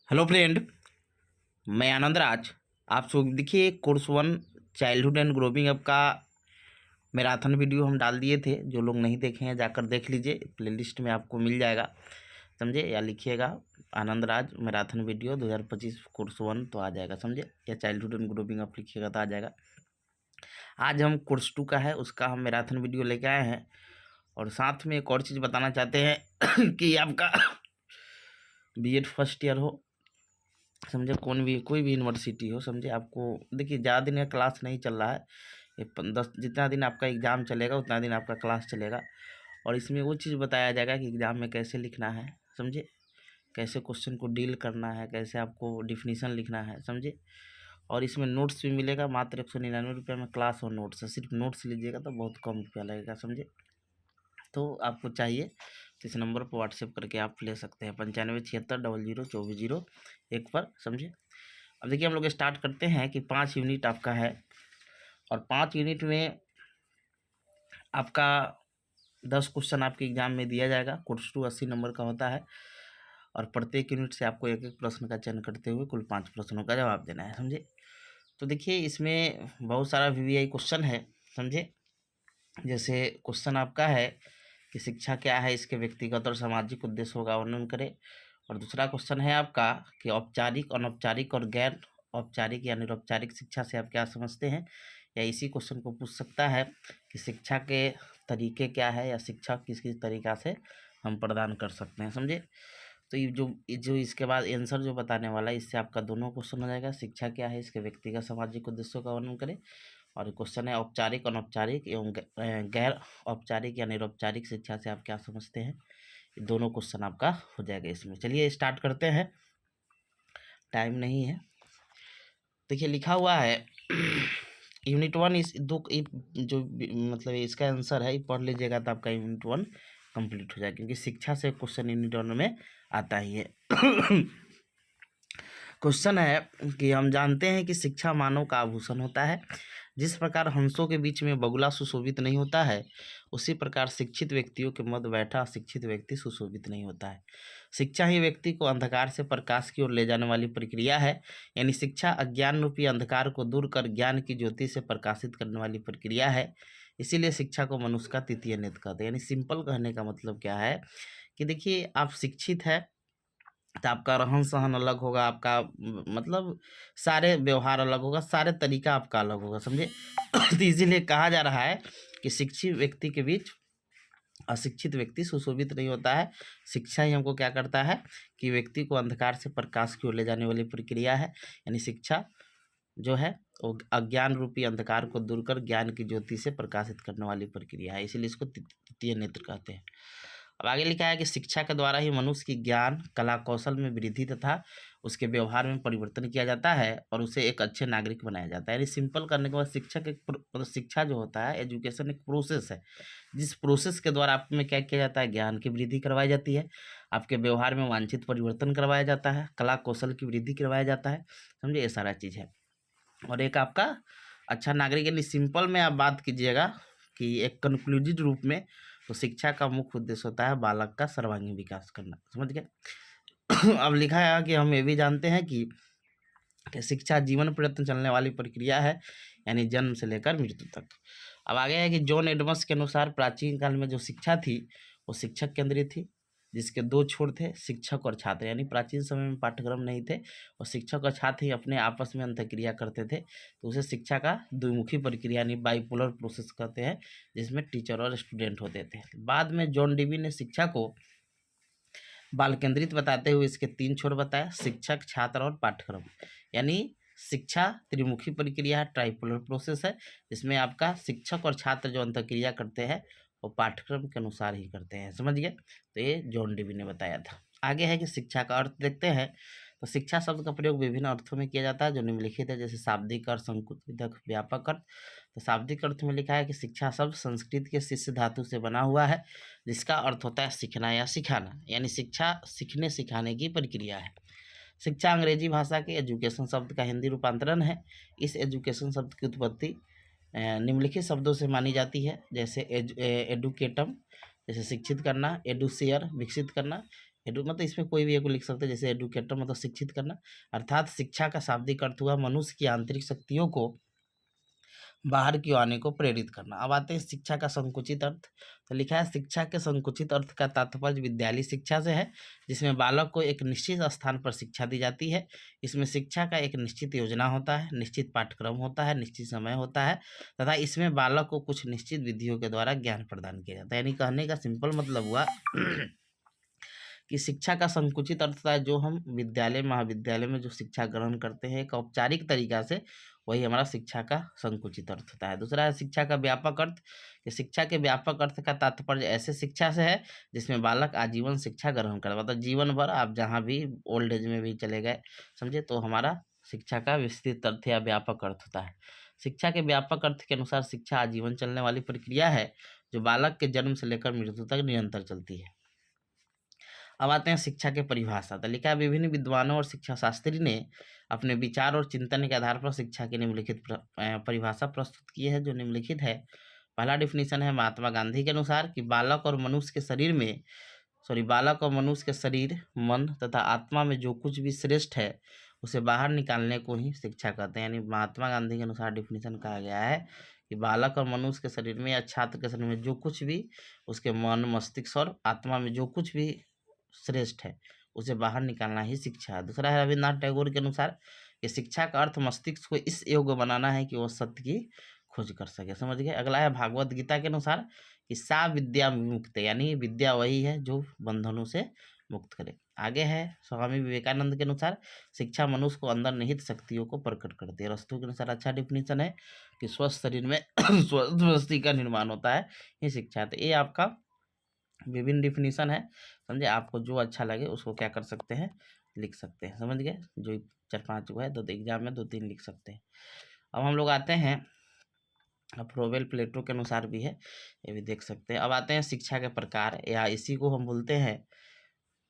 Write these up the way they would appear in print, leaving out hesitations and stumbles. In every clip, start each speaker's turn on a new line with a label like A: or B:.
A: Hello friend, मैं आनंद राज। आप सब देखिए course 1 childhood and growing up का मैराथन वीडियो हम डाल दिए थे। जो लोग नहीं देखे हैं जाकर देख लीजिए, प्लेलिस्ट में आपको मिल जाएगा, समझे। या लिखिएगा Anand Raj marathon video 2025 course 1 तो आ जाएगा, समझे। या चाइल्डहुड एंड ग्रोविंग अप लिखिएगा तो आ जाएगा। आज हम कोर्स 2 का है, उसका हम मैराथन वीडियो लेके आए हैं। और साथ में एक और चीज़ बताना चाहते हैं कि आपका बीएड फर्स्ट ईयर हो, समझे, कोई भी यूनिवर्सिटी हो, समझे। आपको देखिए ज़्यादा दिन का क्लास नहीं चल रहा है। ये 10 जितना दिन आपका एग्ज़ाम चलेगा उतना दिन आपका क्लास चलेगा। और इसमें वो चीज़ बताया जाएगा कि एग्ज़ाम में कैसे लिखना है, समझे, कैसे क्वेश्चन को डील करना है, कैसे आपको डिफिनीसन लिखना है, समझे। और इसमें नोट्स भी मिलेगा। मात्र 199 रुपये में क्लास और नोट्स है। सिर्फ नोट्स लीजिएगा तो बहुत कम रुपया लगेगा, समझे। तो आपको चाहिए तो इस नंबर पर व्हाट्सएप करके आप ले सकते हैं 9576002401 पर, समझे। अब देखिए हम लोग स्टार्ट करते हैं कि 5 यूनिट आपका है। और 5 यूनिट में आपका 10 क्वेश्चन आपके एग्जाम में दिया जाएगा। कोर्स 2 80 नंबर का होता है। और प्रत्येक यूनिट से आपको एक एक प्रश्न का चयन करते हुए कुल 5 प्रश्नों का जवाब देना है, समझे। तो देखिए इसमें बहुत सारा वीवीआई क्वेश्चन है, समझे। जैसे क्वेश्चन आपका है कि शिक्षा क्या है, इसके व्यक्तिगत और सामाजिक उद्देश्यों का वर्णन करें। और दूसरा क्वेश्चन है आपका कि औपचारिक, अनौपचारिक और गैर औपचारिक या निरौपचारिक शिक्षा से आप क्या समझते हैं। या इसी क्वेश्चन को पूछ सकता है कि शिक्षा के तरीके क्या है, या शिक्षा किस किस तरीक़ा से हम प्रदान कर सकते हैं, समझे। तो ये जो इसके बाद आंसर जो बताने वाला है, इससे आपका दोनों क्वेश्चन हो जाएगा। शिक्षा क्या है, इसके व्यक्तिगत सामाजिक उद्देश्यों का वर्णन करें। और क्वेश्चन है औपचारिक, अनौपचारिक एवं गैर औपचारिक या निरौपचारिक शिक्षा से आप क्या समझते हैं। ये दोनों क्वेश्चन आपका हो जाएगा इसमें। चलिए स्टार्ट करते हैं, टाइम नहीं है। देखिए लिखा हुआ है यूनिट 1 इस जो मतलब इसका आंसर है, पढ़ लीजिएगा तो आपका यूनिट 1 कंप्लीट हो जाएगा, क्योंकि शिक्षा से क्वेश्चन यूनिट 1 में आता ही है। क्वेश्चन है कि हम जानते हैं कि शिक्षा मानव का आभूषण होता है। जिस प्रकार हंसों के बीच में बगुला सुशोभित नहीं होता है, उसी प्रकार शिक्षित व्यक्तियों के मध्य बैठा अशिक्षित व्यक्ति सुशोभित नहीं होता है। शिक्षा ही व्यक्ति को अंधकार से प्रकाश की ओर ले जाने वाली प्रक्रिया है। यानी शिक्षा अज्ञान रूपी अंधकार को दूर कर ज्ञान की ज्योति से प्रकाशित करने वाली प्रक्रिया है। इसीलिए शिक्षा को मनुष्य का तृतीय नेत्र कहते हैं। यानी सिंपल कहने का मतलब क्या है कि देखिए आप शिक्षित है तो आपका रहन सहन अलग होगा, आपका मतलब सारे व्यवहार अलग होगा, सारे तरीका आपका अलग होगा, समझे। तो इसीलिए कहा जा रहा है कि शिक्षित व्यक्ति के बीच अशिक्षित व्यक्ति सुशोभित नहीं होता है। शिक्षा ही हमको क्या करता है कि व्यक्ति को अंधकार से प्रकाश की ओर ले जाने वाली प्रक्रिया है। यानी शिक्षा जो है वो अज्ञान रूपी अंधकार को दूर कर ज्ञान की ज्योति से प्रकाशित करने वाली प्रक्रिया है, इसीलिए इसको तृतीय नेत्र कहते हैं। अब आगे लिखा है कि शिक्षा के द्वारा ही मनुष्य की ज्ञान कला कौशल में वृद्धि तथा उसके व्यवहार में परिवर्तन किया जाता है और उसे एक अच्छे नागरिक बनाया जाता है। यानी सिंपल करने के बाद मतलब शिक्षा जो होता है, एजुकेशन एक प्रोसेस है। जिस प्रोसेस के द्वारा आप में क्या किया जाता है, ज्ञान की वृद्धि करवाई जाती है, आपके व्यवहार में वांछित परिवर्तन करवाया जाता है, कला कौशल की वृद्धि करवाया जाता है, समझे। ये सारा चीज़ है। और एक आपका अच्छा नागरिक, यानी सिंपल में आप बात कीजिएगा कि एक कंक्लूसिव रूप में, तो शिक्षा का मुख्य उद्देश्य होता है बालक का सर्वांगीण विकास करना, समझ गए। अब लिखा है कि हम ये भी जानते हैं कि शिक्षा जीवन पर्यंत चलने वाली प्रक्रिया है, यानी जन्म से लेकर मृत्यु तक। अब आगे है कि जॉन एडम्स के अनुसार प्राचीन काल में जो शिक्षा थी वो शिक्षक केंद्रित थी, जिसके 2 छोर थे, शिक्षक और छात्र। यानी प्राचीन समय में पाठ्यक्रम नहीं थे और शिक्षक और छात्र ही अपने आपस में अंतःक्रिया करते थे, तो उसे शिक्षा का द्विमुखी प्रक्रिया यानी बाइपोलर प्रोसेस कहते हैं, जिसमें टीचर और स्टूडेंट होते थे। बाद में जॉन डीवी ने शिक्षा को बाल केंद्रित बताते हुए इसके 3 छोर बताया, शिक्षक, छात्र और पाठ्यक्रम। यानी शिक्षा त्रिमुखी प्रक्रिया है, ट्राइपोलर प्रोसेस है, जिसमें आपका शिक्षक और छात्र जो अंतःक्रिया करते हैं वो पाठ्यक्रम के अनुसार ही करते हैं, समझ गए। तो ये जॉन डीवी ने बताया था। आगे है कि शिक्षा का अर्थ देखते हैं। तो शिक्षा शब्द का प्रयोग विभिन्न अर्थों में किया जाता है जो निम्नलिखित है, जैसे शाब्दिक अर्थ, संकुचित, व्यापक अर्थ। तो शाब्दिक अर्थ में लिखा है कि शिक्षा शब्द संस्कृत के शिष्य धातु से बना हुआ है, जिसका अर्थ होता है सीखना या सिखाना। यानी शिक्षा सीखने सिखाने की प्रक्रिया है। शिक्षा अंग्रेजी भाषा के एजुकेशन शब्द का हिंदी रूपांतरण है। इस एजुकेशन शब्द की उत्पत्ति निम्नलिखित शब्दों से मानी जाती है, जैसे एडुकेटम जैसे शिक्षित करना, एडुसियर विकसित करना, मतलब इसमें कोई भी एक लिख सकते हैं, जैसे एडुकेटर मतलब शिक्षित करना, अर्थात शिक्षा का शाब्दिक अर्थ हुआ मनुष्य की आंतरिक शक्तियों को बाहर की ओर आने को प्रेरित करना। अब आते हैं शिक्षा का संकुचित अर्थ। तो लिखा है शिक्षा के संकुचित अर्थ का तात्पर्य विद्यालय शिक्षा से है, जिसमें बालक को एक निश्चित स्थान पर शिक्षा दी जाती है। इसमें शिक्षा का एक निश्चित योजना होता है, निश्चित पाठ्यक्रम होता है, निश्चित समय होता है तथा इसमें बालक को कुछ निश्चित विधियों के द्वारा ज्ञान प्रदान किया जाता है। यानी कहने का सिंपल मतलब हुआ कि शिक्षा का संकुचित अर्थ था जो हम विद्यालय महाविद्यालय में जो शिक्षा ग्रहण करते हैं एक औपचारिक तरीका से, वही हमारा शिक्षा का संकुचित अर्थ होता है। दूसरा है शिक्षा का व्यापक अर्थ, कि शिक्षा के व्यापक अर्थ का तात्पर्य ऐसे शिक्षा से है जिसमें बालक आजीवन शिक्षा ग्रहण करे, मतलब जीवन भर आप जहाँ भी ओल्ड एज में भी चले गए, समझे, तो हमारा शिक्षा का विस्तृत अर्थ या व्यापक अर्थ होता है। शिक्षा के व्यापक अर्थ के अनुसार शिक्षा आजीवन चलने वाली प्रक्रिया है जो बालक के जन्म से लेकर मृत्यु तक निरंतर चलती है। अब आते हैं शिक्षा के परिभाषा। तो लिखा है विभिन्न विद्वानों और शिक्षा शास्त्री ने अपने विचार और चिंतन के आधार पर शिक्षा की निम्नलिखित परिभाषा प्रस्तुत की है, जो निम्नलिखित है। पहला डिफिनीशन है महात्मा गांधी के अनुसार कि बालक और मनुष्य के शरीर, मन तथा आत्मा में जो कुछ भी श्रेष्ठ है उसे बाहर निकालने को ही शिक्षा कहते हैं। यानी महात्मा गांधी के अनुसार डिफिनीशन कहा गया है कि बालक और मनुष्य के शरीर में या छात्र के शरीर में जो कुछ भी उसके मन, मस्तिष्क और आत्मा में जो कुछ भी श्रेष्ठ है उसे बाहर निकालना ही शिक्षा है। दूसरा है रविन्द्रनाथ टैगोर के अनुसार कि शिक्षा का अर्थ मस्तिष्क को इस योग्य बनाना है कि वह सत्य की खोज कर सके। समझ गए। अगला है भागवत गीता के अनुसार कि सा विद्या विमुक्त, यानी विद्या वही है जो बंधनों से मुक्त करे। आगे है स्वामी विवेकानंद के अनुसार शिक्षा मनुष्य को अंदर निहित शक्तियों को प्रकट करती है। रस्तु के अनुसार अच्छा डिफिनीशन है कि स्वस्थ शरीर में स्वस्थ वस्तु का निर्माण होता है, ये शिक्षा है। तो ये आपका विभिन्न डिफिनीशन है, समझे। आपको जो अच्छा लगे उसको क्या कर सकते हैं, लिख सकते हैं, समझ गए। जो 4-5 को है तो एग्जाम में 2-3 लिख सकते हैं। अब हम लोग आते हैं, अब रोवेल प्लेटो के अनुसार भी है, ये भी देख सकते हैं। अब आते हैं शिक्षा के प्रकार, या इसी को हम बोलते हैं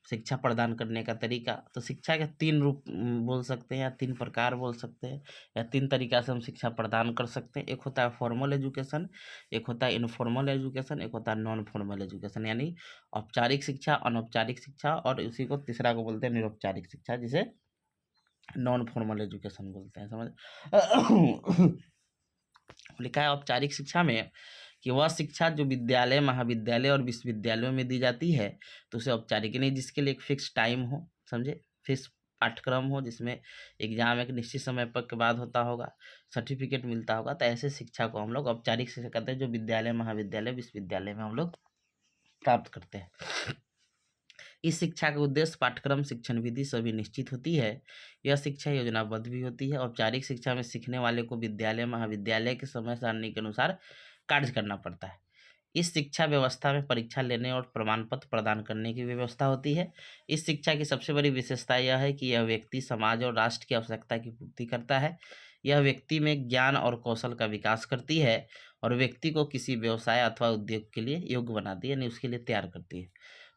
A: शिक्षा प्रदान करने का तरीका। तो शिक्षा के 3 रूप बोल सकते हैं या 3 प्रकार बोल सकते हैं, या 3 तरीका से हम शिक्षा प्रदान कर सकते हैं। एक होता है फॉर्मल एजुकेशन, एक होता है इनफॉर्मल एजुकेशन, एक होता है नॉन फॉर्मल एजुकेशन, यानी औपचारिक शिक्षा, अनौपचारिक शिक्षा, और इसी को तीसरा को बोलते हैं निरौपचारिक शिक्षा, जिसे नॉन फॉर्मल एजुकेशन बोलते हैं, समझ। लिखा है औपचारिक शिक्षा में कि वह शिक्षा जो विद्यालय, महाविद्यालय और विश्वविद्यालयों में दी जाती है तो उसे औपचारिक, नहीं जिसके लिए एक फिक्स टाइम हो, समझे, फिक्स पाठ्यक्रम हो, जिसमें एग्जाम एक निश्चित समय पर के बाद होता होगा, सर्टिफिकेट मिलता होगा, तो ऐसे शिक्षा को हम लोग औपचारिक शिक्षा कहते हैं, जो विद्यालय, महाविद्यालय, विश्वविद्यालय में हम लोग प्राप्त करते हैं। इस शिक्षा का उद्देश्य, पाठ्यक्रम, शिक्षण विधि सभी निश्चित होती है। यह शिक्षा योजनाबद्ध भी होती है। औपचारिक शिक्षा में सीखने वाले को विद्यालय, महाविद्यालय के समय सारणी के अनुसार कार्य करना पड़ता है। इस शिक्षा व्यवस्था में परीक्षा लेने और प्रमाण पत्र प्रदान करने की व्यवस्था होती है। इस शिक्षा की सबसे बड़ी विशेषता यह है कि यह व्यक्ति, समाज और राष्ट्र की आवश्यकता की पूर्ति करता है। यह व्यक्ति में ज्ञान और कौशल का विकास करती है और व्यक्ति को किसी व्यवसाय अथवा उद्योग के लिए योग्य बनाती है, यानी उसके लिए तैयार करती है।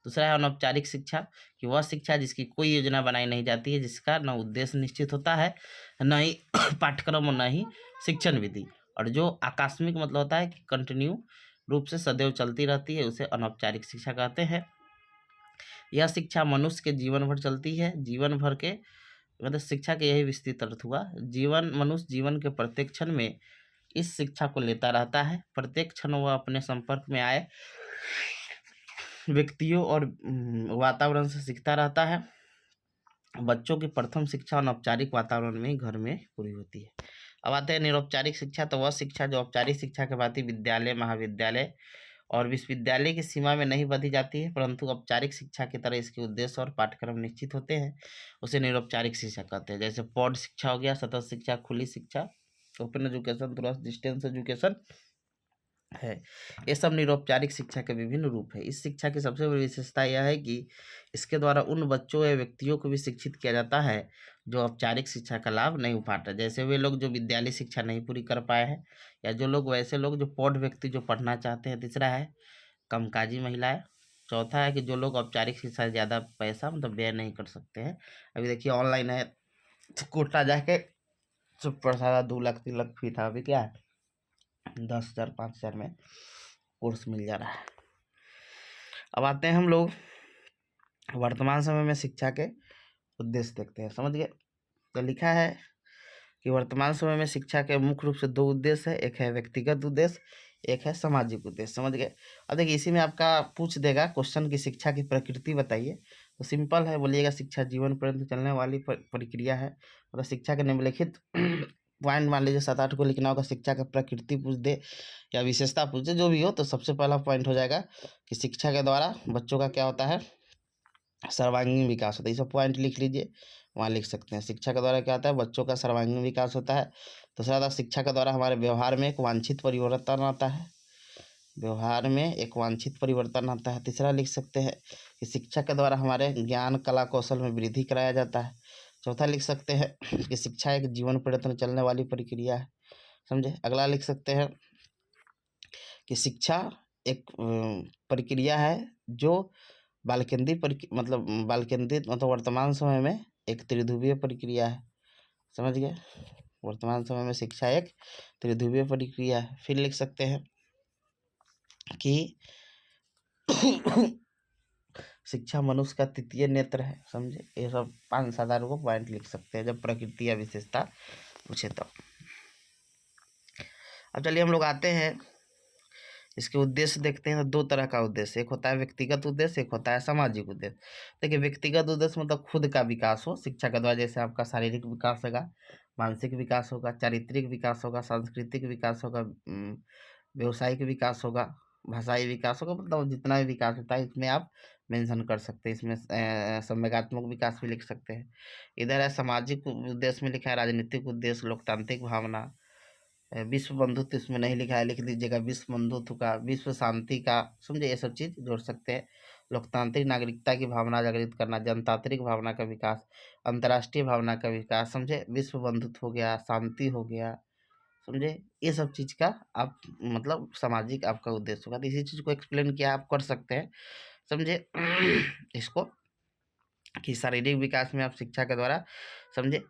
A: दूसरा है अनौपचारिक शिक्षा, कि वह शिक्षा जिसकी कोई योजना बनाई नहीं जाती है, जिसका न उद्देश्य निश्चित होता है, न ही पाठ्यक्रम और न ही शिक्षण विधि, और जो आकस्मिक मतलब होता है कि कंटिन्यू रूप से सदैव चलती रहती है, उसे अनौपचारिक शिक्षा कहते हैं। यह शिक्षा मनुष्य के जीवन भर चलती है। जीवन भर के मतलब शिक्षा के यही विस्तृत अर्थ हुआ। मनुष्य जीवन के प्रत्येक क्षण में इस शिक्षा को लेता रहता है। प्रत्येक क्षण वह अपने संपर्क में आए व्यक्तियों और वातावरण से सीखता रहता है। बच्चों की प्रथम शिक्षा अनौपचारिक वातावरण में ही, घर में पूरी होती है। अब आते हैं निरौपचारिक शिक्षा। तो वह शिक्षा जो औपचारिक शिक्षा के भांति विद्यालय, महाविद्यालय और विश्वविद्यालय की सीमा में नहीं बंधी जाती है, परंतु औपचारिक शिक्षा की तरह इसके उद्देश्य और पाठ्यक्रम निश्चित होते हैं, उसे निरौपचारिक शिक्षा कहते हैं। जैसे पौध शिक्षा हो गया, सतत शिक्षा, खुली शिक्षा, open education, through distance education है। ये सब निरौपचारिक शिक्षा के विभिन्न रूप है। इस शिक्षा की सबसे बड़ी विशेषता यह है कि इसके द्वारा उन बच्चों या व्यक्तियों को भी शिक्षित किया जाता है जो औपचारिक शिक्षा का लाभ नहीं उठाते, जैसे वे लोग जो विद्यालय शिक्षा नहीं पूरी कर पाए हैं, या जो लोग वैसे लोग जो पौध व्यक्ति जो पढ़ना चाहते हैं। तीसरा है कामकाजी महिलाएं। चौथा है कि जो लोग औपचारिक शिक्षा से ज़्यादा पैसा मतलब व्यय नहीं कर सकते हैं। अभी देखिए ऑनलाइन है, कोटा जाके चुप प्रसादा 2 लाख 3 लाख फी था, अभी क्या है 10,000 5,000 में कोर्स मिल जा रहा है। अब आते हैं हम लोग वर्तमान समय में शिक्षा के उद्देश्य देखते हैं, समझ गए। तो लिखा है कि वर्तमान समय में शिक्षा के मुख्य रूप से दो उद्देश्य है, एक है व्यक्तिगत उद्देश्य, एक है सामाजिक उद्देश्य, समझ गए। अब देखिए इसी में आपका पूछ देगा क्वेश्चन की शिक्षा की प्रकृति बताइए, तो सिंपल है, बोलिएगा शिक्षा जीवन पर्यंत चलने वाली प्रक्रिया है। मतलब शिक्षा के निम्नलिखित पॉइंट मान लीजिए 7-8 को लिखना होगा, शिक्षा का प्रकृति पूछ दे या विशेषता पूछ दे, जो भी हो, तो सबसे पहला पॉइंट हो जाएगा कि शिक्षा के द्वारा बच्चों का क्या होता है, सर्वांगीण विकास होता है। ये सब पॉइंट लिख लीजिए, वहाँ लिख सकते हैं। शिक्षा के द्वारा क्या होता है, बच्चों का सर्वांगीण विकास होता है। दूसरा था शिक्षा के द्वारा हमारे व्यवहार में एक वांछित परिवर्तन आता है, व्यवहार में एक वांछित परिवर्तन आता है। तीसरा लिख सकते हैं कि शिक्षा के द्वारा हमारे ज्ञान कला कौशल में वृद्धि कराया जाता है। चौथा लिख सकते हैं कि शिक्षा एक जीवन पर्यंत चलने वाली प्रक्रिया है, समझे। अगला लिख सकते हैं कि शिक्षा एक प्रक्रिया है जो बाल केंद्रित मतलब वर्तमान समय में एक त्रिध्रुवीय प्रक्रिया है, समझ गए। वर्तमान समय में शिक्षा एक त्रिध्रुवीय प्रक्रिया है। फिर लिख सकते हैं कि शिक्षा मनुष्य का तृतीय नेत्र है, समझे। ये सब 5-7 को पॉइंट लिख सकते हैं जब प्रकृति या विशेषता पूछे तो। अब चलिए हम लोग आते हैं इसके उद्देश्य देखते हैं। तो दो तरह का उद्देश्य, एक होता है व्यक्तिगत उद्देश्य, एक होता है सामाजिक उद्देश्य। देखिए व्यक्तिगत उद्देश्य मतलब खुद का विकास हो शिक्षा के द्वारा, जैसे आपका शारीरिक विकास होगा, मानसिक विकास होगा, चारित्रिक विकास होगा, सांस्कृतिक विकास होगा, व्यवसायिक विकास होगा, भाषाई विकास होगा, मतलब जितना भी विकास होता है इसमें आप मेंशन कर सकते हैं। इसमें संवेगात्मक विकास भी लिख सकते हैं। इधर है सामाजिक उद्देश्य में लिखा है राजनीतिक उद्देश्य, लोकतांत्रिक भावना, विश्व बंधुत्व इसमें नहीं लिखा है, लिख दीजिएगा विश्व बंधुत्व का, विश्व शांति का, समझे। ये सब चीज़ जोड़ सकते हैं। लोकतांत्रिक नागरिकता की भावना जागृत करना, जनतांत्रिक भावना का विकास, अंतर्राष्ट्रीय भावना का विकास, समझे। विश्व बंधुत्व हो गया, शांति हो गया, समझे। ये सब चीज़ का आप मतलब सामाजिक आपका उद्देश्य होगा। तो इसी चीज़ को एक्सप्लेन किया आप कर सकते हैं, समझे। इसको कि शारीरिक विकास में आप शिक्षा के द्वारा, समझे,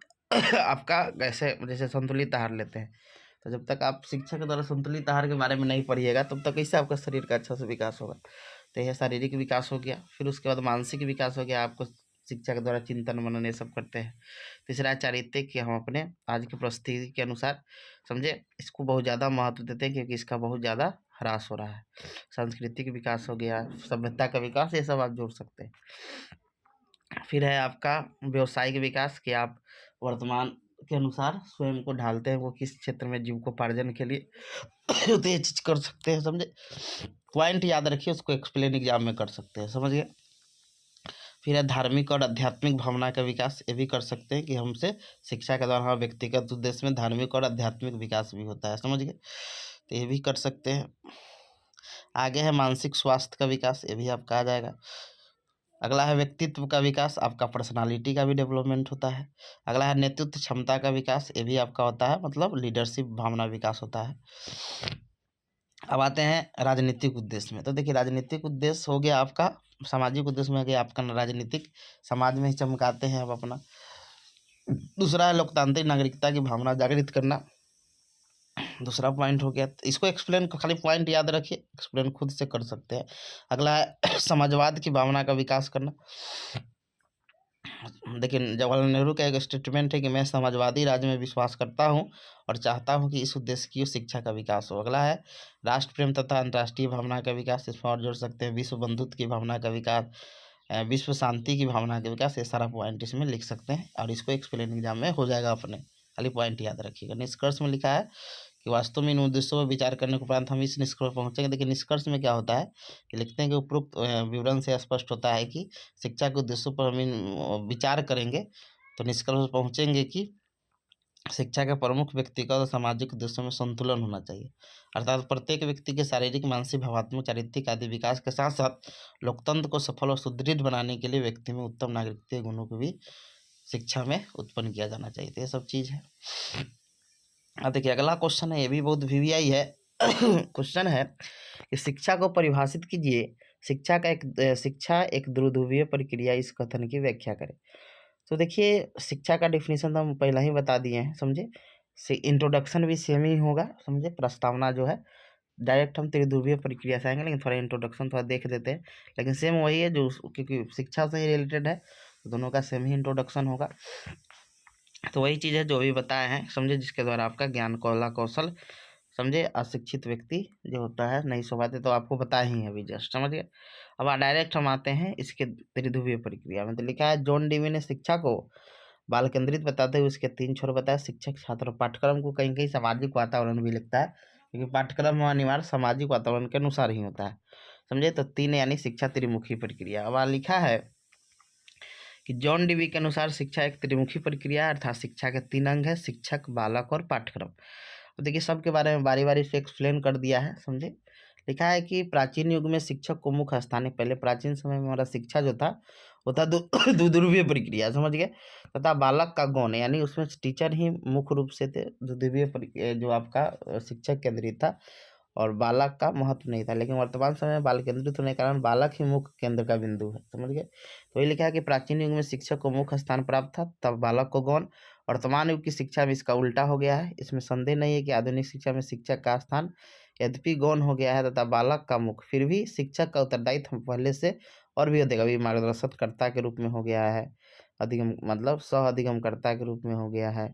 A: आपका कैसे, जैसे संतुलित आहार लेते हैं, तो जब तक आप शिक्षा के द्वारा संतुलित आहार के बारे में नहीं पढ़िएगा तब तक कैसे आपका शरीर का अच्छा से विकास होगा। तो यह शारीरिक विकास हो गया। फिर उसके बाद मानसिक विकास हो गया, आपको शिक्षा के द्वारा चिंतन मनन ये सब करते हैं। तीसरा चारित्रिक कि हम अपने आज की परिस्थिति के अनुसार, समझे, इसको बहुत ज़्यादा महत्व देते हैं क्योंकि इसका बहुत ज़्यादा ह्रास हो रहा है। सांस्कृतिक विकास हो गया, सभ्यता का विकास, ये सब आप जोड़ सकते हैं। फिर है आपका व्यवसायिक विकास कि आप वर्तमान के अनुसार स्वयं को ढालते हैं, वो किस क्षेत्र में जीविकोपार्जन के लिए तो ये चीज़ कर सकते हैं, समझे। पॉइंट याद रखिए, उसको एक्सप्लेन एग्जाम में कर सकते हैं, समझ गए। फिर है धार्मिक और आध्यात्मिक भावना का विकास, ये भी कर सकते हैं कि हमसे शिक्षा के द्वारा व्यक्तिगत उद्देश्य में धार्मिक और आध्यात्मिक विकास भी होता है, समझ गए। तो ये भी कर सकते हैं। आगे है मानसिक स्वास्थ्य का विकास, ये भी आपका आ जाएगा। अगला है व्यक्तित्व का विकास, आपका पर्सनालिटी का भी डेवलपमेंट होता है। अगला है नेतृत्व क्षमता का विकास, ये भी आपका होता है, मतलब लीडरशिप भावना विकास होता है। अब आते हैं राजनीतिक उद्देश्य में। तो देखिए राजनीतिक उद्देश्य हो गया आपका, सामाजिक उद्देश्य में हो गया आपका राजनीतिक, समाज में ही चमकाते हैं आप अपना। दूसरा है लोकतांत्रिक नागरिकता की भावना जागृत करना, दूसरा पॉइंट हो गया। तो इसको एक्सप्लेन, खाली पॉइंट याद रखिए, एक्सप्लेन खुद से कर सकते हैं। अगला है समाजवाद की भावना का विकास करना। देखिए जवाहरलाल नेहरू का एक स्टेटमेंट है कि मैं समाजवादी राज्य में विश्वास करता हूं और चाहता हूं कि इस उद्देश्य की शिक्षा का विकास हो। अगला है राष्ट्र प्रेम तथा अंतर्राष्ट्रीय भावना का विकास, इसमें और जोड़ सकते हैं विश्व बंधुत्व की भावना का विकास, विश्व शांति की भावना का विकास, ये सारा पॉइंट इसमें लिख सकते हैं और इसको एक्सप्लेन एग्जाम में हो जाएगा अपने, खाली पॉइंट याद रखिएगा। निष्कर्ष में लिखा है कि वास्तव में इन उद्देश्यों पर विचार करने के उपरांत हम इस निष्कर्ष पर पहुंचेंगे। देखिए निष्कर्ष में क्या होता है कि लिखते हैं कि उपरोक्त विवरण से स्पष्ट होता है कि शिक्षा के उद्देश्यों पर हम विचार करेंगे तो निष्कर्ष पर पहुंचेंगे कि शिक्षा के प्रमुख व्यक्तिगत और सामाजिक उद्देश्यों में संतुलन होना चाहिए, अर्थात प्रत्येक व्यक्ति के शारीरिक, मानसिक, भावात्मक, चारित्रिक आदि विकास के साथ साथ लोकतंत्र को सफल और सुदृढ़ बनाने के लिए व्यक्ति में उत्तम नागरिकता गुणों को भी शिक्षा में उत्पन्न किया जाना चाहिए। तो ये सब चीज़ है। देखिए अगला क्वेश्चन है, ये भी बहुत वीवीआई है। क्वेश्चन है कि शिक्षा को परिभाषित कीजिए, शिक्षा एक द्विध्रुवीय प्रक्रिया, इस कथन की व्याख्या करें। तो देखिए शिक्षा का डिफिनीशन तो हम पहले ही बता दिए हैं, समझे। इंट्रोडक्शन भी सेम ही होगा, समझे। प्रस्तावना जो है डायरेक्ट हम त्रिध्रुवीय प्रक्रिया से आएंगे, लेकिन थोड़ा इंट्रोडक्शन थोड़ा देख देते हैं। लेकिन सेम वही है जो क्योंकि शिक्षा से ही रिलेटेड है, तो दोनों का सेम ही इंट्रोडक्शन होगा। तो वही चीज़ है जो भी बताए हैं, समझे, जिसके द्वारा आपका ज्ञान कौला कौशल, समझे, अशिक्षित व्यक्ति जो होता है नहीं सो पाते, तो आपको बताया ही है अभी जस्ट, समझ गए। अब डायरेक्ट हम आते हैं इसके त्रिध्रुवीय प्रक्रिया में। तो लिखा है जॉन डीवी ने शिक्षा को बाल केंद्रित बताते हुए उसके 3 छोर बताया: शिक्षक, छात्र और पाठ्यक्रम को। कहीं कहीं सामाजिक वातावरण भी लिखता है, क्योंकि पाठ्यक्रम अनिवार्य सामाजिक वातावरण के अनुसार ही होता है, समझे। तो 3 यानी शिक्षा त्रिमुखी प्रक्रिया। अब लिखा है कि जॉन डीवी के अनुसार शिक्षा एक त्रिमुखी प्रक्रिया है, अर्थात शिक्षा के 3 अंग है: शिक्षक, बालक और पाठ्यक्रम। अब देखिए सबके बारे में बारी बारी से एक्सप्लेन कर दिया है, समझे। लिखा है कि प्राचीन युग में शिक्षक को मुख्य स्थान है। पहले प्राचीन समय में हमारा शिक्षा जो था वो था ध्रुवीय प्रक्रिया, समझ गए, तथा बालक का गौण, यानी उसमें टीचर ही मुख्य रूप से थे। ध्रुवीय जो आपका शिक्षक केंद्रित था और बालक का महत्व नहीं था। लेकिन वर्तमान समय में बाल केंद्रित होने के कारण बालक ही मुख्य केंद्र का बिंदु है, समझ गए। तो ये लिखा है कि प्राचीन युग में शिक्षक को मुख्य स्थान प्राप्त था, तब बालक को गौण। वर्तमान युग की शिक्षा में इसका उल्टा हो गया है। इसमें संदेह नहीं है कि आधुनिक शिक्षा में शिक्षक का स्थान यद्यपि गौण हो गया है तथा बालक का मुख्य, फिर भी शिक्षक का उत्तरदायित्व पहले से और भी अधिक, अभी मार्गदर्शनकर्ता के रूप में हो गया है, अधिगम मतलब सह अधिगमकर्ता के रूप में हो गया है,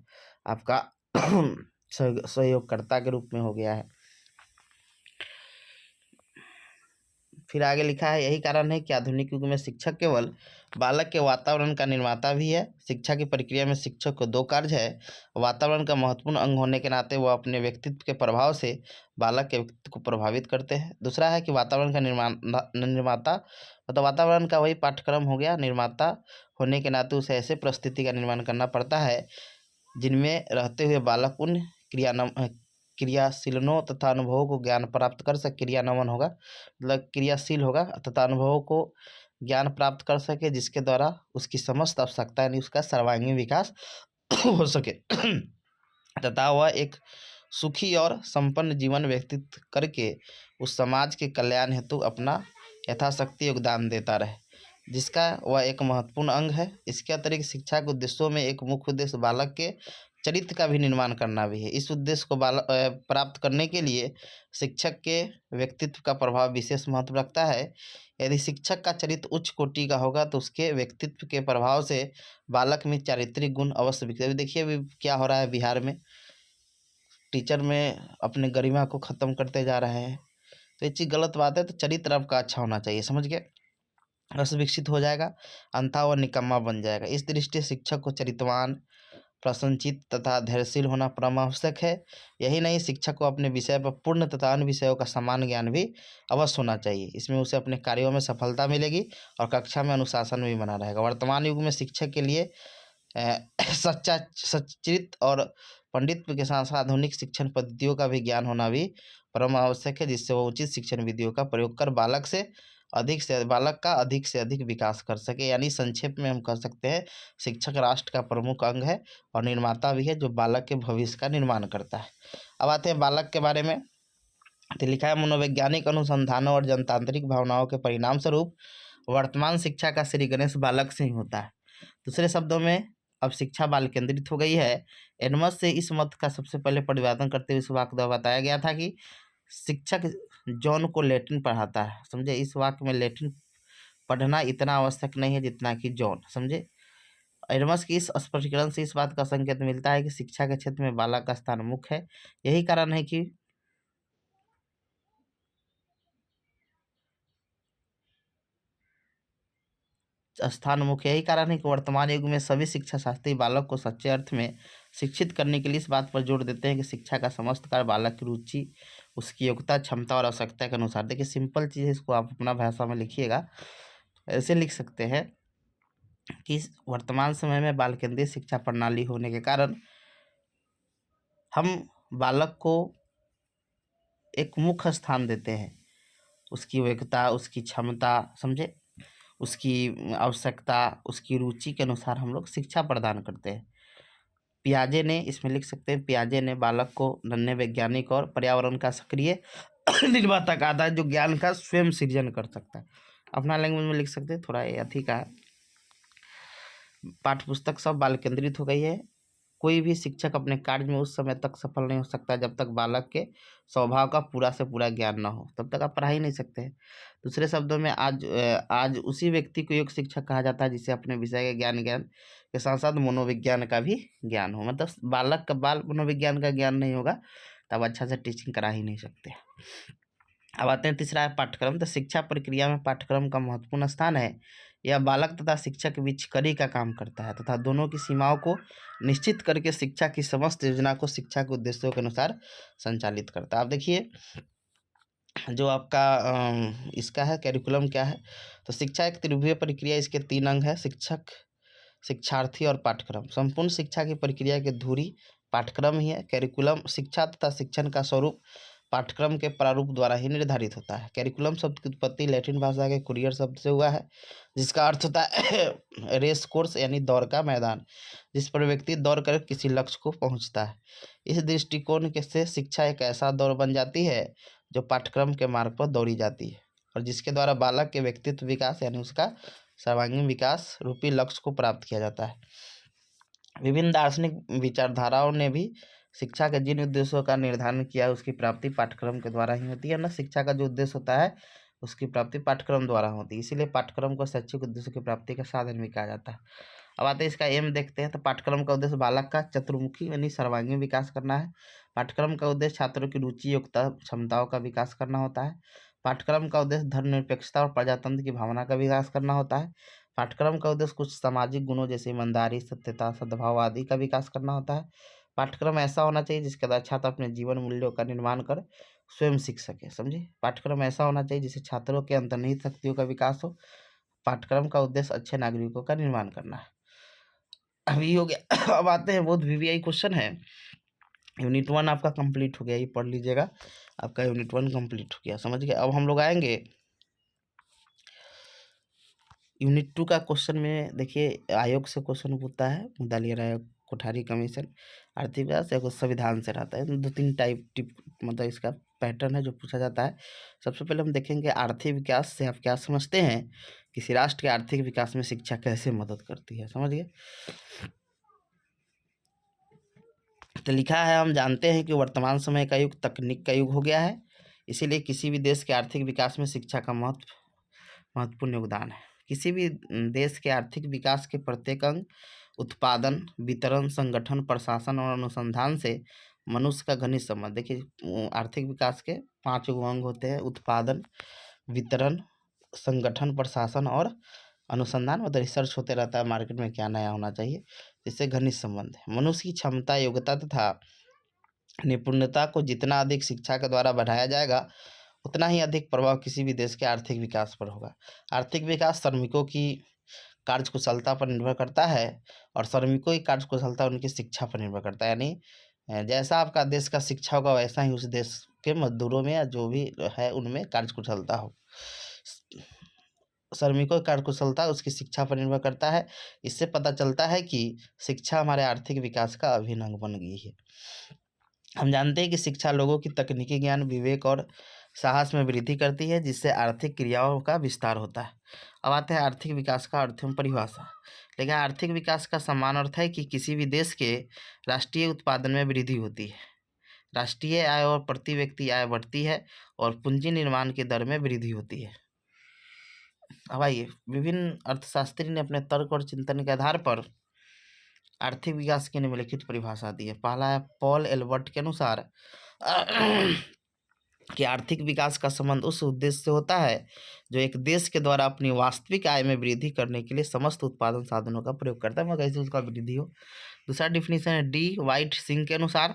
A: आपका सहयोगकर्ता के रूप में हो गया है। फिर आगे लिखा है यही कारण है कि आधुनिक युग में शिक्षक केवल बालक के वातावरण का निर्माता भी है। शिक्षा की प्रक्रिया में शिक्षक को 2 कार्य है: वातावरण का महत्वपूर्ण अंग होने के नाते वह अपने व्यक्तित्व के प्रभाव से बालक के व्यक्तित्व को प्रभावित करते हैं। दूसरा है कि वातावरण का निर्माता, मतलब वातावरण का वही पाठ्यक्रम हो गया, निर्माता होने के नाते उसे ऐसे परिस्थिति का निर्माण करना पड़ता है जिनमें रहते हुए बालक उन क्रियाशीलनों तथा अनुभवों को ज्ञान प्राप्त कर सके, क्रियान्वयन होगा, मतलब क्रियाशील होगा, तथा अनुभवों को ज्ञान प्राप्त कर सके, जिसके द्वारा उसकी समस्त आवश्यकता यानी उसका सर्वांगीण विकास हो सके तथा वह एक सुखी और संपन्न जीवन व्यतीत करके उस समाज के कल्याण हेतु अपना यथाशक्ति योगदान देता रहे, जिसका वह एक महत्वपूर्ण अंग है। इसके अतिरिक्त शिक्षा के उद्देश्यों में एक मुख्य उद्देश्य बालक के चरित्र का भी निर्माण करना भी है। इस उद्देश्य को प्राप्त करने के लिए शिक्षक के व्यक्तित्व का प्रभाव विशेष महत्व रखता है। यदि शिक्षक का चरित्र उच्च कोटि का होगा तो उसके व्यक्तित्व के प्रभाव से बालक में चारित्रिक गुण अवश्य विकसित। देखिए अभी क्या हो रहा है बिहार में, टीचर में अपने गरिमा को ख़त्म करते जा रहे हैं, तो ये चीज़ गलत बात है। तो चरित्र आपका अच्छा होना चाहिए, समझ गए, रस विकसित हो जाएगा, अन्यथा वह निकम्मा बन जाएगा। इस दृष्टि से शिक्षक को चरित्रवान, प्रसन्नचित्त तथा धैर्यशील होना परम आवश्यक है। यही नहीं, शिक्षक को अपने विषय पर पूर्ण तथा अन्य विषयों का समान ज्ञान भी अवश्य होना चाहिए। इसमें उसे अपने कार्यों में सफलता मिलेगी और कक्षा में अनुशासन भी बना रहेगा। वर्तमान युग में शिक्षक के लिए सच्चा सच्चित और पंडित्व के साथ साथ आधुनिक शिक्षण पद्धतियों का भी ज्ञान होना भी परम आवश्यक है, जिससे वह उचित शिक्षण विधियों का प्रयोग कर बालक का अधिक से अधिक विकास कर सके। यानी संक्षेप में हम कह सकते हैं शिक्षक राष्ट्र का प्रमुख अंग है और निर्माता भी है, जो बालक के भविष्य का निर्माण करता है। अब आते हैं बालक के बारे में। तो लिखा है मनोवैज्ञानिक अनुसंधानों और जनतांत्रिक भावनाओं के परिणाम स्वरूप वर्तमान शिक्षा का श्री गणेश बालक से ही होता है। दूसरे शब्दों में अब शिक्षा बाल केंद्रित हो गई है। एडमस से इस मत का सबसे पहले प्रतिपादन करते हुए इस वाक्य द्वारा बताया गया था कि शिक्षक जॉन को लैटिन पढ़ाता है, समझे। इस वाक्य में लैटिन पढ़ना इतना आवश्यक नहीं है जितना कि जॉन, समझे। एडमस की इस स्पष्टीकरण से इस बात का संकेत मिलता है कि शिक्षा के क्षेत्र में बालक का स्थान मुख्य है। यही कारण है कि वर्तमान युग में सभी शिक्षा शास्त्री बालक को सच्चे अर्थ में शिक्षित करने के लिए इस बात पर जोर देते हैं कि शिक्षा का समस्त कार्य बालक की रुचि, उसकी योग्यता, क्षमता और आवश्यकता के अनुसार। देखिए सिंपल चीज़ है, इसको आप अपना भाषा में लिखिएगा। ऐसे लिख सकते हैं कि वर्तमान समय में बाल केंद्रित शिक्षा प्रणाली होने के कारण हम बालक को एक मुख्य स्थान देते हैं। उसकी योग्यता, उसकी क्षमता, समझे, उसकी आवश्यकता, उसकी रुचि के अनुसार हम लोग शिक्षा प्रदान करते हैं। पियाजे ने, इसमें लिख सकते हैं, पियाजे ने बालक को नन्हे वैज्ञानिक और पर्यावरण का सक्रिय निर्माता कहा था, जो ज्ञान का स्वयं सृजन कर सकता है। अपना लैंग्वेज में लिख सकते हैं, थोड़ा ये अथी का है। पाठ्य पुस्तक सब बाल केंद्रित हो गई है। कोई भी शिक्षक अपने कार्य में उस समय तक सफल नहीं हो सकता जब तक बालक के स्वभाव का पूरा से पूरा ज्ञान न हो, तब तक आप पढ़ा ही नहीं सकते हैं। दूसरे शब्दों में आज उसी व्यक्ति को योग शिक्षक कहा जाता है जिसे अपने विषय के ज्ञान ज्ञान के साथ साथ मनोविज्ञान का भी ज्ञान हो। मतलब बालक का बाल मनोविज्ञान का ज्ञान नहीं होगा तब अच्छा से टीचिंग करा ही नहीं सकते। अब आते हैं तीसरा है पाठ्यक्रम। तो शिक्षा प्रक्रिया में पाठ्यक्रम का महत्वपूर्ण स्थान है। यह बालक तथा शिक्षक के बीच कड़ी का काम करता है तथा दोनों की सीमाओं को निश्चित करके शिक्षा की समस्त योजना को शिक्षा के उद्देश्यों के अनुसार संचालित करता है। आप देखिए जो आपका इसका है कैरिकुलम क्या है, तो शिक्षा एक त्रिभुज प्रक्रिया, इसके 3 अंग है, शिक्षक, शिक्षार्थी और पाठ्यक्रम। संपूर्ण शिक्षा की प्रक्रिया के धुरी पाठ्यक्रम ही है। कैरिकुलम शिक्षा तथा शिक्षण का स्वरूप पाठ्यक्रम के प्रारूप द्वारा ही निर्धारित होता है। कैरिकुलम शब्द की उत्पत्ति लैटिन भाषा के कुरियर शब्द से हुआ है जिसका अर्थ होता है रेस कोर्स यानी दौड़ का मैदान, जिस पर व्यक्ति दौड़ कर किसी लक्ष्य को पहुंचता है। इस दृष्टिकोण के से शिक्षा एक ऐसा दौड़ बन जाती है जो पाठ्यक्रम के मार्ग पर दौड़ी जाती है और जिसके द्वारा बालक के व्यक्तित्व विकास यानी उसका सर्वांगीण विकास रूपी लक्ष्य को प्राप्त किया जाता है। विभिन्न दार्शनिक विचारधाराओं ने भी शिक्षा के जिन उद्देश्यों का निर्धारण किया उसकी प्राप्ति पाठ्यक्रम के द्वारा ही होती है ना। शिक्षा का जो उद्देश्य होता है उसकी प्राप्ति पाठ्यक्रम द्वारा होती है, इसीलिए पाठ्यक्रम को शैक्षिक उद्देश्य की प्राप्ति का साधन भी कहा जाता है। अब आते हैं इसका एम देखते हैं। तो पाठ्यक्रम का उद्देश्य बालक का चतुर्मुखी यानी सर्वांगीण विकास करना है। पाठ्यक्रम का उद्देश्य छात्रों की रुचि योग्यता क्षमताओं का विकास करना होता है। पाठ्यक्रम का उद्देश्य धर्मनिरपेक्षता और प्रजातंत्र की भावना का विकास करना होता है। पाठ्यक्रम का उद्देश्य कुछ सामाजिक गुणों जैसे ईमानदारी, सत्यता, सद्भाव आदि का विकास करना होता है। पाठ्यक्रम ऐसा होना चाहिए जिसके द्वारा छात्र अपने जीवन मूल्यों का निर्माण कर स्वयं सीख सके। समझे, पाठ्यक्रम ऐसा होना चाहिए जिससे छात्रों के अंतर्निहित शक्तियों का विकास हो। पाठ्यक्रम का उद्देश्य अच्छे नागरिकों का निर्माण करना है। अभी हो गया। अब आते हैं बहुत वीवीआई क्वेश्चन है। यूनिट 1 आपका कंप्लीट हो गया, ये पढ़ लीजिएगा, आपका यूनिट 1 कंप्लीट हो गया, समझ गए। अब हम लोग आएंगे यूनिट 2 का क्वेश्चन में। देखिए आयोग से क्वेश्चन पूछता है, मुदालियर आयोग, कोठारी कमीशन, आर्थिक विकास या कुछ संविधान से रहता है। 2-3 टाइप मतलब इसका पैटर्न है जो पूछा जाता है। सबसे पहले हम देखेंगे आर्थिक विकास से आप क्या समझते हैं, किसी राष्ट्र के आर्थिक विकास में शिक्षा कैसे मदद करती है, समझ गए। तो लिखा है, हम जानते हैं कि वर्तमान समय का युग तकनीक का युग हो गया है, इसीलिए किसी भी देश के आर्थिक विकास में शिक्षा का महत्वपूर्ण योगदान है। किसी भी देश के आर्थिक विकास के प्रत्येक अंग उत्पादन, वितरण, संगठन, प्रशासन और अनुसंधान से मनुष्य का घनिष्ठ संबंध। देखिए आर्थिक विकास के 5 अंग होते हैं, उत्पादन, वितरण, संगठन, प्रशासन और अनुसंधान। मतलब रिसर्च होते रहता है, मार्केट में क्या नया होना चाहिए, इससे घनिष्ठ संबंध है। मनुष्य की क्षमता, योग्यता तथा निपुणता को जितना अधिक शिक्षा के द्वारा बढ़ाया जाएगा उतना ही अधिक प्रभाव किसी भी देश के आर्थिक विकास पर होगा। आर्थिक विकास श्रमिकों की कार्यकुशलता पर निर्भर करता है और श्रमिकों की कार्यकुशलता उनकी शिक्षा पर निर्भर करता है। यानी जैसा आपका देश का शिक्षा होगा वैसा ही उस देश के मजदूरों में या जो भी है उनमें कार्यकुशलता हो। श्रमिकों की कार्यकुशलता उसकी शिक्षा पर निर्भर करता है। इससे पता चलता है कि शिक्षा हमारे आर्थिक विकास का अभिन्न अंग बन गई है। हम जानते हैं कि शिक्षा लोगों की तकनीकी ज्ञान, विवेक और साहस में वृद्धि करती है जिससे आर्थिक क्रियाओं का विस्तार होता है। अब आते हैं आर्थिक विकास का अर्थ एवं परिभाषा। लेकिन आर्थिक विकास का समान अर्थ है कि किसी भी देश के राष्ट्रीय उत्पादन में वृद्धि होती है, राष्ट्रीय आय और प्रति व्यक्ति आय बढ़ती है और पूंजी निर्माण की दर में वृद्धि होती है। अब आइए, विभिन्न अर्थशास्त्री ने अपने तर्क और चिंतन के आधार पर आर्थिक विकास की निम्नलिखित परिभाषा दी है। पहला है पॉल एल्बर्ट के अनुसार कि आर्थिक विकास का संबंध उस उद्देश्य से होता है जो एक देश के द्वारा अपनी वास्तविक आय में वृद्धि करने के लिए समस्त उत्पादन साधनों का प्रयोग करता है, मगर कैसे उसका वृद्धि हो। दूसरा डिफिनीशन है डी वाइट सिंह के अनुसार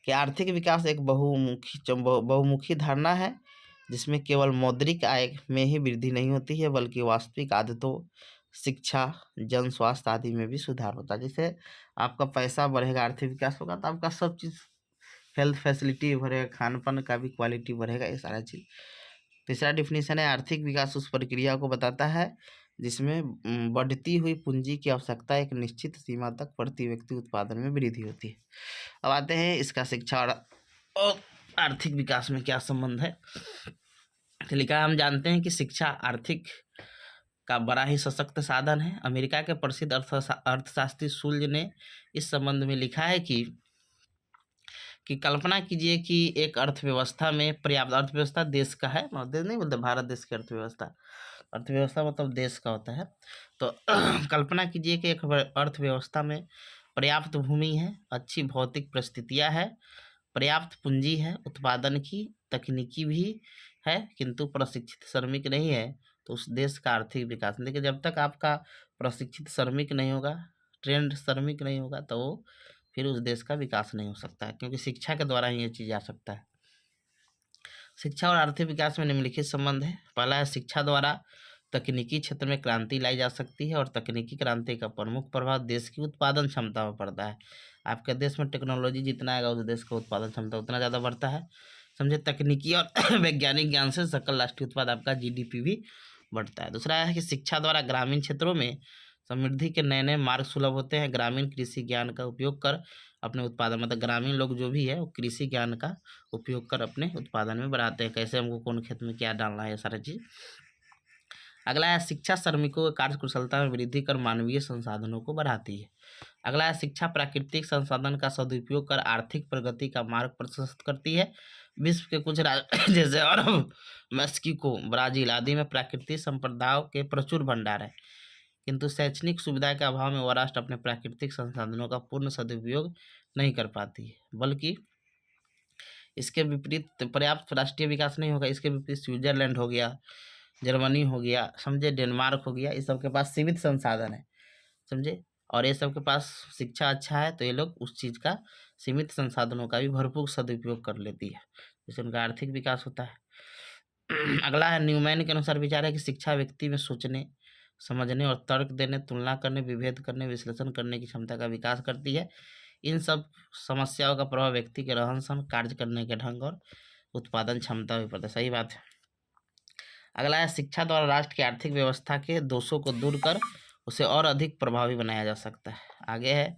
A: कि आर्थिक विकास एक बहुमुखी धारणा है जिसमें केवल मौद्रिक आय में ही वृद्धि नहीं होती है बल्कि वास्तविक आदतों, शिक्षा, जन स्वास्थ्य आदि में भी सुधार होता है। जैसे आपका पैसा बढ़ेगा, आर्थिक विकास होगा तो आपका सब चीज़, हेल्थ फैसिलिटी बढ़ेगा, खान पान का भी क्वालिटी बढ़ेगा, ये सारा चीज़। तीसरा डिफिनीशन है आर्थिक विकास उस प्रक्रिया को बताता है जिसमें बढ़ती हुई पूंजी की आवश्यकता एक निश्चित सीमा तक प्रति व्यक्ति उत्पादन में वृद्धि होती है। अब आते हैं इसका शिक्षा और आर्थिक विकास में क्या संबंध है। तो लिखा, हम जानते हैं कि शिक्षा आर्थिक का बड़ा ही सशक्त साधन है। अमेरिका के प्रसिद्ध अर्थशास्त्री शुल्ज ने इस संबंध में लिखा है कि कल्पना कीजिए कि एक अर्थव्यवस्था में पर्याप्त, अर्थव्यवस्था देश का है, देश नहीं बोलते भारत देश की अर्थव्यवस्था, अर्थव्यवस्था मतलब देश का होता है। तो कल्पना कीजिए कि एक अर्थव्यवस्था में पर्याप्त भूमि है, अच्छी भौतिक परिस्थितियां है, पर्याप्त पूंजी है, उत्पादन की तकनीकी भी है, किंतु प्रशिक्षित श्रमिक नहीं है, तो उस देश का आर्थिक विकास। देखिए, जब तक आपका प्रशिक्षित श्रमिक नहीं होगा, ट्रेंड श्रमिक नहीं होगा, तो फिर उस देश का विकास नहीं हो सकता है, क्योंकि शिक्षा के द्वारा ही ये चीज़ आ सकता है। शिक्षा और आर्थिक विकास में निम्नलिखित संबंध है। पहला है, शिक्षा द्वारा तकनीकी क्षेत्र में क्रांति लाई जा सकती है, और तकनीकी क्रांति का प्रमुख प्रभाव देश की उत्पादन क्षमता पर पड़ता है। आपके देश में टेक्नोलॉजी जितना आएगा, उस देश का उत्पादन क्षमता उतना ज़्यादा बढ़ता है। समझे, तकनीकी और वैज्ञानिक ज्ञान से सकल राष्ट्रीय उत्पाद, आपका जीडीपी भी बढ़ता है। दूसरा है कि शिक्षा द्वारा ग्रामीण क्षेत्रों में समृद्धि के नए नए मार्ग सुलभ होते हैं। ग्रामीण कृषि ज्ञान का उपयोग कर अपने उत्पादन, मतलब ग्रामीण लोग जो भी है वो कृषि ज्ञान का उपयोग कर अपने उत्पादन में बढ़ाते हैं, कैसे हमको कौन खेत में क्या डालना है, ये सारी चीज़। अगला है, शिक्षा श्रमिकों की कार्य कुशलता में वृद्धि कर मानवीय संसाधनों को बढ़ाती है। अगला है, शिक्षा प्राकृतिक संसाधन का सदुपयोग कर आर्थिक प्रगति का मार्ग प्रशस्त करती है। विश्व के कुछ राज्य जैसे अरब, मेक्सिको, ब्राजील आदि में प्राकृतिक संपदाओं के प्रचुर भंडार है, किंतु शैक्षणिक सुविधा के अभाव में वह राष्ट्र अपने प्राकृतिक संसाधनों का पूर्ण सदुपयोग नहीं कर पाती है, बल्कि इसके विपरीत पर्याप्त राष्ट्रीय विकास नहीं होगा। इसके विपरीत स्विट्जरलैंड हो गया, जर्मनी हो गया, समझे, डेनमार्क हो गया, इस सब के पास सीमित संसाधन है, समझे, और ये सब के पास शिक्षा अच्छा है, तो ये लोग उस चीज़ का, सीमित संसाधनों का भी भरपूर सदुपयोग कर लेती है, जिससे उनका आर्थिक विकास होता है। अगला है, न्यूमैन के अनुसार विचार है कि शिक्षा व्यक्ति में सोचने, समझने और तर्क देने, तुलना करने, विभेद करने, विश्लेषण करने की क्षमता का विकास करती है। इन सब समस्याओं का प्रभाव व्यक्ति के रहन सहन, कार्य करने के ढंग और उत्पादन क्षमता भी पड़ता है। सही बात है। अगला है, शिक्षा द्वारा राष्ट्र की आर्थिक व्यवस्था के दोषों को दूर कर उसे और अधिक प्रभावी बनाया जा सकता है। आगे है,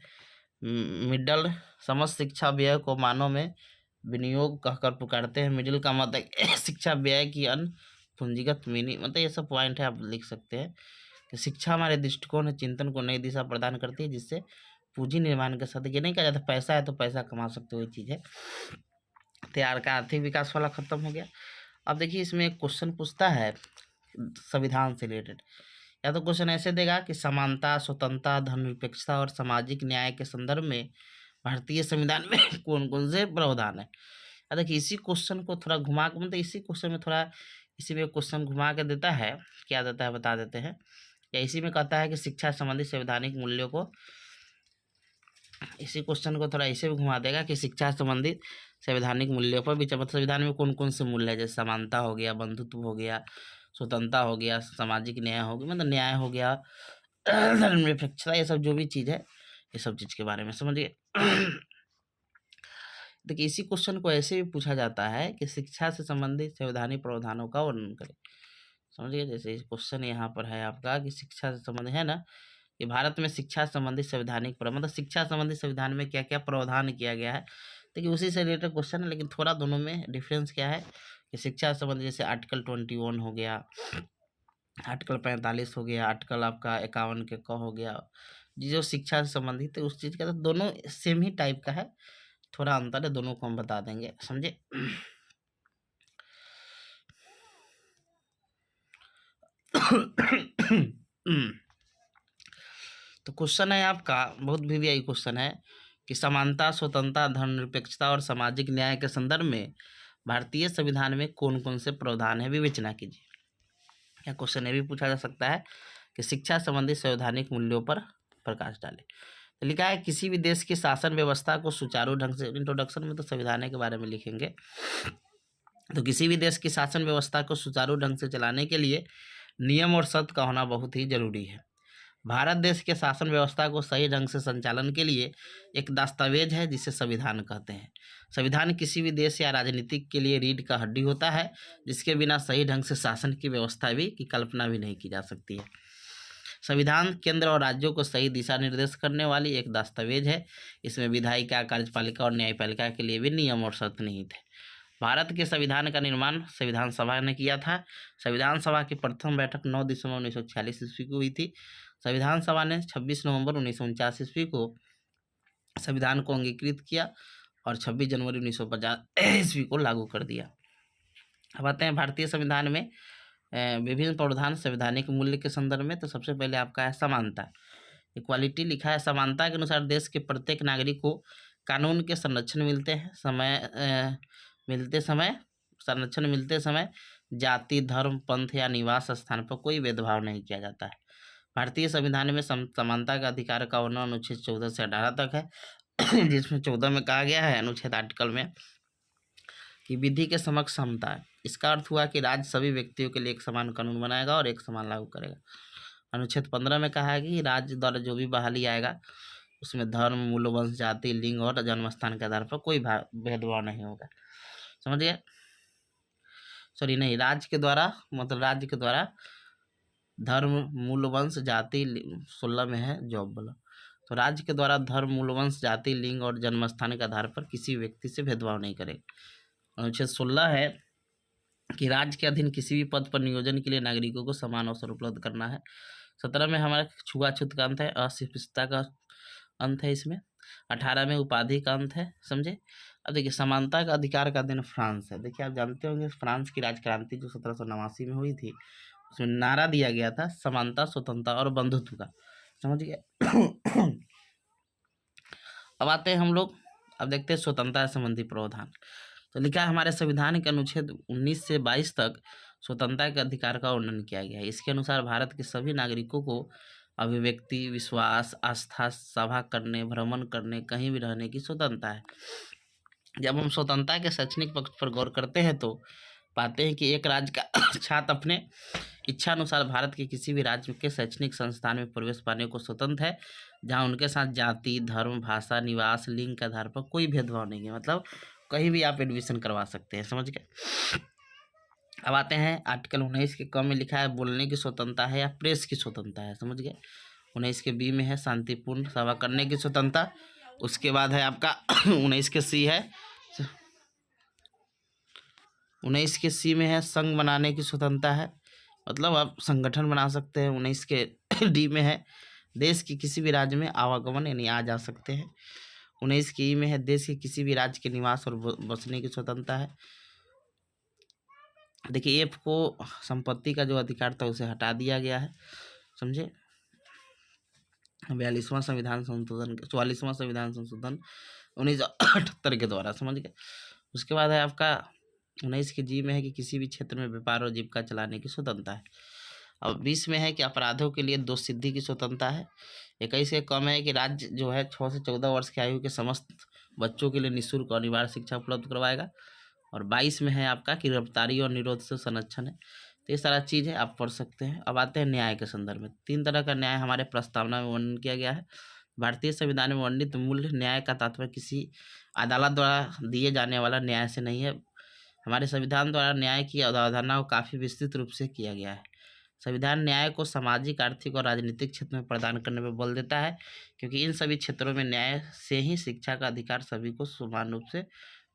A: मिडल, समस्त शिक्षा व्यय को मानव में विनियोग कहकर पुकारते हैं। मिडिल का मतलब शिक्षा व्यय की अन्य पूंजीगत मीनी, मतलब ये सब पॉइंट है, आप लिख सकते हैं कि शिक्षा हमारे दृष्टिकोण चिंतन को नई दिशा प्रदान करती है, जिससे पूंजी निर्माण के साथ, ये नहीं कहा जाता पैसा है तो पैसा कमा सकते हो, ये चीज़ है। तैयार का आर्थिक विकास वाला खत्म हो गया। अब देखिए, इसमें एक क्वेश्चन पूछता है संविधान से रिलेटेड, या तो क्वेश्चन ऐसे देगा कि समानता, स्वतंत्रता, धर्मनिरपेक्षता और सामाजिक न्याय के संदर्भ में भारतीय संविधान में कौन कौन से प्रावधान है। या देखिए, इसी क्वेश्चन को थोड़ा घुमा के, मतलब इसी क्वेश्चन में थोड़ा, इसी में क्वेश्चन घुमा के देता है, क्या देता है बता देते हैं। या इसी में कहता है कि शिक्षा संबंधी संवैधानिक मूल्यों को, इसी क्वेश्चन को थोड़ा ऐसे भी घुमा देगा कि शिक्षा संबंधित संवैधानिक मूल्यों पर विचार, मतलब संविधान में कौन कौन से मूल्य है, जैसे समानता हो गया, बंधुत्व हो गया, स्वतंत्रता हो गया, सामाजिक न्याय हो गया, मतलब न्याय हो गया, धर्मनिरपेक्षता, ये सब जो भी चीज़ है, ये सब चीज़ के बारे में समझिए। देखिए, इसी क्वेश्चन को ऐसे भी पूछा जाता है कि शिक्षा से संबंधित संवैधानिक प्रावधानों का वर्णन करें। समझिए, जैसे क्वेश्चन यहाँ पर है आपका कि शिक्षा से संबंधित है ना, कि भारत में शिक्षा संबंधित संवैधानिक मतलब शिक्षा संबंधित संविधान में क्या क्या प्रावधान किया गया है। देखिए, उसी से रिलेटेड क्वेश्चन है, लेकिन थोड़ा दोनों में डिफरेंस क्या है कि शिक्षा संबंधी जैसे आर्टिकल 21 हो गया, आर्टिकल 45 हो गया, आर्टिकल आपका 51 के क हो गया, जो शिक्षा से संबंधित है उस चीज़ का, तो दोनों सेम ही टाइप का है, थोड़ा अंतर है, दोनों को हम बता देंगे, समझे। तो क्वेश्चन है आपका, बहुत वीवीआई क्वेश्चन है कि समानता, स्वतंत्रता, धर्मनिरपेक्षता और सामाजिक न्याय के संदर्भ में भारतीय संविधान में कौन कौन से प्रावधान है, विवेचना कीजिए। या क्वेश्चन ये भी पूछा जा सकता है कि शिक्षा संबंधी संवैधानिक मूल्यों पर प्रकाश डाले। तो लिखा है, किसी भी देश की शासन व्यवस्था को सुचारू ढंग से, इंट्रोडक्शन में तो संविधान के बारे में लिखेंगे, तो किसी भी देश की शासन व्यवस्था को सुचारू ढंग से चलाने के लिए नियम और शर्त का होना बहुत ही जरूरी है। भारत देश के शासन व्यवस्था को सही ढंग से संचालन के लिए एक दस्तावेज है, जिसे संविधान कहते हैं। संविधान किसी भी देश या राजनीतिक के लिए रीढ़ का हड्डी होता है, जिसके बिना सही ढंग से शासन की व्यवस्था भी की कल्पना भी नहीं की जा सकती है। संविधान केंद्र और राज्यों को सही दिशा निर्देश करने वाली एक दस्तावेज है। इसमें विधायिका, कार्यपालिका और न्यायपालिका के लिए भी नियम और शर्त निहित है। भारत के संविधान का निर्माण संविधान सभा ने किया था। संविधान सभा की प्रथम बैठक 9 दिसंबर 1946 ईस्वी को हुई थी। संविधान सभा ने 26 नवंबर 1949 ईस्वी को संविधान को अंगीकृत किया और 26 जनवरी 1950 ईस्वी को लागू कर दिया। अब आते हैं भारतीय संविधान में विभिन्न प्रावधान संवैधानिक मूल्य के संदर्भ में। तो सबसे पहले आपका है समानता, इक्वालिटी लिखा है। समानता के अनुसार देश के प्रत्येक नागरिक को कानून के संरक्षण मिलते समय जाति, धर्म, पंथ या निवास स्थान पर कोई भेदभाव नहीं किया जाता है। भारतीय संविधान में समानता का अधिकार का वर्णन अनुच्छेद 14 से 18 तक है, जिसमें 14 में कहा गया है अनुच्छेद आर्टिकल में कि विधि के समक्ष समता है। इसका अर्थ हुआ कि राज्य सभी व्यक्तियों के लिए एक समान कानून बनाएगा और एक समान लागू करेगा। अनुच्छेद 15 में कहा है कि राज्य द्वारा जो भी बहाली आएगा उसमें धर्म, मूल, वंश, जाति, लिंग और जन्म स्थान के आधार पर कोई भेदभाव नहीं होगा। समझिए, सॉरी नहीं, राज्य के द्वारा धर्म, मूल, वंश, जाति, 16 में है जॉब वाला, तो राज्य के द्वारा धर्म, मूल, वंश, जाति, लिंग और जन्म स्थान के आधार पर किसी व्यक्ति से भेदभाव नहीं करेगा। अनुच्छेद 16 है कि राज्य के अधीन किसी भी पद पर नियोजन के लिए नागरिकों को समान अवसर उपलब्ध करना है। 17 में हमारा छुआछूत का अंत है, अस्पृश्यता का अंत है इसमें। 18 में उपाधि का अंत है। समझे। अब देखिए, समानता का अधिकार का दिन फ्रांस है। देखिए, आप जानते होंगे फ्रांस की राजक्रांति जो 1789 में हुई थी, उसमें नारा दिया गया था समानता, स्वतंत्रता और बंधुत्व का। समझ गए। अब आते हैं हम लोग, अब देखते हैं स्वतंत्रता संबंधी प्रावधान। तो लिखा है हमारे संविधान के अनुच्छेद 19 से 22 तक स्वतंत्रता के अधिकार का वर्णन किया गया है। इसके अनुसार भारत के सभी नागरिकों को अभिव्यक्ति, विश्वास, आस्था, सभा करने, भ्रमण करने, कहीं भी रहने की स्वतंत्रता है। जब हम स्वतंत्रता के शैक्षणिक पक्ष पर गौर करते हैं तो पाते हैं कि एक राज्य का छात्र अपने इच्छा अनुसार भारत के किसी भी राज्य के शैक्षणिक संस्थान में प्रवेश पाने को स्वतंत्र है, जहां उनके साथ जाति, धर्म, भाषा, निवास, लिंग के आधार पर कोई भेदभाव नहीं है। मतलब कहीं भी आप एडमिशन करवा सकते हैं। समझ गए। अब आते हैं आर्टिकल 19 के क में लिखा है बोलने की स्वतंत्रता है या प्रेस की स्वतंत्रता है। समझ गए। 19 के बी में है शांतिपूर्ण सभा करने की स्वतंत्रता। उसके बाद है आपका 19 के सी है, 19 के सी में है संघ बनाने की स्वतंत्रता है, मतलब आप संगठन बना सकते हैं। 19 के डी में है देश के किसी भी राज्य में आवागमन यानी आ जा सकते हैं। 19 के ई में है देश के किसी भी राज्य के निवास और बसने की स्वतंत्रता है। देखिए, एफ को संपत्ति का जो अधिकार था उसे हटा दिया गया है। समझे। 42वां संविधान संशोधन 44वां संविधान संशोधन 1978 के द्वारा। समझ गए। उसके बाद है आपका 19 के जी में है कि किसी भी क्षेत्र में व्यापार और जीविका चलाने की स्वतंत्रता है। अब 20 में है कि अपराधों के लिए दोष सिद्धि की स्वतंत्रता है। 21 के कम है कि राज्य जो है 6 से 14 वर्ष की आयु के समस्त बच्चों के लिए निःशुल्क और अनिवार्य शिक्षा उपलब्ध करवाएगा। और 22 में है आपका कि गिरफ्तारी और निरोध से संरक्षण है। तो ये सारा चीज़ है, आप पढ़ सकते हैं। अब आते हैं न्याय के संदर्भ में। 3 तरह का न्याय हमारे प्रस्तावना में वर्णन किया गया है। भारतीय संविधान में वर्णित मूल्य न्याय का तात्पर्य किसी अदालत द्वारा दिए जाने वाला न्याय से नहीं है। हमारे संविधान द्वारा न्याय की अवधारणा को काफ़ी विस्तृत रूप से किया गया है। संविधान न्याय को सामाजिक, आर्थिक और राजनीतिक क्षेत्र में प्रदान करने पर बल देता है, क्योंकि इन सभी क्षेत्रों में न्याय से ही शिक्षा का अधिकार सभी को समान रूप से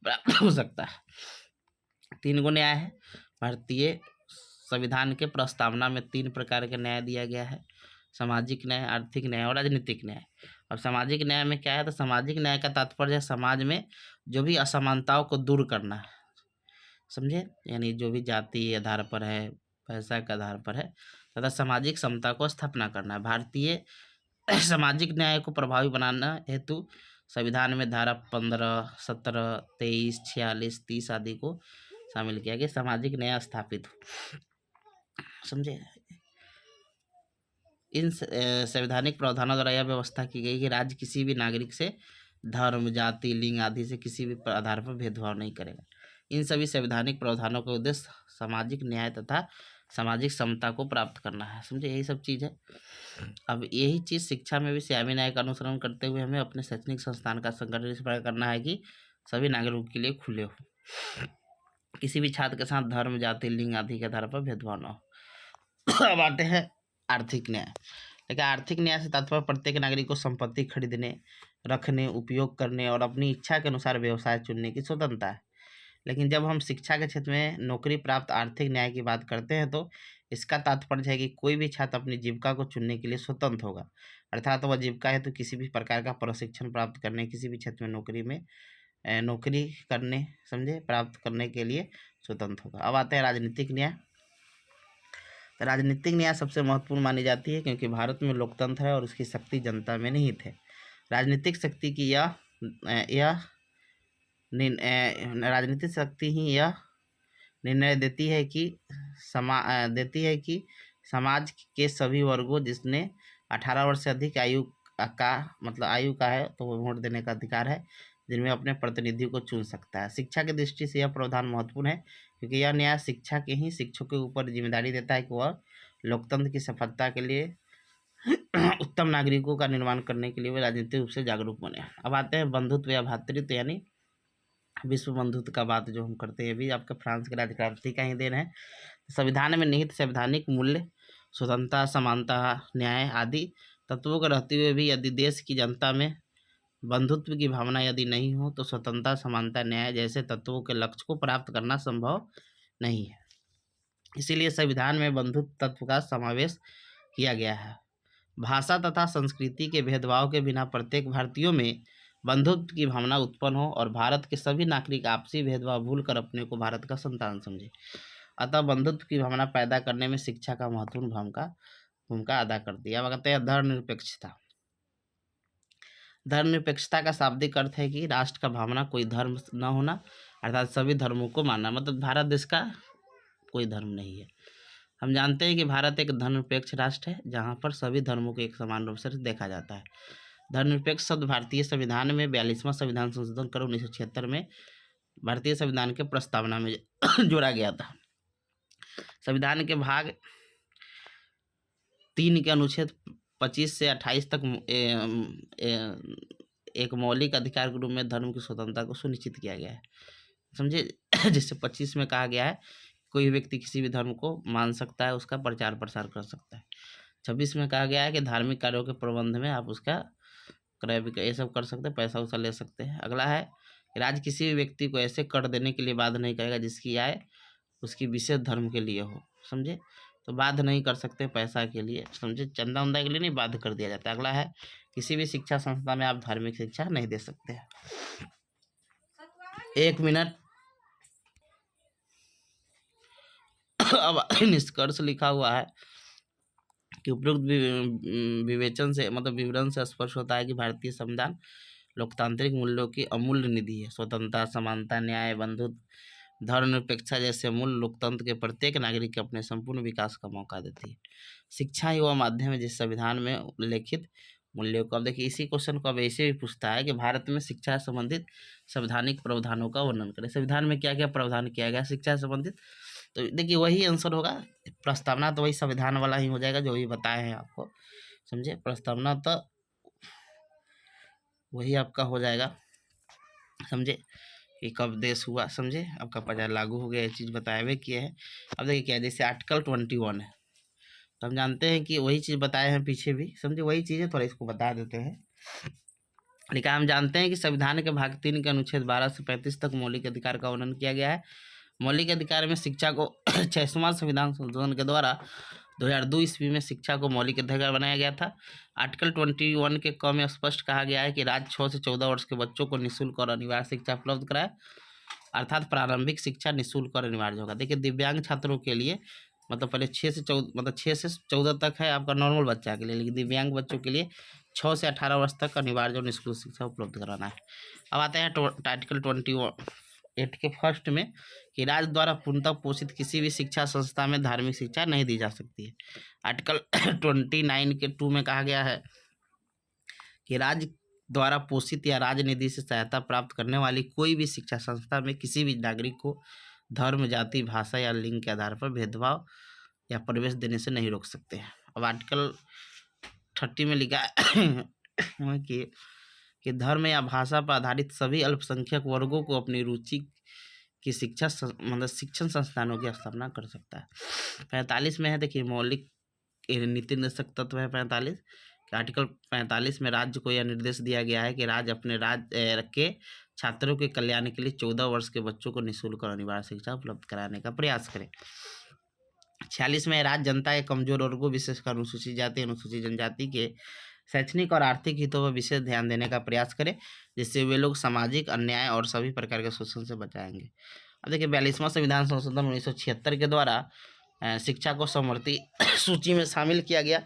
A: प्राप्त हो सकता है। 3 गो न्याय है। भारतीय संविधान के प्रस्तावना में 3 प्रकार के न्याय दिया गया है, सामाजिक न्याय, आर्थिक न्याय और राजनीतिक न्याय। अब सामाजिक न्याय में क्या है, तो सामाजिक न्याय का तात्पर्य है समाज में जो भी असमानताओं को दूर करना है। समझे। यानी जो भी जाति आधार पर है, पैसा के आधार पर है, तथा सामाजिक समता को स्थापना करना है। भारतीय सामाजिक न्याय को प्रभावी बनाना हेतु संविधान में धारा 15, 17, 23, 46, 30 आदि को शामिल किया गया, सामाजिक न्याय स्थापित हो। समझे। इन संवैधानिक प्रावधानों द्वारा यह व्यवस्था की गई कि राज्य किसी भी नागरिक से धर्म, जाति, लिंग आदि से किसी भी आधार पर भेदभाव नहीं करेगा। इन सभी संवैधानिक प्रावधानों का उद्देश्य सामाजिक न्याय तथा सामाजिक समता को प्राप्त करना है। समझे। यही सब चीज़ है। अब यही चीज़ शिक्षा में भी श्यामी न्याय का अनुसरण करते हुए हमें अपने शैक्षणिक संस्थान का संगठन इस प्रकार करना है कि सभी नागरिकों के लिए खुले हो, किसी भी छात्र के साथ धर्म, जाति, लिंग आदि के आधार पर भेदभाव न हो। अब आते हैं आर्थिक न्याय। लेकिन आर्थिक न्याय से तात्पर्य प्रत्येक नागरिक को संपत्ति खरीदने, रखने, उपयोग करने और अपनी इच्छा के अनुसार व्यवसाय चुनने की स्वतंत्रता है। लेकिन जब हम शिक्षा के क्षेत्र में नौकरी प्राप्त आर्थिक न्याय की बात करते हैं तो इसका तात्पर्य है कि कोई भी छात्र अपनी जीविका को चुनने के लिए स्वतंत्र होगा, अर्थात वह जीविका हेतु किसी भी प्रकार का प्रशिक्षण प्राप्त करने, किसी भी क्षेत्र में नौकरी करने, समझे, प्राप्त करने के लिए स्वतंत्र होगा। अब आते हैं राजनीतिक न्याय। तो राजनीतिक न्याय सबसे महत्वपूर्ण मानी जाती है क्योंकि भारत में लोकतंत्र है और उसकी शक्ति जनता में निहित है। राजनीतिक शक्ति की राजनीतिक शक्ति ही यह निर्णय देती है कि समाज के सभी वर्गों जिसने 18 वर्ष से अधिक आयु का है तो वो वोट देने का अधिकार है, जिनमें अपने प्रतिनिधि को चुन सकता है। शिक्षा की दृष्टि से यह प्रावधान महत्वपूर्ण है क्योंकि यह न्याय शिक्षक के ऊपर जिम्मेदारी देता है कि वह लोकतंत्र की सफलता के लिए उत्तम नागरिकों का निर्माण करने के लिए वे राजनीतिक रूप से जागरूक बने। अब आते हैं बंधुत्व या भ्रातृत्व यानी विश्व बंधुत्व का बात जो हम करते हैं, भी आपका फ्रांस की राजक्रांति का ही देन है। संविधान में निहित संवैधानिक मूल्य, स्वतंत्रता, समानता, न्याय आदि तत्वों को रहते हुए भी यदि देश की जनता में बंधुत्व की भावना यदि नहीं हो तो स्वतंत्रता, समानता, न्याय जैसे तत्वों के लक्ष्य को प्राप्त करना संभव नहीं है। इसीलिए संविधान में बंधुत्व तत्व का समावेश किया गया है। भाषा तथा संस्कृति के भेदभाव के बिना प्रत्येक भारतीयों में बंधुत्व की भावना उत्पन्न हो और भारत के सभी नागरिक आपसी भेदभाव भूलकर अपने को भारत का संतान समझे। अतः बंधुत्व की भावना पैदा करने में शिक्षा का महत्वपूर्ण भूमिका अदा करती है। अब कहते हैं धर्मनिरपेक्षता। धर्मनिरपेक्षता का शाब्दिक अर्थ है कि राष्ट्र का भावना कोई धर्म न होना, अर्थात सभी धर्मों को मानना। मतलब भारत देश का कोई धर्म नहीं है। हम जानते हैं कि भारत एक धर्मनिरपेक्ष राष्ट्र है जहाँ पर सभी धर्मों को एक समान रूप से देखा जाता है। धर्मनिरपेक्ष शब्द भारतीय संविधान में 42वां संविधान संशोधन कर 1976 में भारतीय संविधान के प्रस्तावना में जोड़ा गया था। संविधान के भाग 3 के अनुच्छेद 25 से 28 तक एक मौलिक अधिकार के रूप में धर्म की स्वतंत्रता को सुनिश्चित किया गया है, समझे। जिससे 25 में कहा गया है कोई व्यक्ति किसी भी धर्म को मान सकता है, उसका प्रचार प्रसार कर सकता है। 26 में कहा गया है कि धार्मिक कार्यों के प्रबंध में आप उसका क्रय विक्रय ये सब कर सकते हैं, पैसा वैसा ले सकते हैं। अगला है कि राज्य किसी भी व्यक्ति को ऐसे कर देने के लिए बाध्य नहीं करेगा जिसकी आय उसकी विशेष धर्म के लिए हो, समझे। तो बाध्य नहीं कर सकते पैसा के लिए, समझे, चंदा उंदा के लिए नहीं बाध्य कर दिया जाता। अगला है किसी भी शिक्षा संस्था में आप धार्मिक शिक्षा नहीं दे सकते हैं। 1 मिनट। अब निष्कर्ष लिखा हुआ है कि उपयुक्त विवेचन से मतलब विवरण से स्पष्ट होता है कि भारतीय संविधान लोकतांत्रिक मूल्यों की अमूल्य निधि है। स्वतंत्रता, समानता, न्याय, बंधुत्व, धर्मनिरपेक्षता जैसे मूल्य लोकतंत्र के प्रत्येक नागरिक के अपने संपूर्ण विकास का मौका देती है। शिक्षा ही वह माध्यम है जिस संविधान में उल्लेखित मूल्यों को, अब देखिए इसी क्वेश्चन को अब ऐसे भी पूछता है कि भारत में शिक्षा संबंधित संवैधानिक प्रावधानों का वर्णन करें। संविधान में क्या क्या प्रावधान किया गया शिक्षा संबंधित, तो देखिए वही आंसर होगा। प्रस्तावना तो वही संविधान वाला ही हो जाएगा जो भी बताए हैं आपको, समझे। प्रस्तावना तो वही आपका हो जाएगा, समझे, कि कब देश हुआ, समझे, आपका प्रजा लागू हो गया, ये चीज़ बताए हुए किए हैं। अब देखिए क्या है, जैसे आर्टिकल 21 है तो हम जानते हैं कि वही चीज़ बताए हैं पीछे भी, समझे, वही चीज़ें थोड़ा इसको बता देते हैं। लेकिन हम जानते हैं कि संविधान के भाग 3 के अनुच्छेद 12 से 35 तक मौलिक अधिकार का वर्णन किया गया है। मौलिक अधिकार में शिक्षा को 6वां संविधान संशोधन के द्वारा 2002 ईस्वी में शिक्षा को मौलिक अधिकार बनाया गया था। आर्टिकल 21 के क में स्पष्ट कहा गया है कि राज्य 6 से 14 वर्ष के बच्चों को निःशुल्क और अनिवार्य शिक्षा उपलब्ध कराए, अर्थात प्रारंभिक शिक्षा निःशुल्क और अनिवार्य होगा। देखिए दिव्यांग छात्रों के लिए मतलब पहले 6 से 14 तक है आपका नॉर्मल बच्चा के लिए, लेकिन दिव्यांग बच्चों के लिए 6 से 18 वर्ष तक अनिवार्य और निःशुल्क शिक्षा उपलब्ध कराना है। अब आते हैं आर्टिकल 28 के फर्स्ट में कि राज्य द्वारा पूर्णतः पोषित किसी भी शिक्षा संस्था में धार्मिक शिक्षा नहीं दी जा सकती है। आर्टिकल 29 के 2 में कहा गया है कि राज्य द्वारा पोषित या राज्य निधि से सहायता प्राप्त करने वाली कोई भी शिक्षा संस्था में किसी भी नागरिक को धर्म, जाति, भाषा या लिंग के आधार पर भेदभाव या प्रवेश देने से नहीं रोक सकते हैं। अब आर्टिकल 30 में लिखा है कि धर्म या भाषा पर आधारित सभी अल्पसंख्यक वर्गों को अपनी रुचि की शिक्षण संस्थानों की स्थापना कर सकता है। 45 में है, देखिए मौलिक नीति निर्देशक तत्व है 45। आर्टिकल 45 में राज्य को यह निर्देश दिया गया है कि राज्य अपने राज्य के छात्रों के कल्याण के लिए 14 वर्ष के बच्चों को निःशुल्क और अनिवार्य शिक्षा उपलब्ध कराने का प्रयास करें। 46 में राज्य जनता के कमजोर वर्गों विशेषकर अनुसूचित जाति अनुसूचित जनजाति के शैक्षणिक और आर्थिक हितों पर विशेष ध्यान देने का प्रयास करें, जिससे वे लोग सामाजिक अन्याय और सभी प्रकार के शोषण से बचाएंगे। अब देखिए 42वां संविधान संशोधन 1976 के द्वारा शिक्षा को समवर्ती सूची में शामिल किया गया,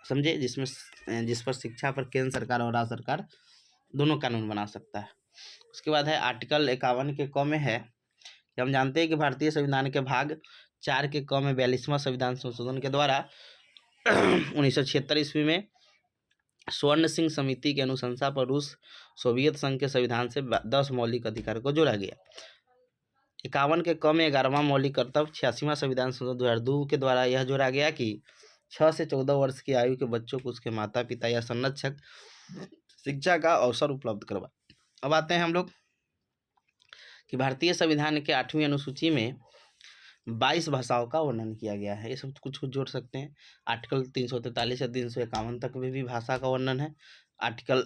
A: समझे, जिस पर शिक्षा पर केंद्र सरकार और राज्य सरकार दोनों कानून बना सकता है। उसके बाद है आर्टिकल 51 के क में है कि हम जानते हैं कि भारतीय संविधान के भाग 4 के क में 42वां संविधान संशोधन के द्वारा 1976 ईस्वी में स्वर्ण सिंह समिति की अनुशंसा पर रूस सोवियत संघ के संविधान से 10 मौलिक अधिकार को जोड़ा गया। 51 के क में 11वां मौलिक कर्तव्य 86वां संविधान संशोधन 2002 के द्वारा यह जोड़ा गया कि 6 से 14 वर्ष की आयु के बच्चों को उसके माता पिता या संरक्षक शिक्षा का अवसर उपलब्ध करवाए। अब आते हैं हम लोग कि भारतीय संविधान के 8वीं अनुसूची में 22 भाषाओं का वर्णन किया गया है। ये सब कुछ जोड़ सकते हैं। आर्टिकल 343 से 351 तक में भी भाषा का वर्णन है। आर्टिकल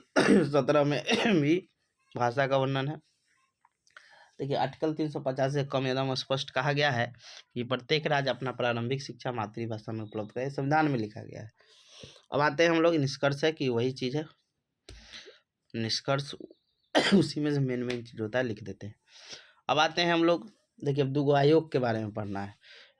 A: 17 में भी भाषा का वर्णन है। देखिए आर्टिकल 350 से कम एकदम स्पष्ट कहा गया है कि प्रत्येक राज्य अपना प्रारंभिक शिक्षा मातृभाषा में उपलब्ध करे, संविधान में लिखा गया है। अब आते हैं हम लोग निष्कर्ष है कि वही चीज़ है, निष्कर्ष उसी में से मेन चीज़ होता है, लिख देते हैं। अब आते हैं हम लोग, देखिए अब 2 आयोग के बारे में पढ़ना है।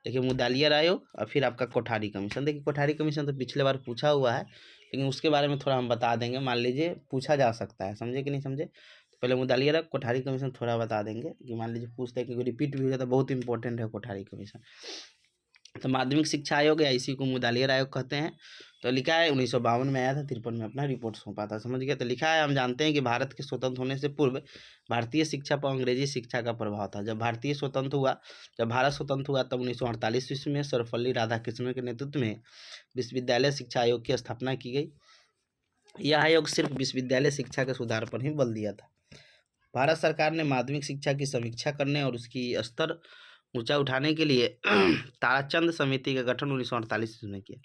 A: देखिए मुदालियर आयोग और फिर आपका कोठारी कमीशन। देखिए कोठारी कमीशन तो पिछले बार पूछा हुआ है, लेकिन उसके बारे में थोड़ा हम बता देंगे, मान लीजिए पूछा जा सकता है, समझे कि नहीं समझे। तो पहले मुदालियर आयोग कोठारी कमीशन थोड़ा बता देंगे कि मान लीजिए पूछते हैं, क्योंकि रिपीट भी हो जाता है, बहुत इंपॉर्टेंट है कोठारी कमीशन। तो माध्यमिक शिक्षा आयोग या इसी को मुदालियर आयोग कहते हैं। तो लिखा है 1952 में आया था, 53 में अपना रिपोर्ट सौंपा था, समझ गए। तो लिखा है हम जानते हैं कि भारत के स्वतंत्र होने से पूर्व भारतीय शिक्षा पर अंग्रेजी शिक्षा का प्रभाव था। जब भारत स्वतंत्र हुआ तब 1948 ईस्वी में सर्वपल्ली राधाकृष्णन के नेतृत्व में विश्वविद्यालय शिक्षा आयोग की स्थापना की गई। यह आयोग सिर्फ विश्वविद्यालय शिक्षा के सुधार पर ही बल दिया था। भारत सरकार ने माध्यमिक शिक्षा की समीक्षा करने और उसकी स्तर ऊंचा उठाने के लिए ताराचंद समिति का गठन 1948 ईस्वी में किया।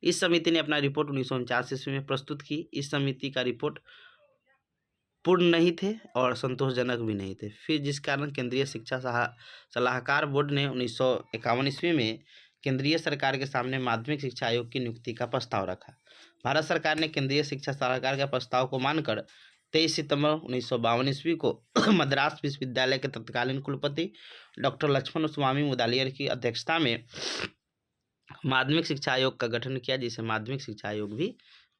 A: इस समिति ने अपना रिपोर्ट 1949 ईस्वी में प्रस्तुत की। इस समिति का रिपोर्ट पूर्ण नहीं थे और संतोषजनक भी नहीं थे। फिर जिस कारण केंद्रीय शिक्षा सलाहकार बोर्ड ने 1951 ईस्वी में केंद्रीय सरकार के सामने माध्यमिक शिक्षा आयोग की नियुक्ति का प्रस्ताव रखा। भारत सरकार ने केंद्रीय शिक्षा सलाहकार के प्रस्ताव को मानकर 23 सितंबर 1952 ईस्वी को मद्रास विश्वविद्यालय के तत्कालीन कुलपति डॉक्टर लक्ष्मण स्वामी मुदालियर की अध्यक्षता में माध्यमिक शिक्षा आयोग का गठन किया, जिसे माध्यमिक शिक्षा आयोग भी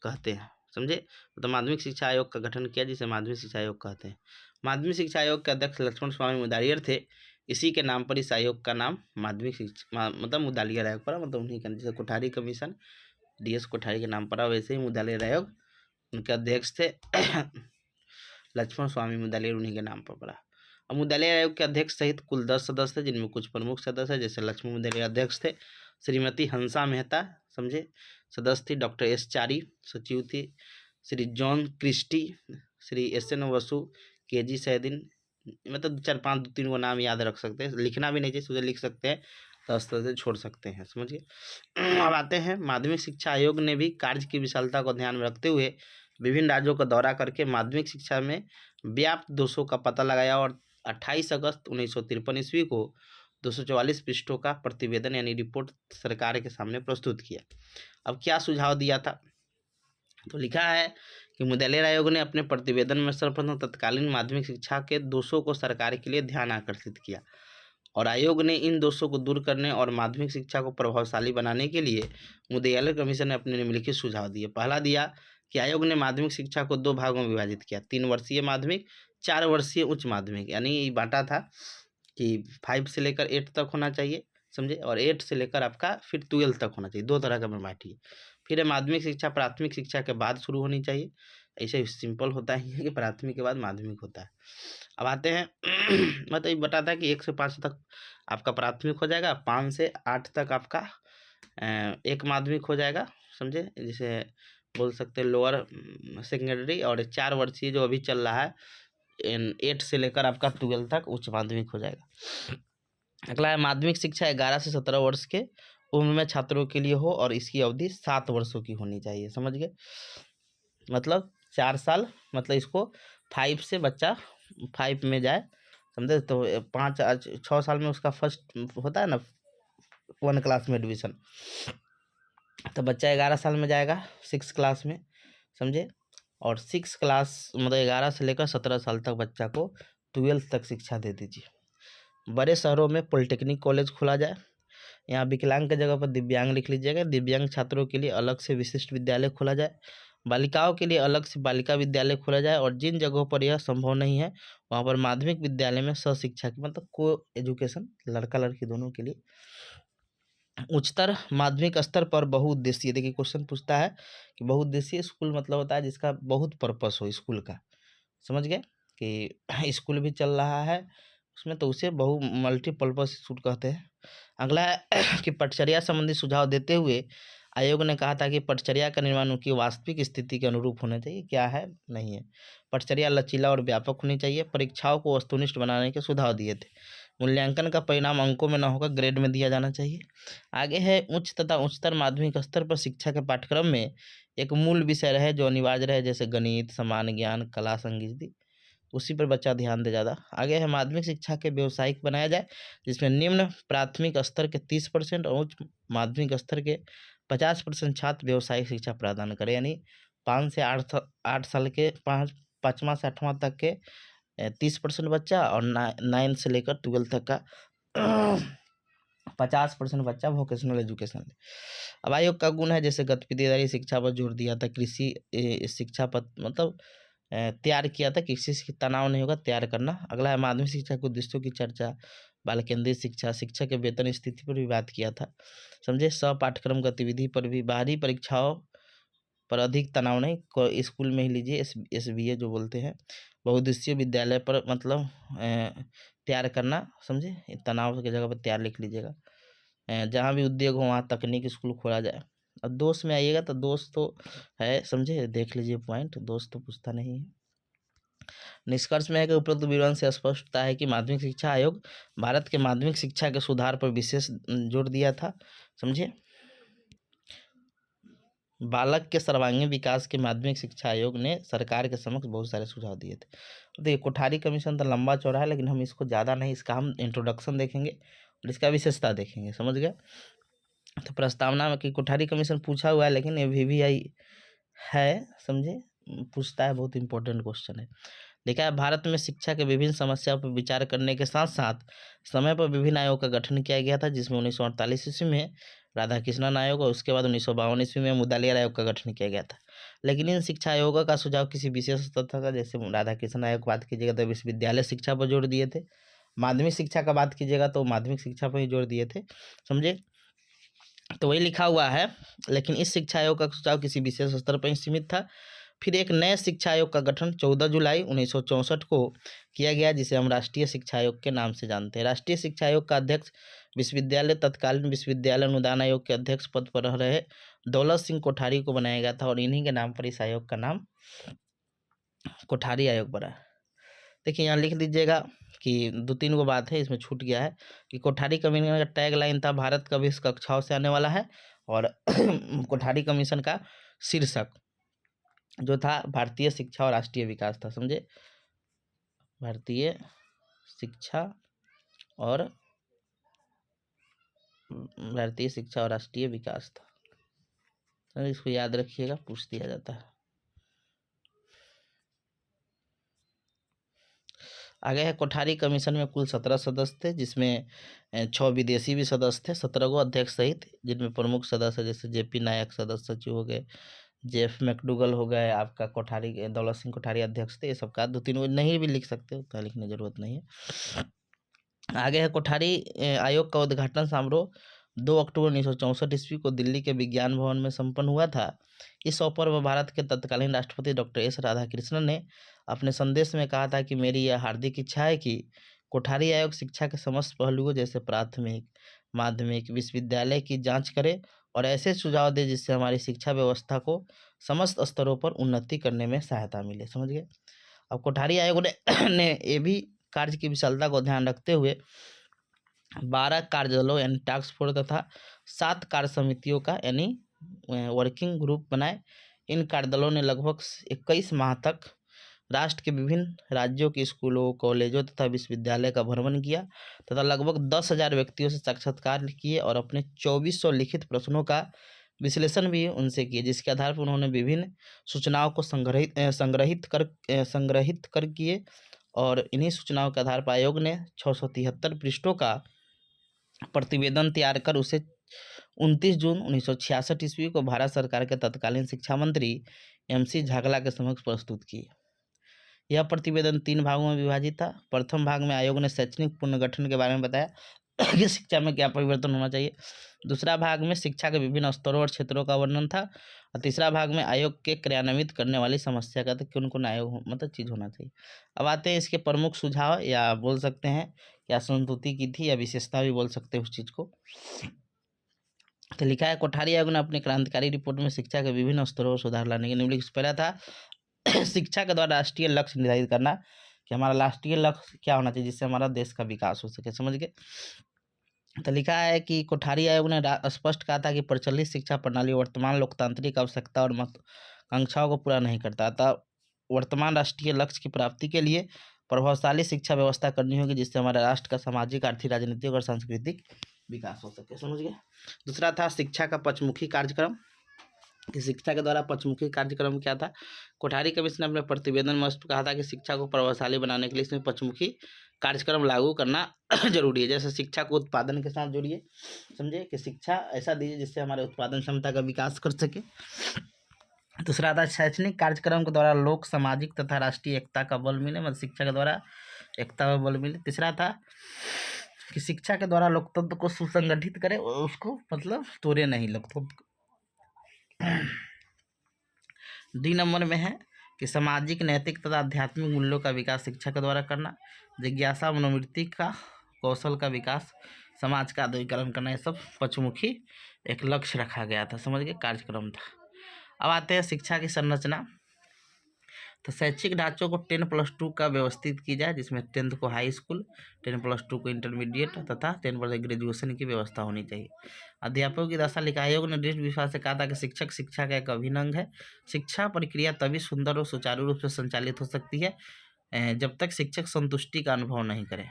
A: कहते हैं, समझे। तो माध्यमिक शिक्षा आयोग का गठन किया, जिसे माध्यमिक शिक्षा आयोग कहते हैं। माध्यमिक शिक्षा आयोग के अध्यक्ष लक्ष्मण स्वामी मुदालियर थे। इसी के नाम पर इस आयोग का नाम माध्यमिक शिक्षा मतलब मुदालियर आयोग पड़ा, मतलब उन्हीं का, जैसे कोठारी कमीशन DS कोठारी के नाम पड़ा, वैसे ही मुदालियर आयोग उनके अध्यक्ष थे लक्ष्मण स्वामी मुदालियर, उन्हीं के नाम पर पड़ा। अब मुदालियर आयोग के अध्यक्ष सहित कुल 10 सदस्य थे, जिनमें कुछ प्रमुख सदस्य हैं, जैसे लक्ष्मण मुदालियर अध्यक्ष थे, श्रीमती हंसा मेहता, समझे, सदस्य थी, डॉक्टर S चारी सचिव थी, Shri John Christie, Shri SN Vasu, KG Saiyidain, मतलब 4-5 2-3 को नाम याद रख सकते हैं, लिखना भी नहीं चाहिए, सीधे लिख सकते हैं, 10 तरह से छोड़ सकते हैं, समझिए। अब आते हैं माध्यमिक शिक्षा आयोग ने भी कार्य की विशालता को ध्यान में रखते हुए विभिन्न राज्यों का दौरा करके माध्यमिक शिक्षा में व्याप्त दोषों का पता लगाया और 28 अगस्त 1953 ईस्वी को 244 पृष्ठों का प्रतिवेदन यानी रिपोर्ट सरकार के सामने प्रस्तुत किया। अब क्या सुझाव दिया था, तो लिखा है कि मुदालियर आयोग ने अपने प्रतिवेदन में सर्वप्रथम तत्कालीन माध्यमिक शिक्षा के दोषों को सरकार के लिए ध्यान आकर्षित किया और आयोग ने इन दोषों को दूर करने और माध्यमिक शिक्षा को प्रभावशाली बनाने के लिए मुदालियर कमीशन ने अपने निम्नलिखित सुझाव दिए। पहला दिया कि आयोग ने माध्यमिक शिक्षा को 2 भागों में विभाजित किया, 3 वर्षीय माध्यमिक, 4 वर्षीय उच्च माध्यमिक, यानी ये बांटा था कि 5 से लेकर 8 तक होना चाहिए, समझे, और 8 से लेकर आपका फिर 12 तक होना चाहिए, 2 तरह का में बांटी है। फिर है माध्यमिक शिक्षा प्राथमिक शिक्षा के बाद शुरू होनी चाहिए, ऐसे सिंपल होता ही है कि प्राथमिक के बाद माध्यमिक होता है। अब आते हैं मतलब ये बताता है कि 1 से 5 तक आपका प्राथमिक हो जाएगा, 5 से 8 तक आपका एक माध्यमिक हो जाएगा, समझे, जिसे बोल सकते हैं लोअर सेकेंडरी, और 4 वर्षीय जो अभी चल रहा है 8 से लेकर आपका 12 तक उच्च माध्यमिक हो जाएगा। अगला है माध्यमिक शिक्षा 11 से 17 वर्ष के उम्र में छात्रों के लिए हो और इसकी अवधि 7 वर्षों की होनी चाहिए, समझ गए। मतलब 4 साल, मतलब इसको 5 से बच्चा 5 में जाए, समझे। तो 6 साल में उसका फर्स्ट होता है ना 1 क्लास में एडमिशन, तो बच्चा 11 साल में जाएगा 6 क्लास में, समझे। और 6 क्लास मतलब 11 से लेकर 17 साल तक बच्चा को 12th तक शिक्षा दे दीजिए। बड़े शहरों में पॉलिटेक्निक कॉलेज खोला जाए। यहाँ विकलांग की जगह पर दिव्यांग लिख लीजिएगा। दिव्यांग छात्रों के लिए अलग से विशिष्ट विद्यालय खोला जाए। बालिकाओं के लिए अलग से बालिका विद्यालय खोला जाए। और जिन जगहों पर यह संभव नहीं है वहाँ पर माध्यमिक विद्यालय में सहशिक्षा की, मतलब को एजुकेशन, लड़का लड़की दोनों के लिए। उच्चतर माध्यमिक स्तर पर बहुउद्देशीय, देखिए क्वेश्चन पूछता है कि बहुउद्देशीय स्कूल मतलब होता है जिसका बहुत पर्पस हो स्कूल का, समझ गए कि स्कूल भी चल रहा है उसमें, तो उसे बहु मल्टीपर्पस स्कूल कहते हैं। अगला है कि पटचर्या संबंधी सुझाव देते हुए आयोग ने कहा था कि पटचर्या का निर्माण उनकी वास्तविक स्थिति के अनुरूप होना चाहिए। क्या है? नहीं है। पटचर्या लचीला और व्यापक होनी चाहिए। परीक्षाओं को वस्तुनिष्ठ बनाने के सुझाव दिए थे। मूल्यांकन का परिणाम अंकों में न होकर ग्रेड में दिया जाना चाहिए। आगे है उच्च तथा उच्चतर माध्यमिक स्तर पर शिक्षा के पाठ्यक्रम में एक मूल विषय रहे जो अनिवार्य रहे, जैसे गणित, सामान्य ज्ञान, कला, संगीत, उसी पर बच्चा ध्यान दे ज़्यादा। आगे है माध्यमिक शिक्षा के व्यावसायिक बनाया जाए, जिसमें निम्न प्राथमिक स्तर के 30% और उच्च माध्यमिक स्तर के 50% छात्र व्यावसायिक शिक्षा प्रदान करें। यानी 5 से 8 साल के 5वां से 8वां तक के 30% बच्चा, और 9 से लेकर 12 तक का 50% बच्चा वोकेशनल एजुकेशन ले। अब आयोग का गुण है जैसे गतिविधिदारी शिक्षा पर जोर दिया था, कृषि शिक्षा पर मतलब तैयार किया था, किसी से तनाव नहीं होगा तैयार करना। अगला है माध्यमिक शिक्षा के उद्देश्यों की चर्चा, बाल केंद्रित शिक्षा, शिक्षक के वेतन स्थिति पर भी बात किया था, समझे। पाठ्यक्रम गतिविधि पर भी, बाहरी परीक्षाओं पर अधिक तनाव नहीं, स्कूल में ही लीजिए, SBA जो बोलते हैं। बहुउद्देशीय विद्यालय पर मतलब तैयार करना, समझे, तनाव की जगह पर तैयार लिख लीजिएगा। जहाँ भी उद्योग हो वहाँ तकनीक स्कूल खोला जाए। अब दोस्त में आइएगा तो दोस्त तो है, समझे, देख लीजिए पॉइंट, दोस्त तो पूछता नहीं है। निष्कर्ष में है कि उपरोक्त विवरण से स्पष्ट होता है कि माध्यमिक शिक्षा आयोग भारत के माध्यमिक शिक्षा के सुधार पर विशेष जोर दिया था, समझिए। बालक के सर्वांगीण विकास के माध्यमिक शिक्षा आयोग ने सरकार के समक्ष बहुत सारे सुझाव दिए थे। तो देखिए कोठारी कमीशन तो लंबा चौड़ा है, लेकिन हम इसको ज़्यादा नहीं, इसका हम इंट्रोडक्शन देखेंगे और इसका विशेषता देखेंगे, समझ गए। तो प्रस्तावना में कि कोठारी कमीशन पूछा हुआ है, लेकिन ये VVI है, समझे, पूछता है, बहुत इंपॉर्टेंट क्वेश्चन है। देखा है भारत में शिक्षा के विभिन्न समस्याओं पर विचार करने के साथ साथ समय पर विभिन्न आयोग का गठन किया गया था, जिसमें 1948 ईस्वी में राधाकृष्णन आयोग और उसके बाद 1952 ईस्वी में मुदालियार आयोग का गठन किया गया था। लेकिन इन शिक्षा आयोगों का सुझाव किसी विशेष स्तर का, जैसे राधाकृष्णन आयोग की बात कीजिएगा तो विश्वविद्यालय शिक्षा पर जोर दिए थे, माध्यमिक शिक्षा का बात कीजिएगा तो माध्यमिक शिक्षा पर ही जोर दिए थे, समझे। तो वही लिखा हुआ है, लेकिन इस शिक्षा आयोग का सुझाव किसी विशेष स्तर पर ही सीमित था। फिर एक नए शिक्षा आयोग का गठन 14 जुलाई 1964 को किया गया, जिसे हम राष्ट्रीय शिक्षा आयोग के नाम से जानते हैं। राष्ट्रीय शिक्षा आयोग का अध्यक्ष विश्वविद्यालय तत्कालीन विश्वविद्यालय अनुदान आयोग के अध्यक्ष पद पर रह रहे दौलत सिंह कोठारी को बनाया गया था, और इन्हीं के नाम पर इस आयोग का नाम कोठारी आयोग पड़ा। देखिए यहाँ लिख दीजिएगा कि 2-3 गो बात है, इसमें छूट गया है कि कोठारी कमीशन का टैग लाइन था भारत का भविष्य कक्षाओं से आने वाला है, और कोठारी कमीशन का शीर्षक जो था भारतीय शिक्षा और राष्ट्रीय विकास था, समझे, भारतीय शिक्षा और राष्ट्रीय विकास था। तो इसको याद रखिएगा, पूछ दिया जाता है। आगे है कोठारी कमीशन में कुल 17 सदस्य थे, जिसमें 6 विदेशी भी सदस्य थे, 17 गो अध्यक्ष सहित, जिनमें प्रमुख सदस्य जैसे JP नायक सदस्य सचिव हो गए, JF मैकडूगल हो गए, आपका कोठारी दौलत सिंह कोठारी अध्यक्ष थे। ये सब का 2-3 गो नहीं भी लिख सकते हो, तो लिखने जरूरत नहीं है। आगे है कोठारी आयोग का उद्घाटन समारोह 2 अक्टूबर 1964 ईस्वी को दिल्ली के विज्ञान भवन में संपन्न हुआ था। इस अवसर पर भारत के तत्कालीन राष्ट्रपति डॉक्टर S राधाकृष्णन ने अपने संदेश में कहा था कि मेरी यह हार्दिक इच्छा है कि कोठारी आयोग शिक्षा के समस्त पहलुओं जैसे प्राथमिक, माध्यमिक, विश्वविद्यालय की जांच करे और ऐसे सुझाव दे जिससे हमारी शिक्षा व्यवस्था को समस्त स्तरों पर उन्नति करने में सहायता मिले, समझ गए। अब कोठारी आयोग ने ये भी कार्य की विशालता को ध्यान रखते हुए 12 कार्यदलों यानी टास्क फोर्स तथा 7 कार्य समितियों का यानी वर्किंग ग्रुप बनाए। इन कार्यदलों ने लगभग 21 माह तक राष्ट्र के विभिन्न राज्यों के स्कूलों, कॉलेजों तथा विश्वविद्यालय का भ्रमण किया तथा लगभग 10,000 व्यक्तियों से साक्षात्कार किए और अपने 2400 लिखित प्रश्नों का विश्लेषण भी उनसे किए, जिसके आधार पर उन्होंने विभिन्न सूचनाओं को संग्रहित कर किए और इन्हीं सूचनाओं के आधार पर आयोग ने 673 पृष्ठों का प्रतिवेदन तैयार कर उसे 29 जून 1966 ईस्वी को भारत सरकार के तत्कालीन शिक्षा मंत्री MC झागला के समक्ष प्रस्तुत किए। यह प्रतिवेदन 3 भागों में विभाजित था। प्रथम भाग में आयोग ने शैक्षणिक पुनर्गठन के बारे में बताया कि शिक्षा में क्या परिवर्तन होना चाहिए। दूसरा भाग में शिक्षा के विभिन्न स्तरों और क्षेत्रों का वर्णन था और तीसरा भाग में आयोग के क्रियान्वित करने वाली समस्या का था कि उनको आयोग मतलब चीज़ होना चाहिए। अब आते हैं इसके प्रमुख सुझाव, या बोल सकते हैं क्या संस्तुति की थी या विशेषता भी बोल सकते हैं उस चीज़ को। तो लिखा है, कोठारी आयोग ने अपनी क्रांतिकारी रिपोर्ट में शिक्षा के विभिन्न स्तरों पर सुधार लाने के निम्नलिखित पहला था शिक्षा के द्वारा राष्ट्रीय लक्ष्य निर्धारित करना, कि हमारा राष्ट्रीय लक्ष्य क्या होना चाहिए जिससे हमारा देश का विकास हो सके। समझ गए। तो लिखा है कि कोठारी आयोग ने स्पष्ट कहा था कि प्रचलित शिक्षा प्रणाली वर्तमान लोकतांत्रिक आवश्यकता और महत्वाकांक्षाओं को पूरा नहीं करता, अतः वर्तमान राष्ट्रीय लक्ष्य की प्राप्ति के लिए प्रभावशाली शिक्षा व्यवस्था करनी होगी जिससे हमारे राष्ट्र का सामाजिक, आर्थिक, राजनीतिक और सांस्कृतिक विकास हो सके। समझ गए। दूसरा था शिक्षा का पचमुखी कार्यक्रम, कि शिक्षा के द्वारा पचमुखी कार्यक्रम क्या था। कोठारी कमीशन ने अपने प्रतिवेदन में कहा था कि शिक्षा को प्रभावशाली बनाने के लिए इसमें पचमुखी कार्यक्रम लागू करना जरूरी है। जैसे शिक्षा को उत्पादन के साथ जोड़िए, समझे, कि शिक्षा ऐसा दीजिए जिससे हमारे उत्पादन क्षमता का विकास कर सके। दूसरा था शैक्षणिक कार्यक्रम के द्वारा लोक, सामाजिक तथा राष्ट्रीय एकता का बल मिले, मतलब शिक्षा के द्वारा एकता का बल मिले। तीसरा था कि शिक्षा के द्वारा लोकतंत्र को सुसंगठित करे, उसको मतलब तोड़े नहीं लोकतंत्र। डी नंबर में है कि सामाजिक, नैतिक तथा आध्यात्मिक मूल्यों का विकास शिक्षा के द्वारा करना, जिज्ञासा, मनोवृत्ति का कौशल का विकास, समाज का आधुनिकीकरण करना, ये सब पचमुखी एक लक्ष्य रखा गया था। समझ गए, कार्यक्रम था। अब आते हैं शिक्षा की संरचना। तो शैक्षिक ढांचों को 10+2 का व्यवस्थित की जाए, जिसमें 10th को हाई स्कूल, 10+2 को इंटरमीडिएट तथा 10 ग्रेजुएशन की व्यवस्था होनी चाहिए। अध्यापकों की दशा लिखा, आयोग ने दृढ़ विश्वास से कहा था कि शिक्षक शिक्षा का एक अभिन्न अंग है। शिक्षा प्रक्रिया तभी सुंदर और सुचारू रूप से संचालित हो सकती है जब तक शिक्षक संतुष्टि का अनुभव नहीं करे।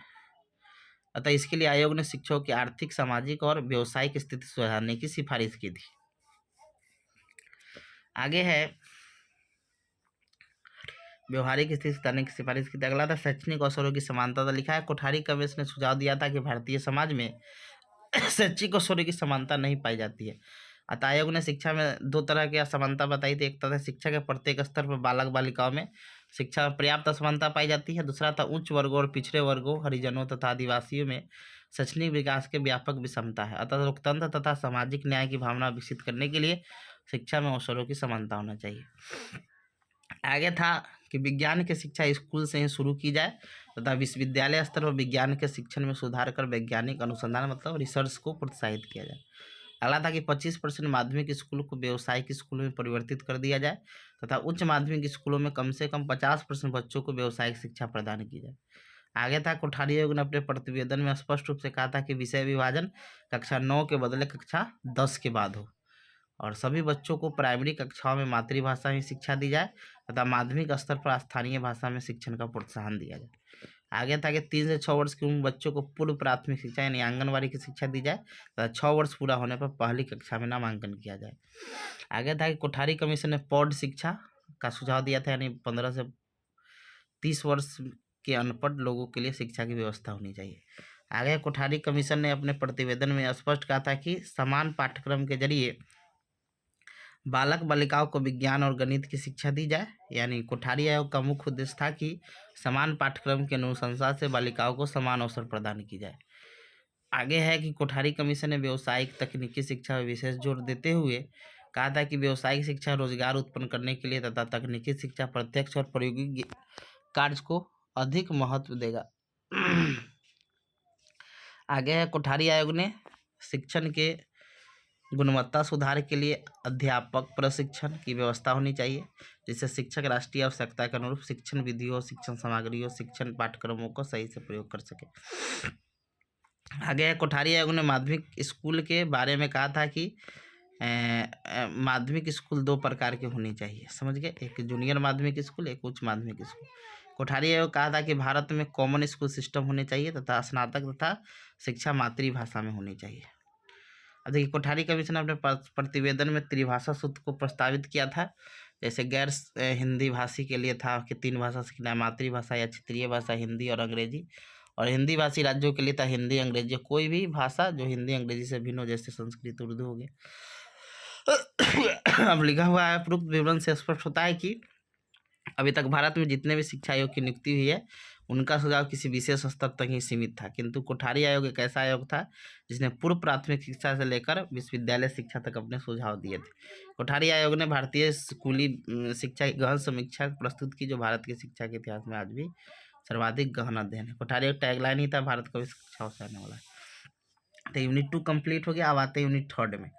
A: अतः इसके लिए आयोग ने शिक्षकों की आर्थिक, सामाजिक और व्यावसायिक स्थिति सुधारने की सिफारिश की थी। आगे है व्यवहारिक स्थिति सुधारने की सिफारिश की थी। अगला था शैक्षणिक अवसरों की समानता। तो लिखा है, कोठारी कमीशन ने सुझाव दिया था कि भारतीय समाज में शैक्षिक अवसरों की समानता नहीं पाई जाती है। अतः आयोग ने शिक्षा में 2 तरह की असमानता बताई थी। एक तरह शिक्षा के प्रत्येक स्तर पर बालक बालिकाओं में शिक्षा में पर्याप्त असमानता पाई जाती है। दूसरा था उच्च वर्गों और पिछड़े वर्गों, हरिजनों तथा आदिवासियों में शैक्षणिक विकास के व्यापक विषमता है। अतः लोकतंत्र तथा सामाजिक न्याय की भावना विकसित करने के लिए शिक्षा में अवसरों की समानता होना चाहिए। आगे था कि विज्ञान की शिक्षा स्कूल से ही शुरू की जाए तथा विश्वविद्यालय स्तर पर विज्ञान के शिक्षण में सुधार कर वैज्ञानिक अनुसंधान मतलब रिसर्च को प्रोत्साहित किया जाए। अगला था कि 25% माध्यमिक स्कूल को व्यावसायिक स्कूल में परिवर्तित कर दिया जाए तथा उच्च माध्यमिक स्कूलों में कम से कम 50% बच्चों को व्यावसायिक शिक्षा प्रदान की जाए। आगे था कोठारी आयोग ने अपने प्रतिवेदन में स्पष्ट रूप से कहा था कि विषय विभाजन कक्षा 9 के बदले कक्षा 10 के बाद हो और सभी बच्चों को प्राइमरी कक्षाओं में मातृभाषा में शिक्षा दी जाए तथा माध्यमिक स्तर पर स्थानीय भाषा में शिक्षण का प्रोत्साहन दिया जाए। आगे था कि 3 से 6 वर्ष की उम्र बच्चों को पूर्व प्राथमिक शिक्षा यानी आंगनबाड़ी की शिक्षा दी जाए तथा 6 वर्ष पूरा होने पर पहली कक्षा में नामांकन किया जाए। आगे था कि कोठारी कमीशन ने प्रौढ़ शिक्षा का सुझाव दिया था, यानी 15 से 30 वर्ष के अनपढ़ लोगों के लिए शिक्षा की व्यवस्था होनी चाहिए। आगे कोठारी कमीशन ने अपने प्रतिवेदन में स्पष्ट कहा था कि समान पाठ्यक्रम के जरिए बालक बालिकाओं को विज्ञान और गणित की शिक्षा दी जाए, यानी कोठारी आयोग का मुख्य उद्देश्य था कि समान पाठ्यक्रम के अनुशंसा से बालिकाओं को समान अवसर प्रदान की जाए। आगे है कि कोठारी कमीशन ने व्यावसायिक तकनीकी शिक्षा पर विशेष जोर देते हुए कहा था कि व्यावसायिक शिक्षा रोजगार उत्पन्न करने के लिए तथा तकनीकी शिक्षा प्रत्यक्ष और प्रायोगिक कार्य को अधिक महत्व देगा। आगे है कोठारी आयोग ने शिक्षण के गुणवत्ता सुधार के लिए अध्यापक प्रशिक्षण की व्यवस्था होनी चाहिए, जिससे शिक्षक राष्ट्रीय आवश्यकता के अनुरूप शिक्षण विधियों, शिक्षण सामग्रियों, शिक्षण पाठ्यक्रमों को सही से प्रयोग कर सके। आगे कोठारी आयोग ने माध्यमिक स्कूल के बारे में कहा था कि माध्यमिक स्कूल 2 प्रकार के होने चाहिए, समझ गए? एक जूनियर माध्यमिक स्कूल, एक उच्च माध्यमिक स्कूल। कोठारी आयोग कहा था कि भारत में कॉमन स्कूल सिस्टम होने चाहिए तथा स्नातक तथा शिक्षा मातृभाषा में होनी चाहिए। अब देखिए, कोठारी कमीशन ने अपने प्रतिवेदन में त्रिभाषा सूत्र को प्रस्तावित किया था। जैसे गैर हिंदी भाषी के लिए था कि 3 भाषा सीखना है, मातृभाषा या क्षेत्रीय भाषा हिंदी और अंग्रेजी, और हिंदी भाषी राज्यों के लिए था हिंदी अंग्रेजी, कोई भी भाषा जो हिंदी अंग्रेजी से भिन्न हो, जैसे संस्कृत उर्दू हो गया। अब लिखा हुआ है, उपरोक्त विवरण से स्पष्ट होता है कि अभी तक भारत में जितने भी शिक्षा आयोग की नियुक्ति हुई है उनका सुझाव किसी विशेष स्तर तक ही सीमित था, किंतु कोठारी आयोग एक ऐसा आयोग था जिसने पूर्व प्राथमिक शिक्षा से लेकर विश्वविद्यालय शिक्षा तक अपने सुझाव दिए थे। कोठारी आयोग ने भारतीय स्कूली शिक्षा की गहन समीक्षा प्रस्तुत की, जो भारत की शिक्षा के इतिहास में आज भी सर्वाधिक गहन अध्ययन है। कोठारी आयोग टैगलाइन ही था, भारत को शिक्षा से आने वाला है। तो यूनिट 2 कंप्लीट हो गया। अब आते हैं यूनिट 3 में।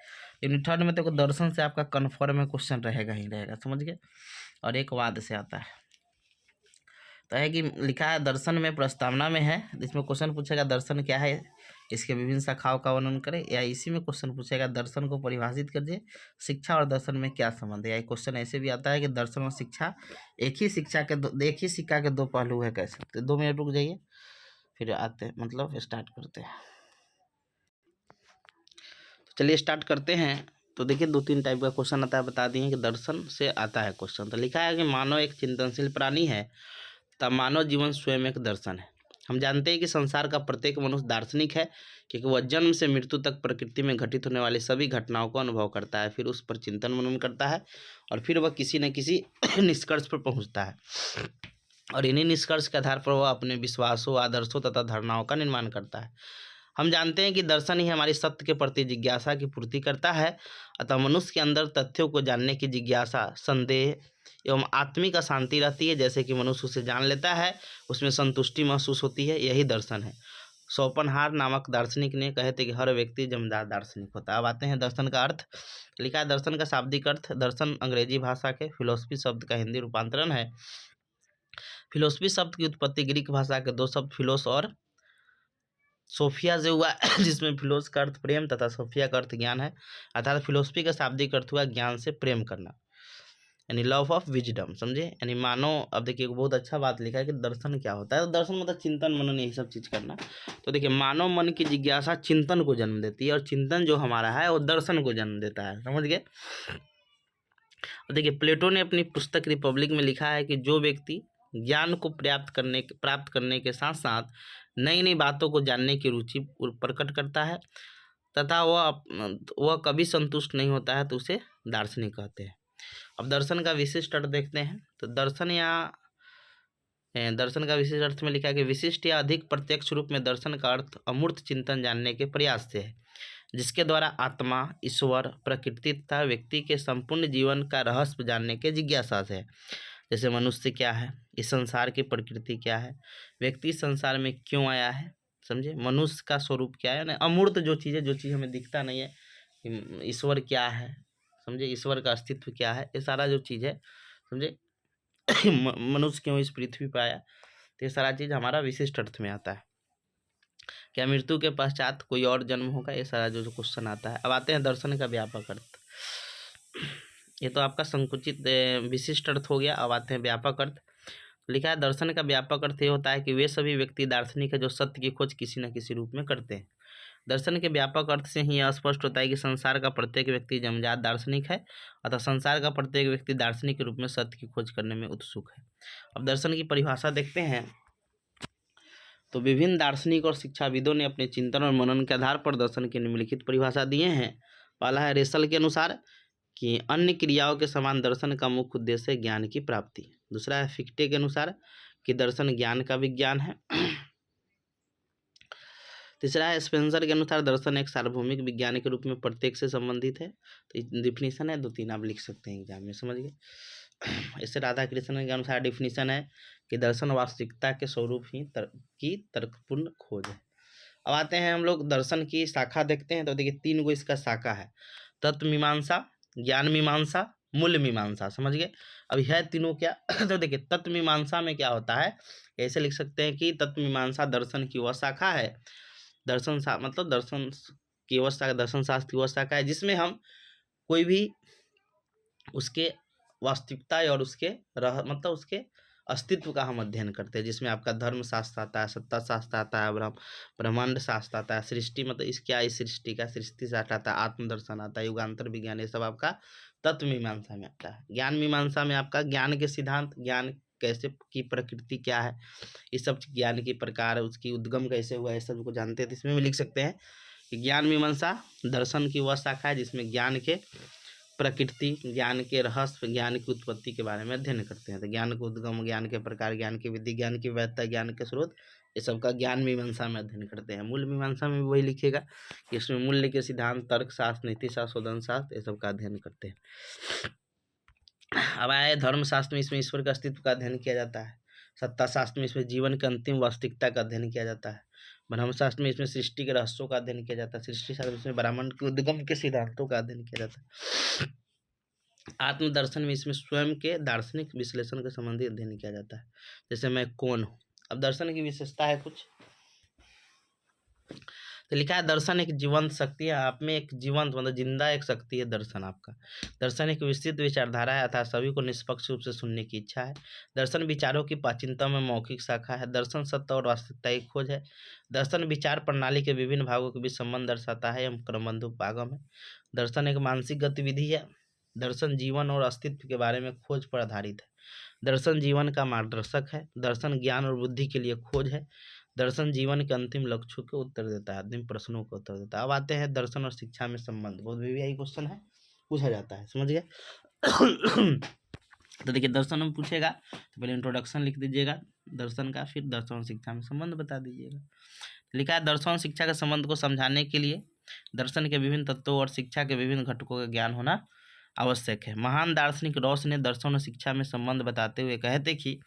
A: यूनिट 3 में तो दर्शन से आपका कन्फर्म में क्वेश्चन रहेगा ही रहेगा, समझ गए? और एक वाद से आता है, तो है कि लिखा है दर्शन में प्रस्तावना में है, इसमें क्वेश्चन पूछेगा दर्शन क्या है, इसके विभिन्न शाखाओं का वर्णन करें, या इसी में क्वेश्चन पूछेगा दर्शन को परिभाषित कीजिए, शिक्षा और दर्शन में क्या संबंध है। या क्वेश्चन ऐसे भी आता है कि दर्शन और शिक्षा एक ही सिक्का के 2 पहलू है, कैसे? तो 2 मिनट रुक जाइए, फिर आते हैं, मतलब स्टार्ट करते हैं। तो चलिए स्टार्ट करते हैं। तो देखिए 2-3 टाइप का क्वेश्चन आता है, बता दिए कि दर्शन से आता है क्वेश्चन। तो लिखा है कि मानव एक चिंतनशील प्राणी है, तब मानव जीवन स्वयं एक दर्शन है। हम जानते हैं कि संसार का प्रत्येक मनुष्य दार्शनिक है, क्योंकि वह जन्म से मृत्यु तक प्रकृति में घटित होने वाली सभी घटनाओं को अनुभव करता है, फिर उस पर चिंतन मनन करता है, और फिर वह किसी न किसी निष्कर्ष पर पहुंचता है, और इन्हीं निष्कर्ष के आधार पर वह अपने विश्वासों, आदर्शों तथा धारणाओं का निर्माण करता है। हम जानते हैं कि दर्शन ही हमारी सत्य के प्रति जिज्ञासा की पूर्ति करता है, अतः मनुष्य के अंदर तथ्यों को जानने की जिज्ञासा, संदेह एवं आत्मिक अशांति रहती है। जैसे कि मनुष्य उसे जान लेता है, उसमें संतुष्टि महसूस होती है, यही दर्शन है। शोपनहार नामक दार्शनिक ने कहे थे कि हर व्यक्ति जमींदार दार्शनिक होता है। अब आते हैं दर्शन का अर्थ। लिखा है दर्शन का शाब्दिक अर्थ, दर्शन अंग्रेजी भाषा के फिलोसफी शब्द का हिंदी रूपांतरण है। फिलोसफी शब्द की उत्पत्ति ग्रीक भाषा के 2 शब्द फिलोस और सोफिया से हुआ, जिसमें फिलोस का अर्थ प्रेम तथा सोफिया का अर्थ ज्ञान है। अर्थात फिलोसफी का शाब्दिक अर्थ हुआ ज्ञान से प्रेम करना, यानी लव ऑफ विजडम, समझे? यानी मानो, अब देखिए बहुत अच्छा बात लिखा है कि दर्शन क्या होता है। तो दर्शन मतलब चिंतन मनन, यही सब चीज़ करना। तो देखिए मानव मन की जिज्ञासा चिंतन को जन्म देती है, और चिंतन जो हमारा है वो दर्शन को जन्म देता है, समझ गए? और देखिए प्लेटो ने अपनी पुस्तक रिपब्लिक में लिखा है कि जो व्यक्ति ज्ञान को प्राप्त करने के साथ साथ नई नई बातों को जानने की रुचि प्रकट करता है तथा वह कभी संतुष्ट नहीं होता है, तो उसे दार्शनिक कहते हैं। अब दर्शन का विशिष्ट अर्थ देखते हैं। तो दर्शन का विशिष्ट अर्थ में लिखा है कि विशिष्ट या अधिक प्रत्यक्ष रूप में दर्शन का अर्थ अमूर्त चिंतन जानने के प्रयास से है, जिसके द्वारा आत्मा, ईश्वर, प्रकृति तथा व्यक्ति के संपूर्ण जीवन का रहस्य जानने के जिज्ञासा से है। जैसे मनुष्य क्या है, इस संसार की प्रकृति क्या है, व्यक्ति संसार में क्यों आया है, समझे? मनुष्य का स्वरूप क्या है, अमूर्त जो चीज़ हमें दिखता नहीं है, ईश्वर क्या है, समझे? ईश्वर का अस्तित्व क्या है, ये सारा जो चीज़ है, समझे? मनुष्य क्यों इस पृथ्वी पर आया, तो ये सारा चीज़ हमारा विशिष्ट अर्थ में आता है। क्या मृत्यु के पश्चात कोई और जन्म होगा, ये सारा जो क्वेश्चन आता है। अब आते हैं दर्शन का व्यापक अर्थ। ये तो आपका संकुचित विशिष्ट अर्थ हो गया। अब आते हैं व्यापक अर्थ। लिखा है दर्शन का व्यापक अर्थ ये होता है कि वे सभी व्यक्ति दार्शनिक है जो सत्य की खोज किसी न किसी रूप में करते हैं। दर्शन के व्यापक अर्थ से ही यह स्पष्ट होता है कि संसार का प्रत्येक व्यक्ति जन्मजात दार्शनिक है, अतः संसार का प्रत्येक व्यक्ति दार्शनिक के रूप में सत्य की खोज करने में उत्सुक है। अब दर्शन की परिभाषा देखते हैं। तो विभिन्न दार्शनिक और शिक्षाविदों ने अपने चिंतन और मनन के आधार पर दर्शन की निम्नलिखित परिभाषा दिए हैं। पहला है रेसल के अनुसार कि अन्य क्रियाओं के समान दर्शन का मुख्य उद्देश्य है ज्ञान की प्राप्ति। दूसरा है फिक्टे के अनुसार कि दर्शन ज्ञान का विज्ञान है। तीसरा है स्पेंसर के अनुसार दर्शन एक सार्वभौमिक विज्ञान के रूप में प्रत्येक से संबंधित है। तो डिफिनीशन है 2-3 आप लिख सकते हैं एग्जाम में, समझ गए? इससे राधा कृष्ण के अनुसार डिफिनीशन है कि दर्शन वास्तविकता के स्वरूप ही की तर्कपूर्ण खोज है। अब आते हैं हम लोग दर्शन की शाखा देखते हैं। तो देखिए 3 गो इसका शाखा है, तत्व मीमांसा, ज्ञान मीमांसा, मूल्य मीमांसा, समझ गए? अब है तीनों क्या? तो देखिए तत्व मीमांसा में क्या होता है, ऐसे लिख सकते हैं कि तत्व मीमांसा दर्शन की वह शाखा है, मतलब दर्शन की वह शाखा, दर्शन शास्त्र की वह शाखा है जिसमें हम कोई भी उसके वास्तविकता और उसके मतलब उसके अस्तित्व का हम अध्ययन करते हैं, जिसमें आपका धर्म शास्त्र आता है, सत्ता शास्त्र आता है, ब्रह्मांड शास्त्र आता है, सृष्टि मतलब इस सृष्टि का सृष्टि शास्त्र आता है, आत्मदर्शन आता है, युगांतर विज्ञान, ये सब आपका तत्व मीमांसा में आता है। ज्ञान मीमांसा में आपका ज्ञान के सिद्धांत, ज्ञान कैसे की प्रकृति क्या है, इस सब ज्ञान की प्रकार, उसकी उद्गम कैसे हुआ, ये सब को जानते हैं। तो इसमें भी लिख सकते हैं कि ज्ञान मीमांसा दर्शन की वह शाखा है जिसमें ज्ञान के प्रकृति, ज्ञान के रहस्य, ज्ञान की उत्पत्ति के बारे में अध्ययन करते हैं। तो ज्ञान को उद्गम, ज्ञान के प्रकार, ज्ञान की विधि, ज्ञान की वैधता, ज्ञान के स्रोत, ये सब का ज्ञान मीमांसा में अध्ययन करते हैं। मूल मीमांसा में वही लिखेगा कि इसमें मूल्य के सिद्धांत, तर्क शास्त्र, नीति शास्त्र, शोधन शास्त्र, ये सब का अध्ययन करते हैं। अब आए धर्मशास्त्र में, इसमें ईश्वर के अस्तित्व का अध्ययन किया जाता है। सत्ता शास्त्र में इसमें जीवन की अंतिम वास्तविकता का अध्ययन किया जाता है। ब्रह्मशास्त्र में इसमें सृष्टि के रहस्यों का अध्ययन किया जाता है। सृष्टि शास्त्र में इसमें ब्रह्मांड के उद्गम के सिद्धांतों का अध्ययन किया जाता है। आत्मदर्शन में इसमें स्वयं के दार्शनिक विश्लेषण के संबंधी अध्ययन किया जाता है, जैसे मैं कौन हूँ। अब दर्शन की विशेषता है कुछ, तो लिखा है दर्शन एक जीवंत शक्ति है। आप में एक जीवंत मतलब जिंदा एक शक्ति है दर्शन आपका। दर्शन एक विस्तृत विचारधारा है अर्थात सभी को निष्पक्ष रूप से सुनने की इच्छा है। दर्शन विचारों की प्राचीनता में मौखिक शाखा है। दर्शन सत्य और वास्तविकता की खोज है। दर्शन विचार प्रणाली के विभिन्न भागों के बीच संबंध दर्शाता है एवं क्रमबद्ध उपागम है। दर्शन एक मानसिक गतिविधि है। दर्शन जीवन और अस्तित्व के बारे में खोज पर आधारित है। दर्शन जीवन का मार्गदर्शक है। दर्शन ज्ञान और बुद्धि के लिए खोज है। दर्शन जीवन के अंतिम लक्ष्यों के उत्तर देता है, अंतिम प्रश्नों का उत्तर देता है। अब आते हैं दर्शन और शिक्षा में संबंध। बहुत VVI क्वेश्चन है, पूछा जाता है, समझ गए। तो देखिए दर्शन में पूछेगा तो पहले इंट्रोडक्शन लिख दीजिएगा दर्शन का, फिर दर्शन और शिक्षा में संबंध बता दीजिएगा। लिखा है दर्शन और शिक्षा के संबंध को समझाने के लिए दर्शन के विभिन्न तत्वों और शिक्षा के विभिन्न घटकों का ज्ञान होना आवश्यक है। महान दार्शनिक रॉस ने दर्शन और शिक्षा में संबंध बताते हुए कहते कि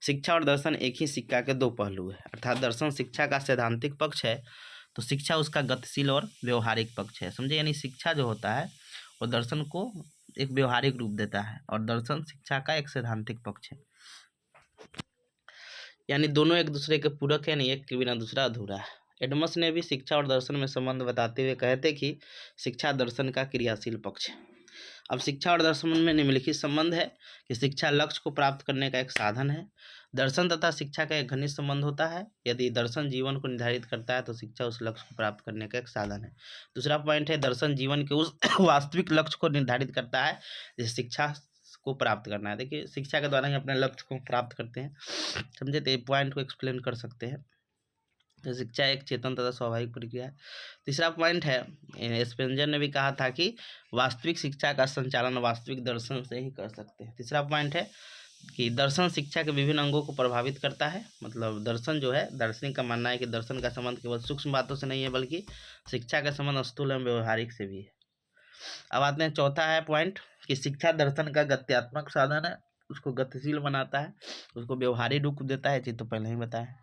A: शिक्षा और दर्शन एक ही सिक्का के दो पहलू है, अर्थात दर्शन शिक्षा का सैद्धांतिक पक्ष है तो शिक्षा उसका गतिशील और व्यवहारिक पक्ष है, समझे। यानी शिक्षा जो होता है वो दर्शन को एक व्यवहारिक रूप देता है और दर्शन शिक्षा का एक सैद्धांतिक पक्ष है। यानी दोनों एक दूसरे के पूरक है, नहीं एक के बिना दूसरा अधूरा है। एडमस ने भी शिक्षा और दर्शन में संबंध बताते हुए कहते कि शिक्षा दर्शन का क्रियाशील पक्ष है। अब शिक्षा और दर्शन में निम्नलिखित संबंध है कि शिक्षा लक्ष्य को प्राप्त करने का एक साधन है। दर्शन तथा शिक्षा का एक घनिष्ठ संबंध होता है। यदि दर्शन जीवन को निर्धारित करता है तो शिक्षा उस लक्ष्य को प्राप्त करने का एक साधन है। दूसरा पॉइंट है दर्शन जीवन के उस वास्तविक लक्ष्य को निर्धारित करता है जिसे शिक्षा को प्राप्त करना है। देखिए शिक्षा के द्वारा ही अपने लक्ष्य को प्राप्त करते हैं, समझे। तो ये पॉइंट को एक्सप्लेन कर सकते हैं। तो शिक्षा एक चेतन तथा स्वाभाविक प्रक्रिया है। तीसरा पॉइंट है स्पेंजर ने भी कहा था कि वास्तविक शिक्षा का संचालन वास्तविक दर्शन से ही कर सकते हैं। तीसरा पॉइंट है कि दर्शन शिक्षा के विभिन्न अंगों को प्रभावित करता है। मतलब दर्शन जो है, दार्शनिक का मानना है कि दर्शन का संबंध केवल सूक्ष्म बातों से नहीं है बल्कि शिक्षा का संबंध स्थूल एवं व्यवहारिक से भी है। अब आते हैं चौथा है पॉइंट कि शिक्षा दर्शन का गत्यात्मक साधन है, उसको गतिशील बनाता है, उसको व्यवहारिक रूप देता है, चीज तो पहले ही बताया।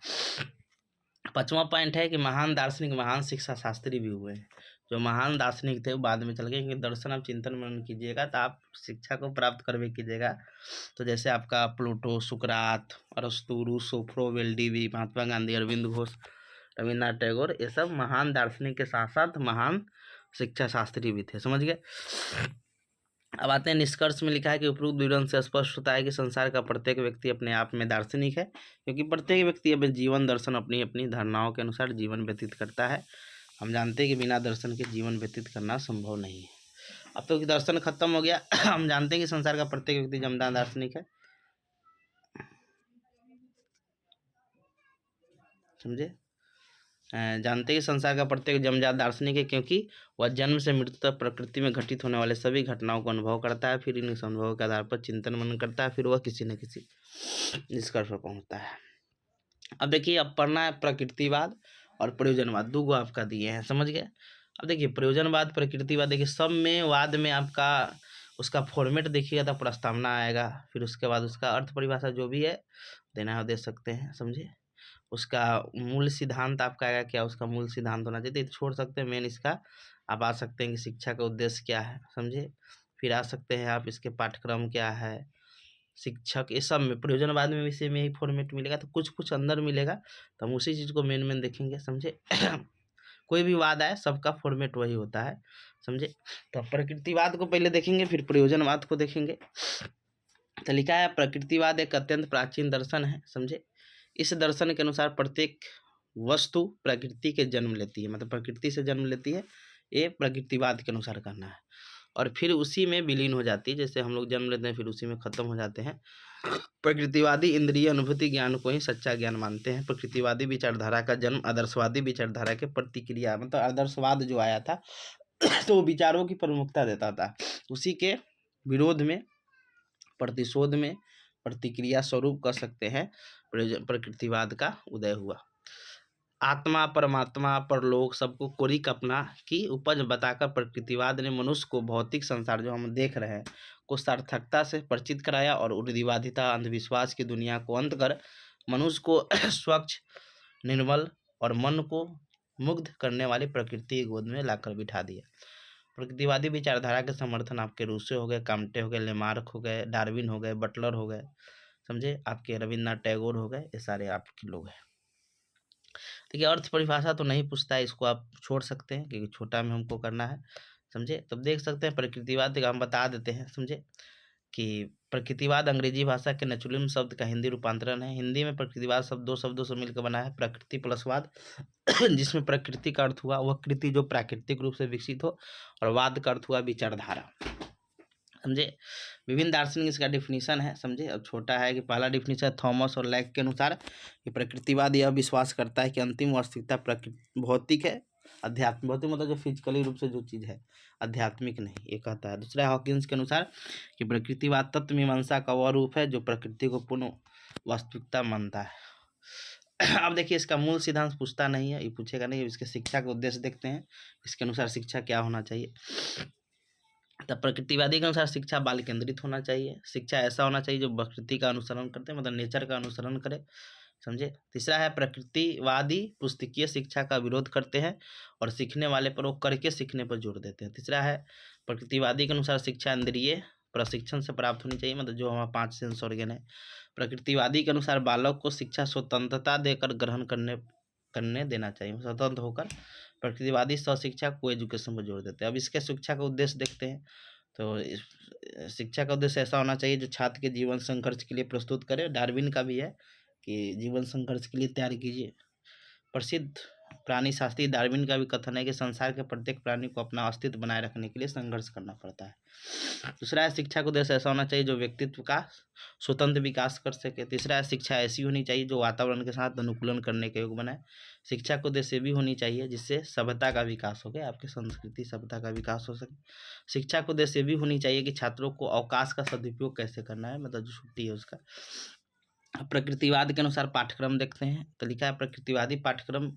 A: पांचवा पॉइंट है कि महान दार्शनिक महान शिक्षा शास्त्री भी हुए हैं। जो महान दार्शनिक थे वो बाद में चल गए, क्योंकि दर्शन आप चिंतन मनन कीजिएगा तो आप शिक्षा को प्राप्त करवे कीजिएगा। तो जैसे आपका प्लूटो, सुकरात, अरस्तु, रूसो, फ्रोवेल्डीवी, महात्मा गांधी, अरविंद घोष, रविन्द्रनाथ टैगोर, ये सब महान दार्शनिक के साथ साथ महान शिक्षा शास्त्री भी थे, समझ गए। अब आते हैं निष्कर्ष में लिखा है कि उपरोक्त विवरण से स्पष्ट होता है कि संसार का प्रत्येक व्यक्ति अपने आप में दार्शनिक है, क्योंकि प्रत्येक व्यक्ति अपने जीवन दर्शन अपनी अपनी धारणाओं के अनुसार जीवन व्यतीत करता है। हम जानते हैं कि बिना दर्शन के जीवन व्यतीत करना संभव नहीं है। अब तो दर्शन खत्म हो गया। हम जानते हैं कि संसार का प्रत्येक व्यक्ति जमदार दार्शनिक है, समझे। जानते हैं कि संसार का प्रत्येक जमजात दार्शनिक है, क्योंकि वह जन्म से मृत्यु तक प्रकृति में घटित होने वाले सभी घटनाओं को अनुभव करता है, फिर इन अनुभवों के आधार पर चिंतन मनन करता है, फिर वह किसी न किसी निष्कर्ष पर पहुंचता है। अब देखिए अब पढ़ना है प्रकृतिवाद और प्रयोजनवाद, दो गो आपका दिए हैं, समझ गए। अब देखिए प्रयोजनवाद प्रकृतिवाद, देखिए सब में वाद में आपका उसका फॉर्मेट देखिएगा तो प्रस्तावना आएगा, फिर उसके बाद उसका अर्थ परिभाषा जो भी है देना है दे सकते हैं, समझे। उसका मूल सिद्धांत आपका आएगा, क्या उसका मूल सिद्धांत होना चाहिए, तो छोड़ सकते हैं। मेन इसका आप आ सकते हैं कि शिक्षा का उद्देश्य क्या है, समझे। फिर आ सकते हैं आप इसके पाठ्यक्रम क्या है, शिक्षक, ये सब में प्रयोजनवाद में विषय में ही फॉर्मेट मिलेगा, तो कुछ कुछ अंदर मिलेगा, तो हम उसी चीज़ को मेन देखेंगे, समझे। कोई भी वाद आए सबका फॉर्मेट वही होता है, समझे। तो प्रकृतिवाद को पहले देखेंगे, फिर प्रयोजनवाद को देखेंगे। तो लिखा है प्रकृतिवाद एक अत्यंत प्राचीन दर्शन है, समझे। इस दर्शन के अनुसार प्रत्येक वस्तु प्रकृति के जन्म लेती है, मतलब प्रकृति से जन्म लेती है, ये प्रकृतिवाद के अनुसार कहना है, और फिर उसी में विलीन हो जाती है। जैसे हम लोग जन्म लेते हैं फिर उसी में खत्म हो जाते हैं। प्रकृतिवादी इंद्रिय अनुभूति ज्ञान को ही सच्चा ज्ञान मानते हैं। प्रकृतिवादी विचारधारा का जन्म आदर्शवादी विचारधारा के प्रतिक्रिया, मतलब आदर्शवाद जो आया था तो वो विचारों की प्रमुखता देता था, उसी के विरोध में, प्रतिशोध में, प्रतिक्रिया स्वरूप कह सकते हैं, प्रकृतिवाद का उदय हुआ। आत्मा, परमात्मा, परलोक सबको कोरी कल्पना की उपज बताकर प्रकृतिवाद ने मनुष्य को भौतिक संसार जो हम देख रहे हैं को सार्थकता से परिचित कराया, और रूढ़िवादिता, अंधविश्वास की दुनिया को अंत कर मनुष्य को स्वच्छ, निर्मल और मन को मुग्ध करने वाली प्रकृति की गोद में लाकर बिठा दिया। प्रकृतिवादी विचारधारा के समर्थन आपके रूसो हो गए, काम्टे हो गए, लेमार्क हो गए, डार्विन हो गए, बटलर हो गए, समझे, आपके रविन्द्रनाथ टैगोर हो गए, ये सारे आपके लोग हैं। देखिए अर्थ परिभाषा तो नहीं पूछता है, इसको आप छोड़ सकते हैं क्योंकि छोटा में हमको करना है, समझे। तब देख सकते हैं प्रकृतिवाद का हम बता देते हैं, समझे, कि प्रकृतिवाद अंग्रेजी भाषा के नेचुरलिज्म शब्द का हिंदी रूपांतरण है। हिंदी में प्रकृतिवाद शब्द दो शब्दों से मिलकर बना है, प्रकृति प्लस वाद जिसमें प्रकृति का अर्थ हुआ वह कृति जो प्राकृतिक रूप से विकसित हो, और वाद का अर्थ हुआ विचारधारा, समझे। विभिन्न दार्शनिक इसका डिफिनीशन है, समझे। अब छोटा है कि पहला डिफिनीशन थॉमस और लैक के अनुसार कि प्रकृतिवाद यह विश्वास करता है कि अंतिम वास्तविकता प्रकृति भौतिक है, अध्यात्म, भौतिक मतलब जो फिजिकली रूप से जो चीज़ है, आध्यात्मिक नहीं, ये कहता है। दूसरा हॉकिंस के अनुसार कि प्रकृतिवाद तत्व मीमांसा का वह रूप है जो प्रकृति को पूर्ण वास्तविकता मानता है। अब देखिए इसका मूल सिद्धांत पूछता नहीं है, ये पूछेगा नहीं। इसके शिक्षा का उद्देश्य देखते हैं, इसके अनुसार शिक्षा क्या होना चाहिए। तब प्रकृतिवादी के अनुसार शिक्षा बाल केंद्रित होना चाहिए। शिक्षा ऐसा होना चाहिए जो प्रकृति का अनुसरण करते हैं, मतलब नेचर का अनुसरण करे, समझे। तीसरा है प्रकृतिवादी पुस्तकीय शिक्षा का विरोध करते हैं और सीखने वाले पर वो करके सीखने पर जोर देते हैं। तीसरा है प्रकृतिवादी के अनुसार शिक्षा इंद्रिय प्रशिक्षण से प्राप्त होनी चाहिए, मतलब जो हमारा 5 सेंस ऑर्गन है। प्रकृतिवादी के अनुसार बालक को शिक्षा स्वतंत्रता देकर ग्रहण करने देना चाहिए, स्वतंत्र होकर। प्रकृतिवादी शिक्षा को एजुकेशन पर जोर देते हैं। अब इसके शिक्षा का उद्देश्य देखते हैं। तो शिक्षा का उद्देश्य ऐसा होना चाहिए जो छात्र के जीवन संघर्ष के लिए प्रस्तुत करे। डार्विन का भी है कि जीवन संघर्ष के लिए तैयार कीजिए। प्रसिद्ध प्राणी शास्त्री डार्विन का भी कथन है कि संसार के प्रत्येक प्राणी को अपना अस्तित्व बनाए रखने के लिए संघर्ष करना पड़ता है। दूसरा है शिक्षा का उद्देश्य ऐसा होना चाहिए जो व्यक्तित्व का स्वतंत्र विकास कर सके। तीसरा है शिक्षा ऐसी होनी चाहिए जो वातावरण के साथ अनुकूलन करने के योग्य बनाए। शिक्षा का उद्देश्य भी होनी चाहिए जिससे सभ्यता का विकास हो गया, आपकी संस्कृति सभ्यता का विकास हो सके। शिक्षा का उद्देश्य भी होनी चाहिए कि छात्रों को अवकाश का सदुपयोग कैसे करना है, मतलब जो छुट्टी है उसका। प्रकृतिवाद के अनुसार पाठ्यक्रम देखते हैं। तो लिखा है प्रकृतिवादी पाठ्यक्रम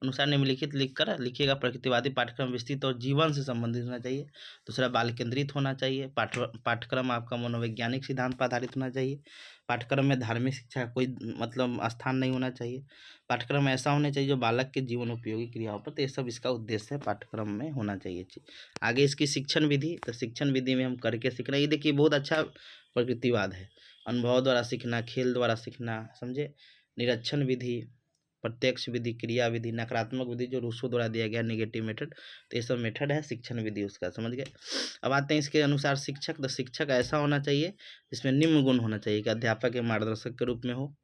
A: अनुसार निम्नलिखित लिखकर लिखिएगा। प्रकृतिवादी पाठ्यक्रम विस्तृत और जीवन से संबंधित होना चाहिए। दूसरा बाल केंद्रित होना चाहिए। पाठ्यक्रम आपका मनोवैज्ञानिक सिद्धांत पर आधारित होना चाहिए। पाठ्यक्रम में धार्मिक शिक्षा कोई मतलब स्थान नहीं होना चाहिए। पाठ्यक्रम ऐसा होना चाहिए जो बालक के जीवन उपयोगी क्रियाओं पर, तो ये सब इसका उद्देश्य है, पाठ्यक्रम में होना चाहिए चीज। आगे इसकी शिक्षण विधि, तो शिक्षण विधि में हम करके सीख रहे हैं। ये देखिए बहुत अच्छा प्रकृतिवाद है। अनुभव द्वारा सीखना, खेल द्वारा सीखना, समझे। निरीक्षण विधि, प्रत्यक्ष विधि, क्रिया विधि, नकारात्मक विधि जो रूसो द्वारा दिया गया नेगेटिव मेथड, तो ये सब मेथड है शिक्षण विधि उसका, समझ गए। अब आते हैं इसके अनुसार शिक्षक। तो शिक्षक ऐसा होना चाहिए जिसमें निम्न गुण होना चाहिए कि अध्यापक या मार्गदर्शक के रूप में हो।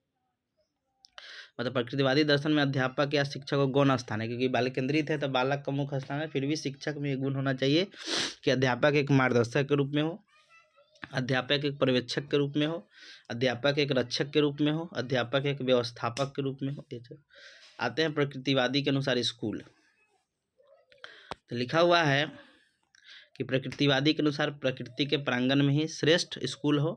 A: मतलब प्रकृतिवादी दर्शन में अध्यापक या शिक्षक को गौण स्थान है, क्योंकि बालक केंद्रित है तो बालक का मुख्य स्थान है। फिर भी शिक्षक में एक गुण होना चाहिए कि अध्यापक एक मार्गदर्शक के रूप में हो, अध्यापक एक पर्यवेक्षक के रूप में हो, अध्यापक एक रक्षक के रूप में हो, अध्यापक एक व्यवस्थापक के रूप में हो। आते हैं प्रकृतिवादी के अनुसार स्कूल। तो लिखा हुआ है कि प्रकृतिवादी के अनुसार प्रकृति के प्रांगण में ही श्रेष्ठ स्कूल हो।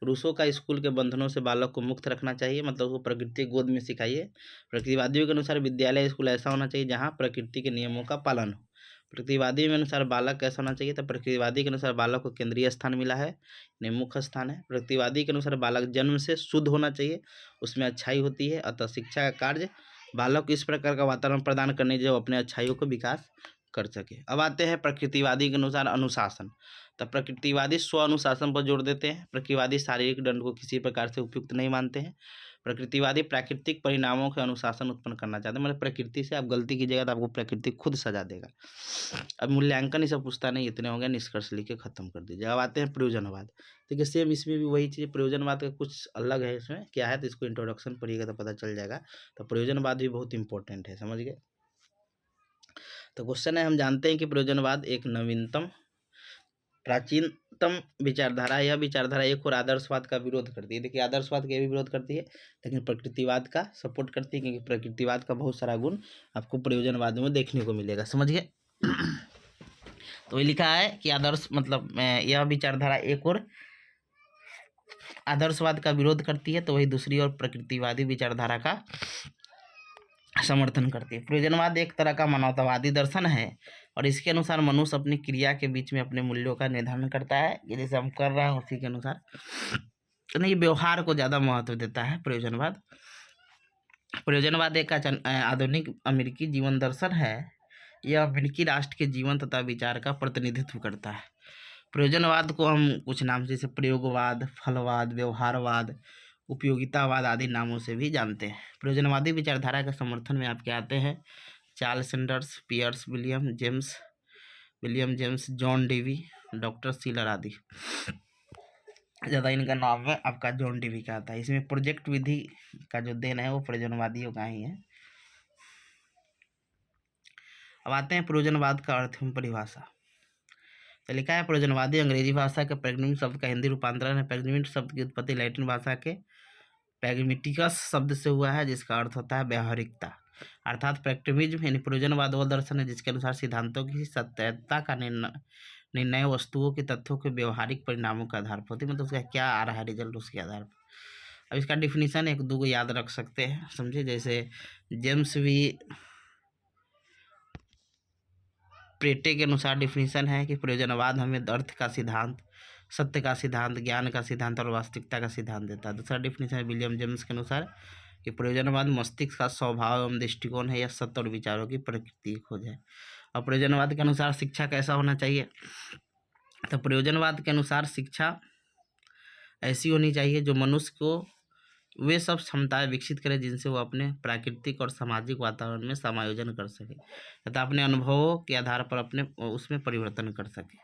A: रूसो का स्कूल के बंधनों से बालक को मुक्त रखना चाहिए, मतलब उसको प्रकृति गोद में सिखाइए। प्रकृतिवादियों के अनुसार विद्यालय स्कूल ऐसा होना चाहिए जहाँ प्रकृति के नियमों का पालन हो। प्रकृतिवादी के अनुसार बालक कैसा होना चाहिए, तो प्रकृतिवादी के अनुसार बालक को केंद्रीय स्थान मिला है, मुख्य स्थान है। प्रकृतिवादी के अनुसार बालक जन्म से शुद्ध होना चाहिए, उसमें अच्छाई होती है। अतः शिक्षा का कार्य बालक को इस प्रकार का वातावरण प्रदान करने जो अपने अच्छाइयों को विकास कर सके। अब आते हैं प्रकृतिवादी के अनुसार अनुशासन। तो प्रकृतिवादी स्व अनुशासन पर जोर देते हैं। प्रकृतिवादी शारीरिक दंड को किसी प्रकार से उपयुक्त नहीं मानते हैं। प्रकृतिवादी प्राकृतिक परिणामों के अनुशासन उत्पन्न करना चाहते हैं, मतलब प्रकृति से आप गलती कीजिएगा तो आपको प्रकृति खुद सजा देगा। अब मूल्यांकन ही सब पूछता नहीं, इतने हो गए, निष्कर्ष लिख के खत्म कर दीजिए। अब आते हैं प्रयोजनवाद। देखिए सेम इसमें भी वही चीज़, प्रयोजनवाद का कुछ अलग है, इसमें क्या है तो इसको इंट्रोडक्शन पढ़िएगा तो पता चल जाएगा। तो प्रयोजनवाद भी बहुत इंपॉर्टेंट है, समझ गए। तो क्वेश्चन है, हम जानते हैं कि प्रयोजनवाद एक नवीनतम प्राचीनतम विचारधारा, यह विचारधारा एक और आदर्शवाद का विरोध करती है। देखिए आदर्शवाद का भी विरोध करती है, लेकिन प्रकृतिवाद का सपोर्ट करती है, क्योंकि प्रकृतिवाद का बहुत सारा गुण आपको प्रयोजनवाद में देखने को मिलेगा, समझ गए। तो ये लिखा है कि आदर्श मतलब यह विचारधारा एक और आदर्शवाद का विरोध करती है, तो वही दूसरी ओर प्रकृतिवादी विचारधारा का समर्थन करती है। प्रयोजनवाद एक तरह का मानवतावादी दर्शन है और इसके अनुसार मनुष्य अपनी क्रिया के बीच में अपने मूल्यों का निर्धारण करता है, ये जैसे हम कर रहे हैं उसी के अनुसार नहीं, व्यवहार को ज़्यादा महत्व देता है प्रयोजनवाद। प्रयोजनवाद एक आधुनिक अमेरिकी जीवन दर्शन है। यह अमेरिकी राष्ट्र के जीवन तथा विचार का प्रतिनिधित्व करता है। प्रयोजनवाद को हम कुछ नाम जैसे प्रयोगवाद, फलवाद, व्यवहारवाद, उपयोगितावाद आदि नामों से भी जानते हैं। प्रयोजनवादी विचारधारा के समर्थन में आपके आते हैं Charles Sanders, Peirce, William James, John Dewey, doctor सीलर आदि। ज़्यादा इनका नाम है आपका जॉन डेवी का आता है। इसमें प्रोजेक्ट विधि का जो देन है वो प्रयोजनवादियों का ही है। अब आते हैं प्रयोजनवाद का अर्थ एवं परिभाषा। तो लिखा है प्रयोजनवादी अंग्रेजी भाषा के प्रैग्मेटिक शब्द का हिंदी रूपांतरण है। प्रैग्मेटिक शब्द की उत्पत्ति लैटिन भाषा के प्रैग्मेटिकस शब्द से हुआ है, जिसका अर्थ होता है व्यावहारिकता। अर्थात प्रैग्मेटिज्म यानी प्रयोजनवाद वह दर्शन है जिसके अनुसार सिद्धांतों की सत्यता का निर्णय वस्तुओं के तथ्यों के व्यवहारिक परिणामों के आधार पर होती है, मतलब उसका क्या आ रहा है रिजल्ट उसके आधार पर। अब इसका डिफिनीशन एक दो को याद रख सकते हैं, समझे। जैसे जेम्स वी प्रेटे के अनुसार डिफिनीशन है कि प्रयोजनवाद हमें अर्थ का सिद्धांत, सत्य का सिद्धांत, ज्ञान का सिद्धांत और वास्तविकता का सिद्धांत देता है। दूसरा डिफिनीशन है विलियम जेम्स के अनुसार कि प्रयोजनवाद मस्तिष्क का स्वभाव एवं दृष्टिकोण है, यह सत्य और विचारों की प्रकृति की खोज है। और प्रयोजनवाद के अनुसार शिक्षा कैसा होना चाहिए, तो प्रयोजनवाद के अनुसार शिक्षा ऐसी होनी चाहिए जो मनुष्य को वे सब क्षमताएं विकसित करें जिनसे वो अपने प्राकृतिक और सामाजिक वातावरण में समायोजन कर सके तथा अपने अनुभवों के आधार पर अपने उसमें परिवर्तन कर सके।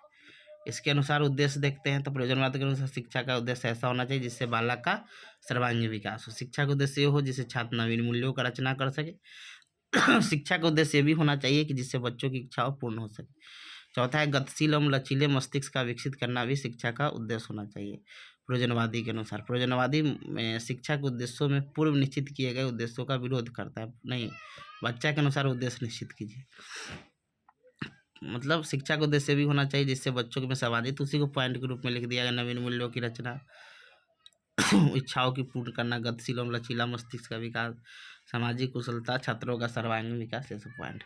A: इसके अनुसार उद्देश्य देखते हैं तो प्रयोजनवाद के अनुसार शिक्षा का उद्देश्य ऐसा होना चाहिए जिससे बालक का सर्वांगीण विकास हो। शिक्षा का उद्देश्य ये हो जिससे छात्र नवीन मूल्यों का रचना कर सके। शिक्षा का उद्देश्य ये भी होना चाहिए कि जिससे बच्चों की इच्छाओं पूर्ण हो सके। चौथा है गतिशील एवं लचीले मस्तिष्क का विकसित करना भी शिक्षा का उद्देश्य होना चाहिए प्रयोजनवादी के अनुसार। प्रयोजनवादी में शिक्षा के उद्देश्यों में पूर्व निश्चित किए गए उद्देश्यों का विरोध करता है। नहीं, बच्चा के अनुसार उद्देश्य निश्चित कीजिए, मतलब शिक्षा का उद्देश्य भी होना चाहिए जिससे बच्चों में समाजिक, उसी को पॉइंट के रूप में लिख दिया गया, नवीन मूल्यों की रचना, इच्छाओं की पूर्ण करना, गतिशील एवं लचीला मस्तिष्क का विकास, सामाजिक कुशलता, छात्रों का सर्वांगीण विकास, ये सब पॉइंट।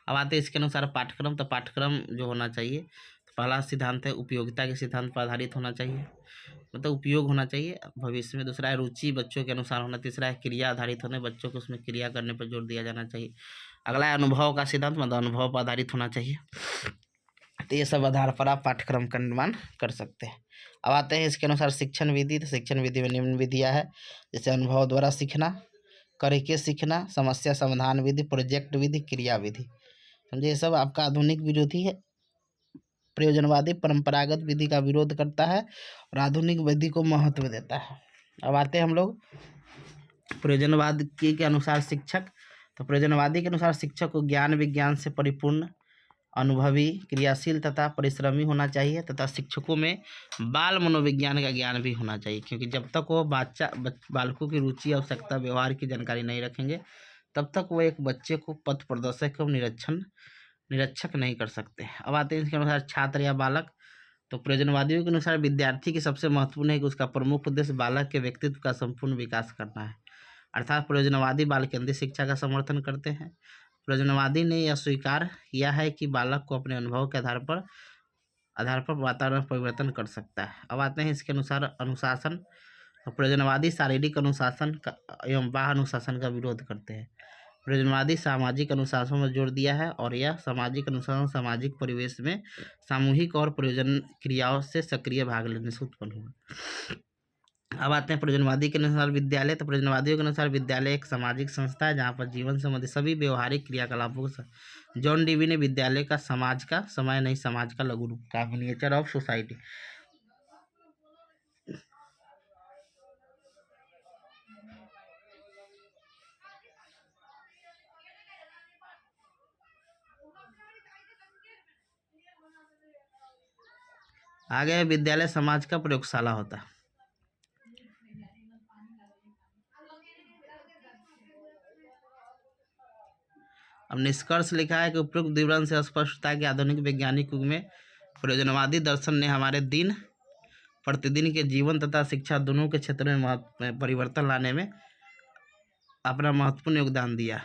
A: अब आते हैं इसके अनुसार पाठ्यक्रम। तो पाठ्यक्रम जो होना चाहिए, तो पहला सिद्धांत है उपयोगिता के सिद्धांत पर आधारित होना चाहिए, मतलब उपयोग होना चाहिए भविष्य में। दूसरा है रुचि बच्चों के अनुसार होना। तीसरा है क्रिया आधारित होने, बच्चों को उसमें क्रिया करने पर जोर दिया जाना चाहिए। अगला है अनुभव का सिद्धांत, मतलब अनुभव पर आधारित होना चाहिए। तो ये सब आधार पर आप पाठ्यक्रम का निर्माण कर सकते हैं। अब आते हैं इसके अनुसार शिक्षण विधि। तो शिक्षण विधि में निम्न विधियाँ है, जैसे अनुभव द्वारा सीखना, करके सीखना, समस्या समाधान विधि, प्रोजेक्ट विधि, क्रिया विधि, समझे। ये सब आपका आधुनिक विरोधी है। प्रयोजनवादी परंपरागत विधि का विरोध करता है और आधुनिक विधि को महत्व देता है। अब आते हैं हम लोग प्रयोजनवाद के अनुसार शिक्षक। तो प्रयोजनवादी के अनुसार शिक्षक को ज्ञान विज्ञान से परिपूर्ण, अनुभवी, क्रियाशील तथा परिश्रमी होना चाहिए तथा शिक्षकों में बाल मनोविज्ञान का ज्ञान भी होना चाहिए, क्योंकि जब तक वो बालकों की रुचि, आवश्यकता, व्यवहार की जानकारी नहीं रखेंगे तब तक वो एक बच्चे को पथ प्रदर्शक एवं निरीक्षक नहीं कर सकते। अब आते हैं इसके अनुसार छात्र या बालक। तो प्रयोजनवादियों के अनुसार विद्यार्थी की सबसे महत्वपूर्ण है कि उसका प्रमुख उद्देश्य बालक के व्यक्तित्व का संपूर्ण विकास करना है, अर्थात प्रयोजनवादी बाल केंद्रित शिक्षा का समर्थन करते हैं। प्रयोजनवादी ने यह स्वीकार किया है कि बालक को अपने अनुभव के आधार पर वातावरण परिवर्तन कर सकता है। अब आते हैं इसके अनुसार अनुशासन। तो प्रयोजनवादी शारीरिक अनुशासन का एवं बाह्य अनुशासन का विरोध करते हैं। प्रयोजनवादी सामाजिक अनुशासन में जोर दिया है, और यह सामाजिक अनुशासन सामाजिक परिवेश में सामूहिक और प्रयोजन क्रियाओं से सक्रिय भाग लेने से उत्पन्न हुआ। अब आते हैं प्रयोजनवादी के अनुसार विद्यालय। तो प्रयोजनवादियों के अनुसार विद्यालय एक सामाजिक संस्था है जहाँ पर जीवन संबंधी सभी व्यवहारिक क्रियाकलापों को जॉन डीवी ने विद्यालय का समाज का समय नहीं समाज का लघु रूप का मिनिएचर ऑफ सोसाइटी। आगे विद्यालय समाज का प्रयोगशाला होता है। अब निष्कर्ष लिखा है कि उपरोक्त विवरण से स्पष्ट होता है कि आधुनिक वैज्ञानिक युग में प्रयोजनवादी दर्शन ने हमारे दिन प्रतिदिन के जीवन तथा शिक्षा दोनों के क्षेत्र में परिवर्तन लाने में अपना महत्वपूर्ण योगदान दिया।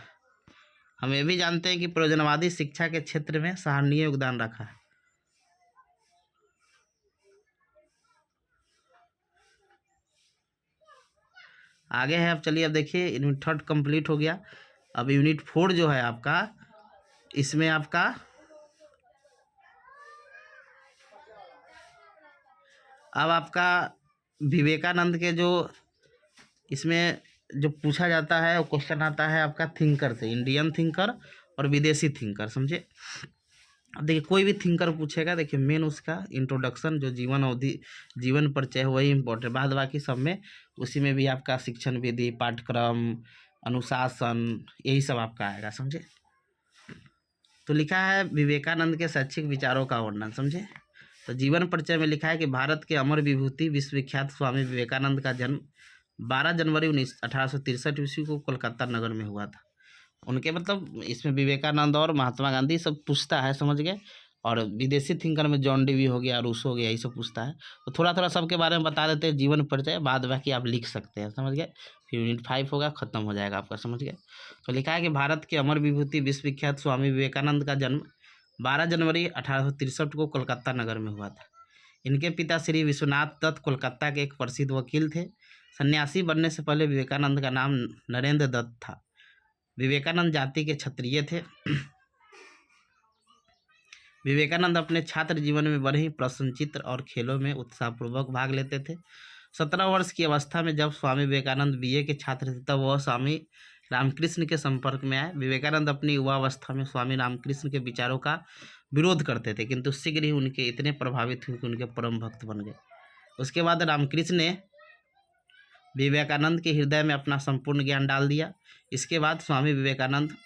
A: हम ये भी जानते हैं कि प्रयोजनवादी शिक्षा के क्षेत्र में सराहनीय योगदान रखा है। आगे है, अब चलिए अब देखिए यूनिट 3 कंप्लीट हो गया। अब यूनिट 4 जो है आपका, इसमें आपका अब आपका विवेकानंद के जो इसमें जो पूछा जाता है वो क्वेश्चन आता है आपका थिंकर से, इंडियन थिंकर और विदेशी थिंकर, समझे। अब देखिए कोई भी थिंकर पूछेगा, देखिए मेन उसका इंट्रोडक्शन जो जीवन अवधि जीवन परिचय वही इंपॉर्टेंट, बाद बाकी सब में उसी में भी आपका शिक्षण विधि पाठ्यक्रम अनुशासन यही सब आपका आएगा, समझे। तो लिखा है विवेकानंद के शैक्षिक विचारों का वर्णन, समझे। तो जीवन परिचय में लिखा है कि भारत के अमर विभूति विश्वविख्यात स्वामी विवेकानंद का जन्म 12 जनवरी 1863 ईस्वी को कोलकाता नगर में हुआ था। उनके मतलब इसमें विवेकानंद और महात्मा गांधी सब पूछता है, समझ गए। और विदेशी थिंकर में जॉन डीवी हो गया, रूसो हो गया, यही सब पूछता है। तो थोड़ा थोड़ा सबके बारे में बता देते हैं जीवन परिचय, बाद बाकी आप लिख सकते हैं, समझ गए। फिर यूनिट 5 होगा, खत्म हो जाएगा आपका, समझ गए। तो लिखा है कि भारत के अमर विभूति विश्वविख्यात स्वामी विवेकानंद का जन्म 12 जनवरी 1863 को कोलकाता नगर में हुआ था। इनके पिता श्री विश्वनाथ दत्त कोलकाता के एक प्रसिद्ध वकील थे। सन्यासी बनने से पहले विवेकानंद का नाम नरेंद्र दत्त था। विवेकानंद जाति के क्षत्रिय थे। विवेकानंद अपने छात्र जीवन में बड़े ही प्रश्नचित्र और खेलों में उत्साहपूर्वक भाग लेते थे। 17 वर्ष की अवस्था में जब स्वामी विवेकानंद बीए के छात्र थे तब वह स्वामी रामकृष्ण के संपर्क में आए। विवेकानंद अपनी युवावस्था में स्वामी रामकृष्ण के विचारों का विरोध करते थे, किंतु शीघ्र ही उनके इतने प्रभावित हुए कि उनके परम भक्त बन गए। उसके बाद रामकृष्ण ने विवेकानंद के हृदय में अपना संपूर्ण ज्ञान डाल दिया। इसके बाद स्वामी विवेकानंद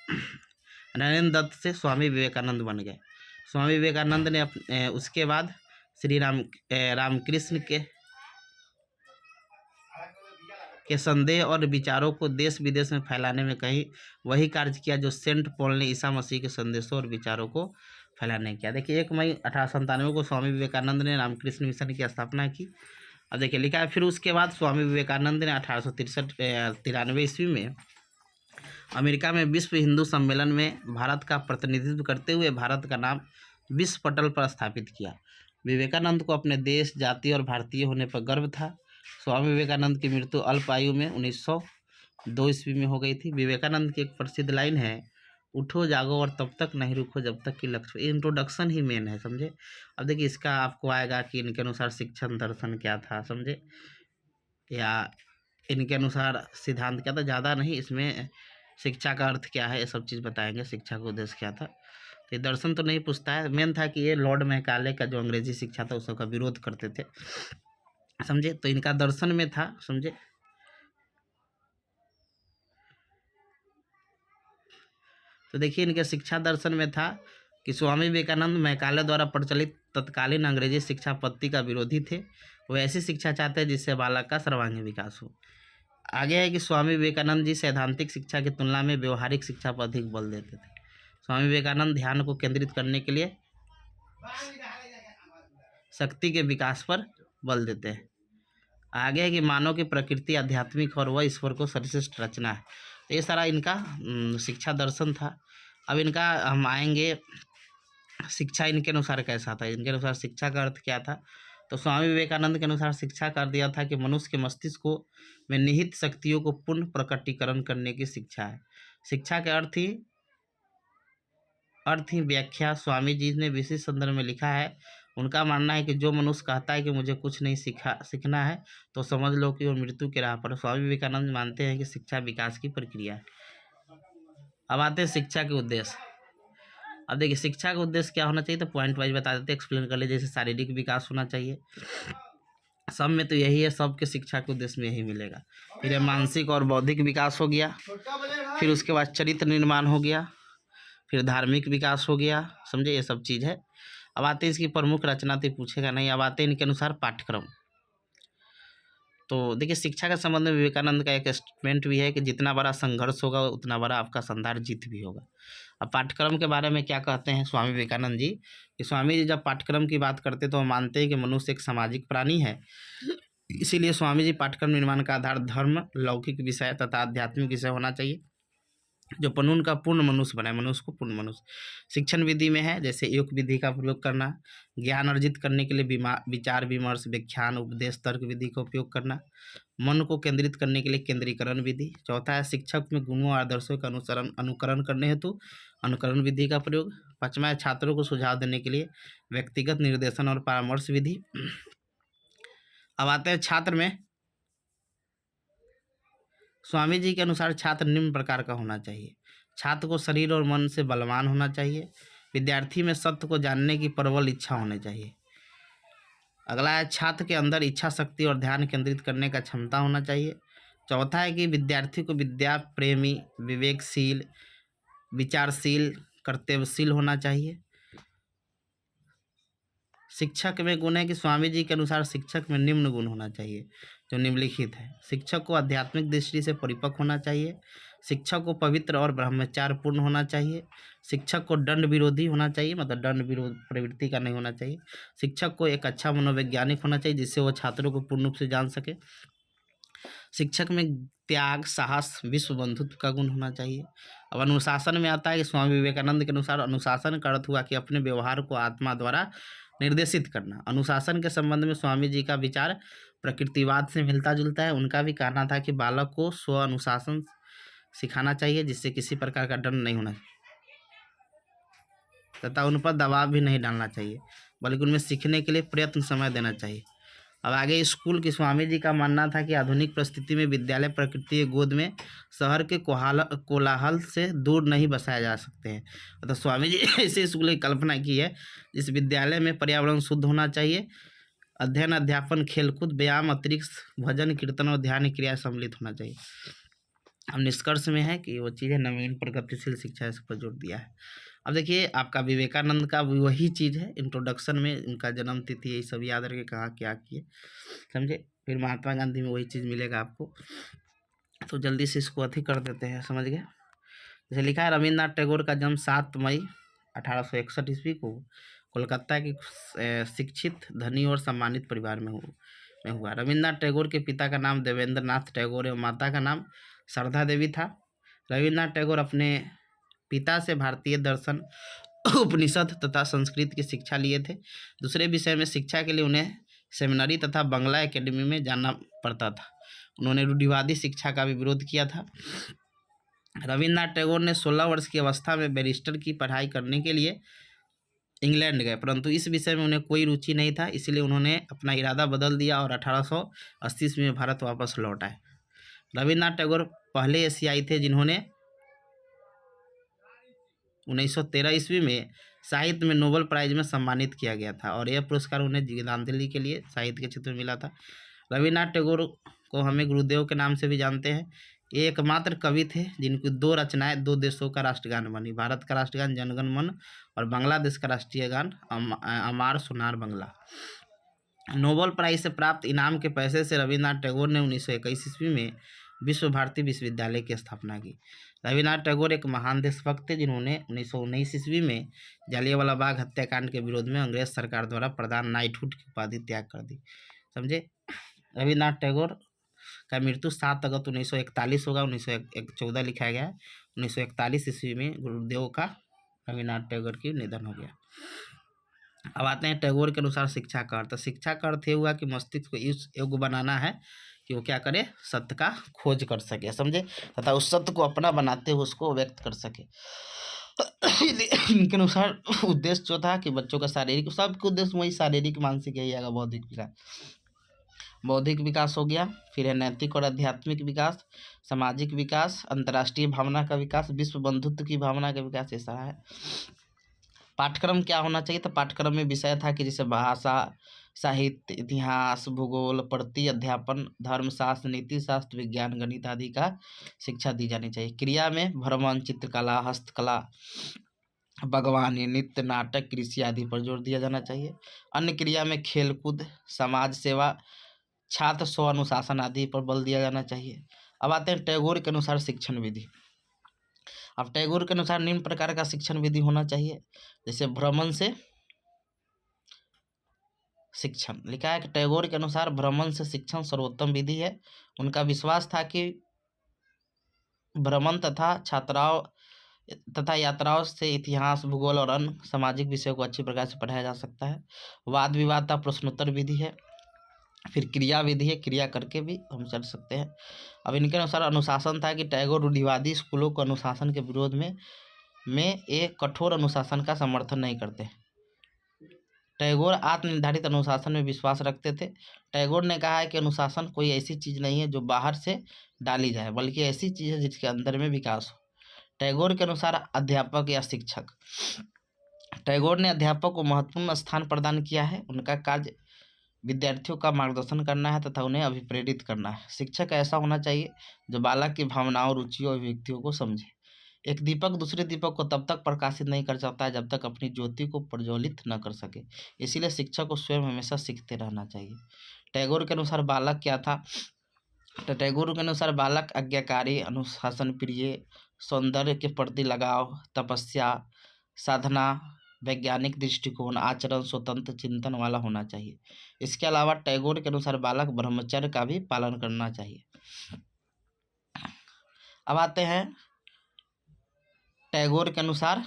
A: नरेंद्र दत्त से स्वामी विवेकानंद बन गए। स्वामी विवेकानंद ने उसके बाद श्री रामकृष्ण के संदेह और विचारों को देश विदेश में फैलाने में कहीं वही कार्य किया जो सेंट पॉल ने ईसा मसीह के संदेशों और विचारों को फैलाने किया। देखिए 1 मई 1897 को स्वामी विवेकानंद ने रामकृष्ण मिशन की स्थापना की। अब देखिए लिखा है फिर उसके बाद स्वामी विवेकानंद ने 1893 ईस्वी में अमेरिका में विश्व हिंदू सम्मेलन में भारत का प्रतिनिधित्व करते हुए भारत का नाम विश्व पटल पर स्थापित किया। विवेकानंद को अपने देश जाति और भारतीय होने पर गर्व था। स्वामी विवेकानंद की मृत्यु अल्प आयु में 1902 ईस्वी में हो गई थी। विवेकानंद की एक प्रसिद्ध लाइन है, उठो जागो और तब तक नहीं रुको जब तक कि लक्ष्य। इंट्रोडक्शन ही मेन है, समझे। अब देखिए इसका आपको आएगा कि इनके अनुसार शिक्षण दर्शन क्या था, समझे, या इनके अनुसार सिद्धांत क्या था। ज़्यादा नहीं, इसमें शिक्षा का अर्थ क्या है ये सब चीज़ बताएंगे, शिक्षा का उद्देश्य क्या था। तो ये दर्शन तो नहीं पूछता है, मेन था कि ये लॉर्ड मैकाले का जो अंग्रेजी शिक्षा था उस सबका विरोध करते थे, समझे। तो इनका दर्शन में था, समझे। तो देखिए इनके शिक्षा दर्शन में था कि स्वामी विवेकानंद मैकाले द्वारा प्रचलित तत्कालीन अंग्रेजी शिक्षा पद्धति का विरोधी थे। वो ऐसी शिक्षा चाहते हैं जिससे बालक का सर्वांगीण विकास हो। आगे है कि स्वामी विवेकानंद जी सैद्धांतिक शिक्षा की तुलना में व्यवहारिक शिक्षा पर अधिक बल देते थे। स्वामी विवेकानंद ध्यान को केंद्रित करने के लिए शक्ति के विकास पर बल देते हैं। आगे है कि मानव की प्रकृति आध्यात्मिक और वह ईश्वर को सर्वश्रेष्ठ रचना है। तो ये सारा इनका शिक्षा दर्शन था। अब इनका हम आएंगे शिक्षा इनके अनुसार कैसा था। इनके अनुसार शिक्षा का अर्थ क्या था। तो स्वामी विवेकानंद के अनुसार शिक्षा कर दिया था कि मनुष्य के मस्तिष्क को में निहित शक्तियों को पूर्ण प्रकटीकरण करने की शिक्षा है। शिक्षा के अर्थ ही व्याख्या स्वामी जी ने विशेष संदर्भ में लिखा है। उनका मानना है कि जो मनुष्य कहता है कि मुझे कुछ नहीं सीखना है तो समझ लो कि वो मृत्यु के राह पर। स्वामी विवेकानंद मानते हैं कि शिक्षा विकास की प्रक्रिया है। अब आते हैं शिक्षा के उद्देश्य। अब देखिए शिक्षा का उद्देश्य क्या होना चाहिए, तो पॉइंट वाइज बता देते हैं, एक्सप्लेन कर लीजिए। जैसे शारीरिक विकास होना चाहिए, सब में तो यही है, सबके शिक्षा के उद्देश्य में यही मिलेगा। फिर मानसिक और बौद्धिक विकास हो गया, फिर उसके बाद चरित्र निर्माण हो गया, फिर धार्मिक विकास हो गया, समझे, ये सब चीज़ है। अब आते हैं इसकी प्रमुख रचना, तो पूछेगा नहीं। अब आते हैं इनके अनुसार पाठ्यक्रम। तो देखिए शिक्षा के संबंध में विवेकानंद का एक स्टेटमेंट भी है कि जितना बड़ा संघर्ष होगा उतना बड़ा आपका शानदार जीत भी होगा। अब पाठ्यक्रम के बारे में क्या कहते हैं स्वामी विवेकानंद जी, कि स्वामी जी जब पाठ्यक्रम की बात करते तो मानते हैं कि मनुष्य एक सामाजिक प्राणी है। इसीलिए स्वामी जी पाठ्यक्रम निर्माण का आधार धर्म, लौकिक विषय तथा आध्यात्मिक विषय होना चाहिए, जो पनून का पूर्ण मनुष्य बनाए, मनुष्य को पूर्ण मनुष्य। शिक्षण विधि में है जैसे योग विधि का प्रयोग करना, ज्ञान अर्जित करने के लिए विचार विमर्श, व्याख्यान, उपदेश, तर्क विधि का उपयोग करना, मन को केंद्रित करने के लिए केंद्रीकरण विधि। चौथा है शिक्षक में गुणों और आदर्शों का अनुकरण करने हेतु अनुकरण विधि का प्रयोग। पांचवा है छात्रों को सुझाव देने के लिए व्यक्तिगत निर्देशन और परामर्श विधि। अब आते हैं छात्र में। स्वामी जी के अनुसार छात्र निम्न प्रकार का होना चाहिए। छात्र को शरीर और मन से बलवान होना चाहिए। विद्यार्थी में सत्य को जानने की प्रबल इच्छा होनी चाहिए। अगला है छात्र के अंदर इच्छा शक्ति और ध्यान केंद्रित करने का क्षमता होना चाहिए। चौथा है कि विद्यार्थी को विद्या प्रेमी, विवेकशील, विचारशील, कर्तव्यशील होना चाहिए। शिक्षक में गुण है कि स्वामी जी के अनुसार शिक्षक में निम्न गुण होना चाहिए जो निम्नलिखित है। शिक्षक को आध्यात्मिक दृष्टि से परिपक्व होना चाहिए। शिक्षक को पवित्र और ब्रह्मचार्य पूर्ण होना चाहिए। शिक्षक को दंड विरोधी होना चाहिए, मतलब दंड विरोध प्रवृत्ति का नहीं होना चाहिए। शिक्षक को एक अच्छा मनोवैज्ञानिक होना चाहिए जिससे वो छात्रों को पूर्ण रूप से जान सके। शिक्षक में त्याग, साहस, विश्व बंधुत्व का गुण होना चाहिए। अब अनुशासन में आता है कि स्वामी विवेकानंद के अनुसार अनुशासन का अर्थ हुआ कि अपने व्यवहार को आत्मा द्वारा निर्देशित करना। अनुशासन के संबंध में स्वामी जी का विचार प्रकृतिवाद से मिलता जुलता है। उनका भी कहना था कि बालक को स्व अनुशासन सिखाना चाहिए जिससे किसी प्रकार का दंड नहीं होना तथा उन पर दबाव भी नहीं डालना चाहिए, बल्कि उनमें सीखने के लिए प्रयत्न समय देना चाहिए। अब आगे स्कूल की स्वामी जी का मानना था कि आधुनिक परिस्थिति में विद्यालय प्रकृति की गोद में शहर के कोलाहल से दूर नहीं बसाए जा सकते हैं। तो स्वामी जी ऐसे स्कूल की कल्पना की है जिस विद्यालय में पर्यावरण शुद्ध होना चाहिए, अध्ययन, अध्यापन, खेलकूद, व्यायाम, अतिरिक्त भजन, कीर्तन और ध्यान क्रिया सम्मिलित होना चाहिए। अब निष्कर्ष में है कि वो चीज़ें नवीन प्रगतिशील शिक्षा इस पर जोर दिया है। अब देखिए आपका विवेकानंद का वही चीज़ है, इंट्रोडक्शन में उनका जन्म तिथि यही सब याद रखे, कहाँ क्या किए, समझे। फिर महात्मा गांधी में वही चीज़ मिलेगा आपको। तो जल्दी से इसको अथी कर देते हैं, समझ गए। जैसे लिखा है रविन्द्रनाथ टैगोर का जन्म 7 मई 1861 ईस्वी को कोलकाता के शिक्षित, धनी और सम्मानित परिवार में हुआ। रविन्द्रनाथ टैगोर के पिता का नाम देवेंद्र नाथ टैगोर एवं माता का नाम शारदा देवी था। रविन्द्रनाथ टैगोर अपने पिता से भारतीय दर्शन, उपनिषद तथा संस्कृत की शिक्षा लिए थे। दूसरे विषय में शिक्षा के लिए उन्हें सेमिनरी तथा बंगला एकेडमी में जाना पड़ता था। उन्होंने रूढ़िवादी शिक्षा का भी विरोध किया था। रविन्द्रनाथ टैगोर ने 16 वर्ष की अवस्था में बैरिस्टर की पढ़ाई करने के लिए इंग्लैंड गए, परंतु इस विषय में उन्हें कोई रुचि नहीं था, इसलिए उन्होंने अपना इरादा बदल दिया और 1880 ईस्वी में भारत वापस लौट आए। रविन्द्रनाथ टैगोर पहले एशियाई थे जिन्होंने 1913 ईस्वी में साहित्य में नोबेल प्राइज में सम्मानित किया गया था और यह पुरस्कार उन्हें श्रद्धांजलि के लिए साहित्य के क्षेत्र में मिला था। रविन्द्रनाथ टैगोर को हमें गुरुदेव के नाम से भी जानते हैं। ये एकमात्र कवि थे जिनकी 2 रचनाएं 2 देशों का राष्ट्रगान बनी, भारत का राष्ट्रगान जनगण मन और बांग्लादेश का राष्ट्रीय गान अमार सोनार बंगला। नोबेल प्राइज से प्राप्त इनाम के पैसे से रविन्द्रनाथ टैगोर ने 1921 ईस्वी में विश्व भारती विश्वविद्यालय की स्थापना की। रविन्द्रनाथ टैगोर एक महान देशभक्त थे जिन्होंने 1919 ईस्वी में जालियांवाला बाग हत्याकांड के विरोध में अंग्रेज सरकार द्वारा प्रदान नाइटहुड की उपाधि त्याग कर दी, समझे। रविन्द्रनाथ टैगोर का मृत्यु 7 अगस्त 1941 होगा। 1914 लिखा गया है। 1941 ईस्वी में गुरुदेव का रविन्द्रनाथ टैगोर की निधन हो गया। अब आते हैं टैगोर के अनुसार शिक्षा का अर्थ। शिक्षा का अर्थ ये हुआ कि मस्तिष्क को इस योग्य बनाना है कि वो क्या करे, सत्य का खोज कर सके, समझे, तथा उस सत्य को अपना बनाते हुए उसको व्यक्त कर सके। इनके अनुसार उद्देश्य जो था कि बच्चों का शारीरिक, सबके उद्देश्य वही शारीरिक मानसिक यही आएगा, बौद्धिक विकास, बौद्धिक विकास हो गया, फिर है नैतिक और आध्यात्मिक विकास, सामाजिक विकास, अंतर्राष्ट्रीय भावना का विकास, विश्व बंधुत्व की भावना का विकास, ऐसा है। पाठ्यक्रम क्या होना चाहिए, तो पाठ्यक्रम में विषय था कि जैसे भाषा, साहित्य, इतिहास, भूगोल, प्रति अध्यापन, धर्मशास्त्र, नीति शास्त्र, विज्ञान, गणित आदि का शिक्षा दी जानी चाहिए। क्रिया में भ्रमण, चित्रकला, हस्तकला, बागवानी, नृत्य, नाटक, कृषि आदि पर जोर दिया जाना चाहिए। अन्य क्रिया में खेलकूद, समाज सेवा, छात्र स्व अनुशासन आदि पर बल दिया जाना चाहिए। अब आते हैं टैगोर के अनुसार शिक्षण विधि। अब टैगोर के अनुसार निम्न प्रकार का शिक्षण विधि होना चाहिए, जैसे भ्रमण से शिक्षण, लिखा है कि टैगोर के अनुसार भ्रमण से शिक्षण सर्वोत्तम विधि है। उनका विश्वास था कि भ्रमण तथा यात्राओं से इतिहास, भूगोल और अन्य सामाजिक विषयों को अच्छी प्रकार से पढ़ाया जा सकता है। वाद विवाद का प्रश्नोत्तर विधि है। फिर क्रिया विधि है, क्रिया करके भी हम चल सकते हैं। अब इनके अनुसार अनुशासन था कि टैगोर रूढ़िवादी स्कूलों को अनुशासन के विरोध में एक कठोर अनुशासन का समर्थन नहीं करते। टैगोर आत्मनिर्धारित अनुशासन में विश्वास रखते थे। टैगोर ने कहा है कि अनुशासन कोई ऐसी चीज नहीं है जो बाहर से डाली जाए, बल्कि ऐसी चीज है जिसके अंदर में विकास हो। टैगोर के अनुसार अध्यापक या शिक्षक, टैगोर ने अध्यापक को महत्वपूर्ण स्थान प्रदान किया है। उनका कार्य विद्यार्थियों का मार्गदर्शन करना है तथा उन्हें अभिप्रेरित करना है। शिक्षक ऐसा होना चाहिए जो बालक की भावनाओं, रुचियों और व्यक्तियों को समझे। एक दीपक दूसरे दीपक को तब तक प्रकाशित नहीं कर सकता है जब तक अपनी ज्योति को प्रज्वलित न कर सके। इसीलिए शिक्षक को स्वयं हमेशा सीखते रहना चाहिए। टैगोर के अनुसार बालक क्या था, तो टैगोर के अनुसार बालक आज्ञाकारी, अनुशासन प्रिय, सौंदर्य के प्रति लगाव, तपस्या, साधना, वैज्ञानिक दृष्टिकोण, आचरण, स्वतंत्र चिंतन वाला होना चाहिए। इसके अलावा टैगोर के अनुसार बालक ब्रह्मचर्य का भी पालन करना चाहिए। अब आते हैं टैगोर के अनुसार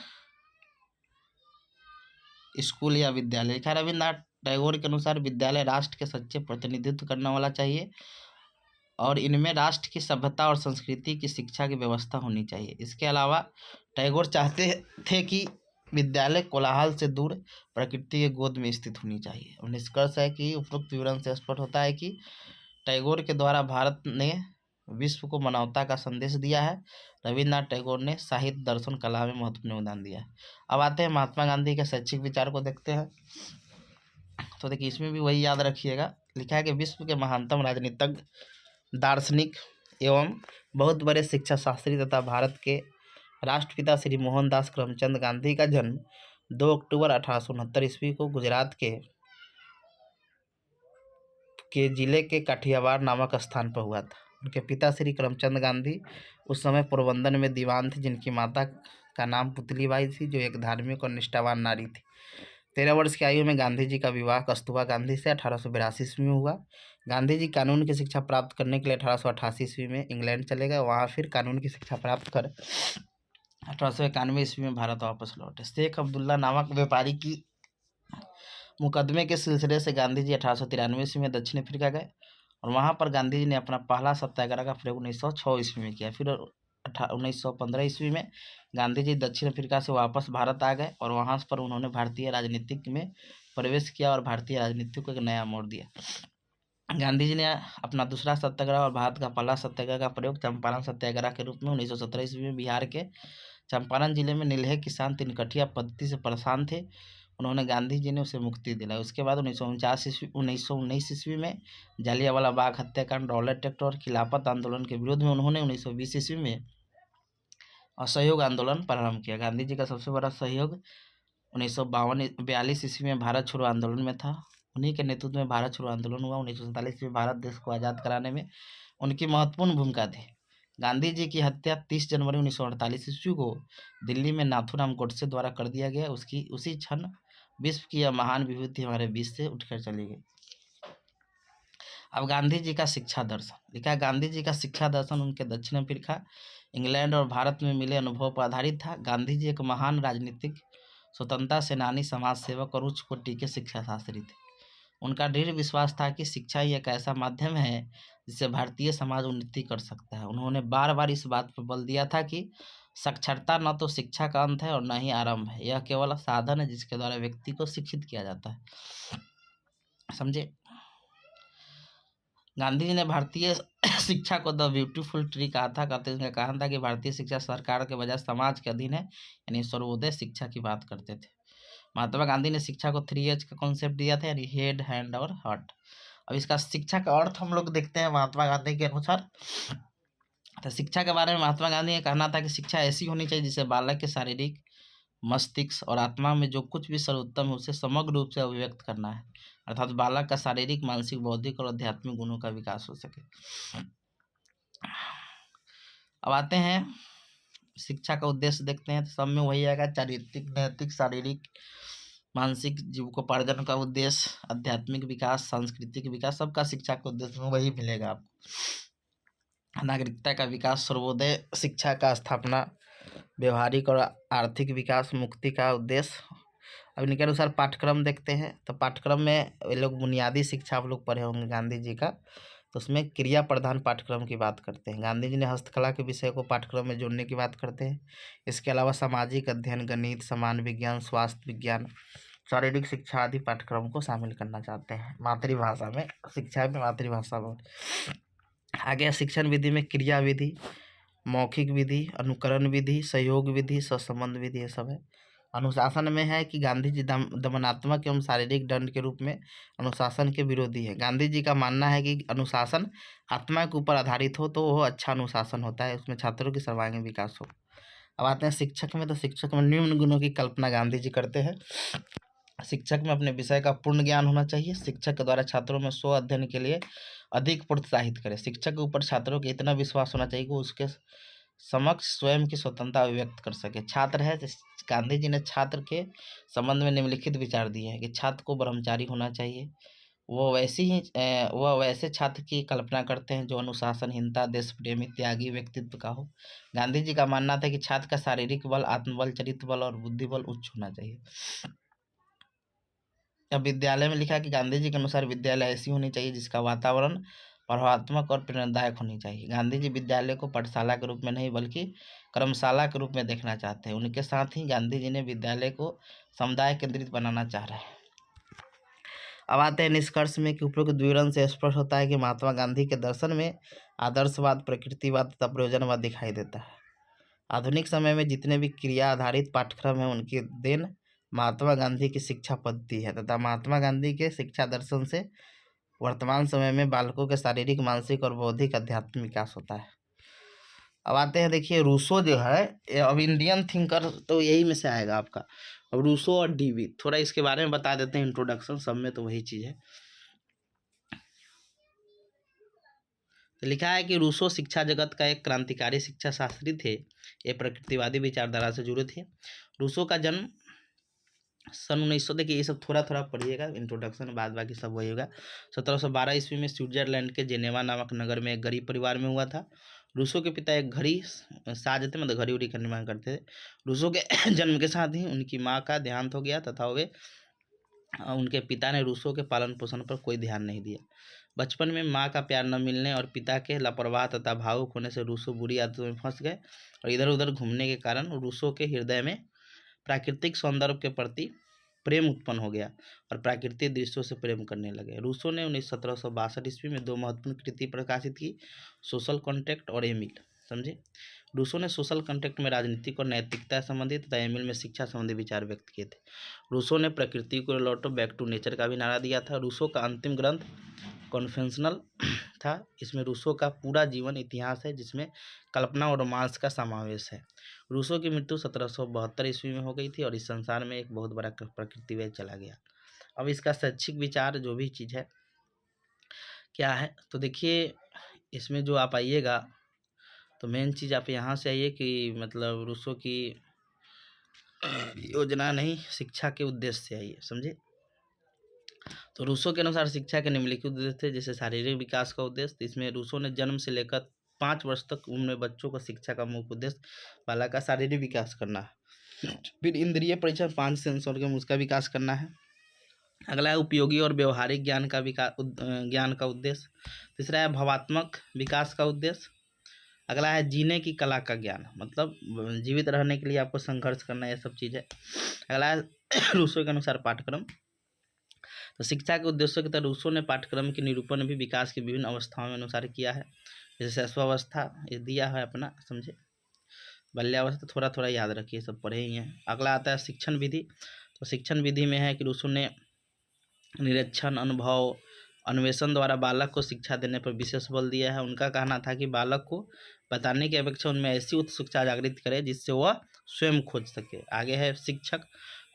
A: स्कूल या विद्यालय। लिखा रविन्द्रनाथ टैगोर के अनुसार विद्यालय राष्ट्र के सच्चे प्रतिनिधित्व करने वाला चाहिए और इनमें राष्ट्र की सभ्यता और संस्कृति की शिक्षा की व्यवस्था होनी चाहिए। इसके अलावा टैगोर चाहते थे कि विद्यालय कोलाहल से दूर प्रकृति के गोद में स्थित होनी चाहिए। और निष्कर्ष है कि उपरोक्त विवरण से स्पष्ट होता है कि टैगोर के द्वारा भारत ने विश्व को मानवता का संदेश दिया है। रविन्द्रनाथ टैगोर ने साहित्य, दर्शन, कला में महत्वपूर्ण योगदान दिया है। अब आते हैं महात्मा गांधी के शैक्षिक विचार को देखते हैं। तो देखिए इसमें भी वही याद रखिएगा, लिखा है कि विश्व के महानतम राजनीतिज्ञ, दार्शनिक एवं बहुत बड़े शिक्षा शास्त्री तथा भारत के राष्ट्रपिता श्री मोहनदास करमचंद गांधी का जन्म 2 अक्टूबर 1869 ईस्वी को गुजरात के जिले के काठियावाड़ नामक स्थान पर हुआ था। उनके पिता श्री करमचंद गांधी उस समय पोरबंदर में दीवान थे, जिनकी माता का नाम पुतलीबाई थी, जो एक धार्मिक और निष्ठावान नारी थी। 13 वर्ष की आयु में गांधी जी का विवाह कस्तूरबा गांधी से 1882 ईस्वी में हुआ। गांधी जी कानून की शिक्षा प्राप्त करने के लिए 1888 ईस्वी में इंग्लैंड चले गए। वहाँ फिर कानून की शिक्षा प्राप्त कर 1891 ईस्वी में भारत वापस लौटे। शेख अब्दुल्ला नामक व्यापारी की मुकदमे के सिलसिले से गांधी जी 1893 ईस्वी में दक्षिण अफ्रीका गए और वहाँ पर गांधी जी ने अपना पहला सत्याग्रह का प्रयोग 1906 ईस्वी में किया। फिर 1915 ईस्वी में गांधी जी दक्षिण अफ्रीका से वापस भारत आ गए और वहाँ पर उन्होंने भारतीय राजनीति में प्रवेश किया और भारतीय राजनीति को एक नया मोड़ दिया। गांधी जी ने अपना दूसरा सत्याग्रह और भारत का पहला सत्याग्रह का प्रयोग चंपारण सत्याग्रह के रूप में 1917 ईस्वी में बिहार के चंपारण जिले में नीलहे किसान तिनकठिया पद्धति से परेशान थे। उन्होंने गांधी जी ने उसे मुक्ति दिलाई। उसके बाद 1919 ईस्वी में जालियांवाला बाग हत्याकांड, रॉलेट एक्ट और खिलाफत आंदोलन के विरोध में उन्होंने 1920 ईस्वी में असहयोग आंदोलन प्रारंभ किया। गांधी जी का सबसे बड़ा सहयोग 1942 ईस्वी में भारत छोड़ो आंदोलन में था। उन्हीं के नेतृत्व में भारत छोड़ो आंदोलन हुआ। 1947 में भारत देश को आज़ाद कराने में उनकी महत्वपूर्ण भूमिका थी। गांधी जी की हत्या 30 जनवरी 1948 ईस्वी को दिल्ली में नाथूराम गोडसे द्वारा कर दिया गया। उसी क्षण विश्व की यह महान विभूति हमारे बीच से उठकर चली गई। अब गांधी जी का शिक्षा दर्शन। लिखा, गांधी जी का शिक्षा दर्शन उनके दक्षिण अफ्रीका, इंग्लैंड और भारत में मिले अनुभव पर आधारित था। गांधी जी एक महान राजनीतिक स्वतंत्रता सेनानी, समाज सेवक और उच्च कोटि के शिक्षा शास्त्री थे। उनका दृढ़ विश्वास था कि शिक्षा ही एक ऐसा माध्यम है जिससे भारतीय समाज उन्नति कर सकता है। उन्होंने बार बार इस बात पर बल दिया था कि साक्षरता न तो शिक्षा का अंत है और न ही आरंभ है, यह केवल साधन है जिसके द्वारा व्यक्ति को शिक्षित किया जाता है। समझे? गांधी जी ने भारतीय शिक्षा को द ब्यूटीफुल ट्री कहा था। करते हुए कहा था कि भारतीय शिक्षा सरकार के बजाय समाज के अधीन है, यानी सर्वोदय शिक्षा की बात करते थे। महात्मा गांधी ने शिक्षा को 3H का कॉन्सेप्ट दिया था, यानी हेड, हैंड और हार्ट। अब इसका शिक्षा का अर्थ हम लोग देखते हैं महात्मा गांधी के अनुसार। तो शिक्षा के बारे में महात्मा गांधी का कहना था कि शिक्षा ऐसी होनी चाहिए जिससे बालक के शारीरिक, मस्तिष्क और आत्मा में जो कुछ भी सर्वोत्तम है उसे समग्र रूप से अभिव्यक्त करना है, अर्थात बालक का शारीरिक, मानसिक, बौद्धिक और आध्यात्मिक गुणों का विकास हो सके। अब आते हैं शिक्षा का उद्देश्य देखते हैं, तो सब में वही आएगा, चारित्रिक, नैतिक, शारीरिक, मानसिक जीविकोपार्जन का उद्देश्य, आध्यात्मिक विकास, सांस्कृतिक विकास, सबका शिक्षा के उद्देश्य में वही मिलेगा आपको। नागरिकता का विकास, सर्वोदय शिक्षा का स्थापना, व्यवहारिक और आर्थिक विकास, मुक्ति का उद्देश्य। अब इनके अनुसार पाठ्यक्रम देखते हैं, तो पाठ्यक्रम में ये लोग बुनियादी शिक्षा आप लोग पढ़े होंगे गांधी जी का, तो उसमें क्रिया प्रधान पाठ्यक्रम की बात करते हैं। गांधी जी ने हस्तकला के विषय को पाठ्यक्रम में जोड़ने की बात करते हैं। इसके अलावा सामाजिक अध्ययन, गणित, सामान्य विज्ञान, स्वास्थ्य विज्ञान, शारीरिक शिक्षा आदि पाठ्यक्रम को शामिल करना चाहते हैं मातृभाषा में, शिक्षा में मातृभाषा में। आगे शिक्षण विधि में क्रिया विधि, मौखिक विधि, अनुकरण विधि, सहयोग विधि, सहसंबंध विधि, ये सब है। अनुशासन में है कि गांधी जी दमनात्मक एवं शारीरिक दंड के रूप में अनुशासन के विरोधी है। गांधी जी का मानना है कि अनुशासन आत्मा के ऊपर आधारित हो तो वह अच्छा अनुशासन होता है, उसमें छात्रों की सर्वांगीण विकास हो। अब आते हैं शिक्षक में, तो शिक्षक में निम्न गुणों की कल्पना गांधी जी करते हैं। शिक्षक में अपने विषय का पूर्ण ज्ञान होना चाहिए। शिक्षक के द्वारा छात्रों में स्व अध्ययन के लिए अधिक प्रोत्साहित करें। शिक्षक के ऊपर छात्रों के इतना विश्वास होना चाहिए कि उसके समक्ष स्वयं की स्वतंत्रता अभिव्यक्त कर सके। छात्र है, गांधी जी ने छात्र के संबंध में निम्नलिखित विचार दिए हैं कि छात्र को ब्रह्मचारी होना चाहिए। वह वैसे छात्र की कल्पना करते हैं जो अनुशासनहीनता, देश प्रेमी, त्यागी व्यक्तित्व का हो। गांधी जी का मानना था कि छात्र का शारीरिक बल, आत्मबल, चरित्र बल और बुद्धि बल उच्च होना चाहिए। अब विद्यालय में लिखा है कि गांधी जी के अनुसार विद्यालय ऐसी होनी चाहिए जिसका वातावरण प्रभावात्मक और प्रेरणादायक होनी चाहिए। गांधी जी विद्यालय को पाठशाला के रूप में नहीं बल्कि कर्मशाला के रूप में देखना चाहते हैं। उनके साथ ही गांधी जी ने विद्यालय को समुदाय केंद्रित बनाना चाह रहे हैं। अब आते हैं निष्कर्ष में कि उपरोक्त विवरण से स्पष्ट होता है कि महात्मा गांधी के दर्शन में आदर्शवाद, प्रकृतिवाद तथा प्रयोजनवाद दिखाई देता है। आधुनिक समय में जितने भी क्रिया आधारित पाठ्यक्रम हैं उनकी देन महात्मा गांधी की शिक्षा पद्धति है तथा महात्मा गांधी के शिक्षा दर्शन से वर्तमान समय में बालकों के शारीरिक, मानसिक और बौद्धिक आध्यात्मिक विकास होता है। अब आते हैं, देखिए रूसो जो है, अब इंडियन थिंकर तो यही में से आएगा आपका। अब रूसो और डीवी थोड़ा इसके बारे में बता देते हैं, इंट्रोडक्शन, सब में तो वही चीज़ है। तो लिखा है कि रूसो शिक्षा जगत का एक क्रांतिकारी शिक्षा शास्त्री थे। ये प्रकृतिवादी विचारधारा से जुड़े थे। रूसो का जन्म सन 1900, देखिए ये सब थोड़ा थोड़ा पढ़िएगा, इंट्रोडक्शन बाद बाकी सब वही होगा। 1712 ईस्वी में स्विट्जरलैंड के जेनेवा नामक नगर में एक गरीब परिवार में हुआ था। रूसो के पिता एक घड़ी साज थे, मतलब घड़ी उड़ी का निर्माण करते थे। रूसो के जन्म के साथ ही उनकी माँ का देहांत हो गया तथा उनके पिता ने रूसो के पालन पोषण पर कोई ध्यान नहीं दिया। बचपन में माँ का प्यार न मिलने और पिता के लापरवाह तथा भावुक होने से रूसो बुरी आदतों में फंस गए और इधर उधर घूमने के कारण रूसो के हृदय में प्राकृतिक सौंदर्य के प्रति प्रेम उत्पन्न हो गया और प्राकृतिक दृश्यों से प्रेम करने लगे। रूसो ने 1762 ईस्वी में 2 महत्वपूर्ण कृति प्रकाशित की, सोशल कॉन्ट्रैक्ट और एमिल। समझे? रूसो ने सोशल कॉन्ट्रैक्ट में राजनीतिक और नैतिकता संबंधी तथा एमिल में शिक्षा संबंधी विचार व्यक्त किए थे। रूसो ने प्रकृति को लौटो, बैक टू नेचर का भी नारा दिया था। रूसो का अंतिम ग्रंथ कॉन्फेशनल था। इसमें रूसो का पूरा जीवन इतिहास है जिसमें कल्पना और रोमांस का समावेश है। रूसो की मृत्यु 1772 ईस्वी में हो गई थी और इस संसार में एक बहुत बड़ा प्रकृतिवेद चला गया। अब इसका शैक्षिक विचार जो भी चीज़ है क्या है, तो देखिए इसमें जो आप आइएगा तो मेन चीज़ आप यहाँ से आइए कि मतलब रूसो की योजना नहीं, शिक्षा के उद्देश्य से आइए। समझे? तो रूसो के अनुसार शिक्षा के निम्नलिखित उद्देश्य थे, जैसे शारीरिक विकास का उद्देश्य। इसमें रूसो ने जन्म से लेकर 5 वर्ष तक उम्र में बच्चों को शिक्षा का मुख्य उद्देश्य बालक का शारीरिक विकास करना है। फिर इंद्रिय परीक्षण 5 सेंसर के उसका विकास करना है। अगला है उपयोगी और व्यवहारिक ज्ञान का ज्ञान का उद्देश्य। तीसरा है भावात्मक विकास का उद्देश्य। अगला है जीने की कला का ज्ञान, मतलब जीवित रहने के लिए आपको संघर्ष करना, ये सब चीज़ है। अगला है रूसो के अनुसार पाठ्यक्रम। तो शिक्षा के उद्देश्यों की तरह रूसो ने पाठ्यक्रम के निरूपण भी विकास की विभिन्न अवस्थाओं में अनुसार किया है। जैसे शैशवावस्था ये दिया है अपना, समझे। बाल्यावस्था थोड़ा थोड़ा याद रखिए, सब पढ़े ही हैं। अगला आता है शिक्षण विधि। तो शिक्षण विधि में है कि रूसो ने निरीक्षण, अनुभव, अन्वेषण द्वारा बालक को शिक्षा देने पर विशेष बल दिया है। उनका कहना था कि बालक को बताने की अपेक्षा उनमें ऐसी उत्सुकता जागृत करे जिससे वह स्वयं खोज सके। आगे है शिक्षक।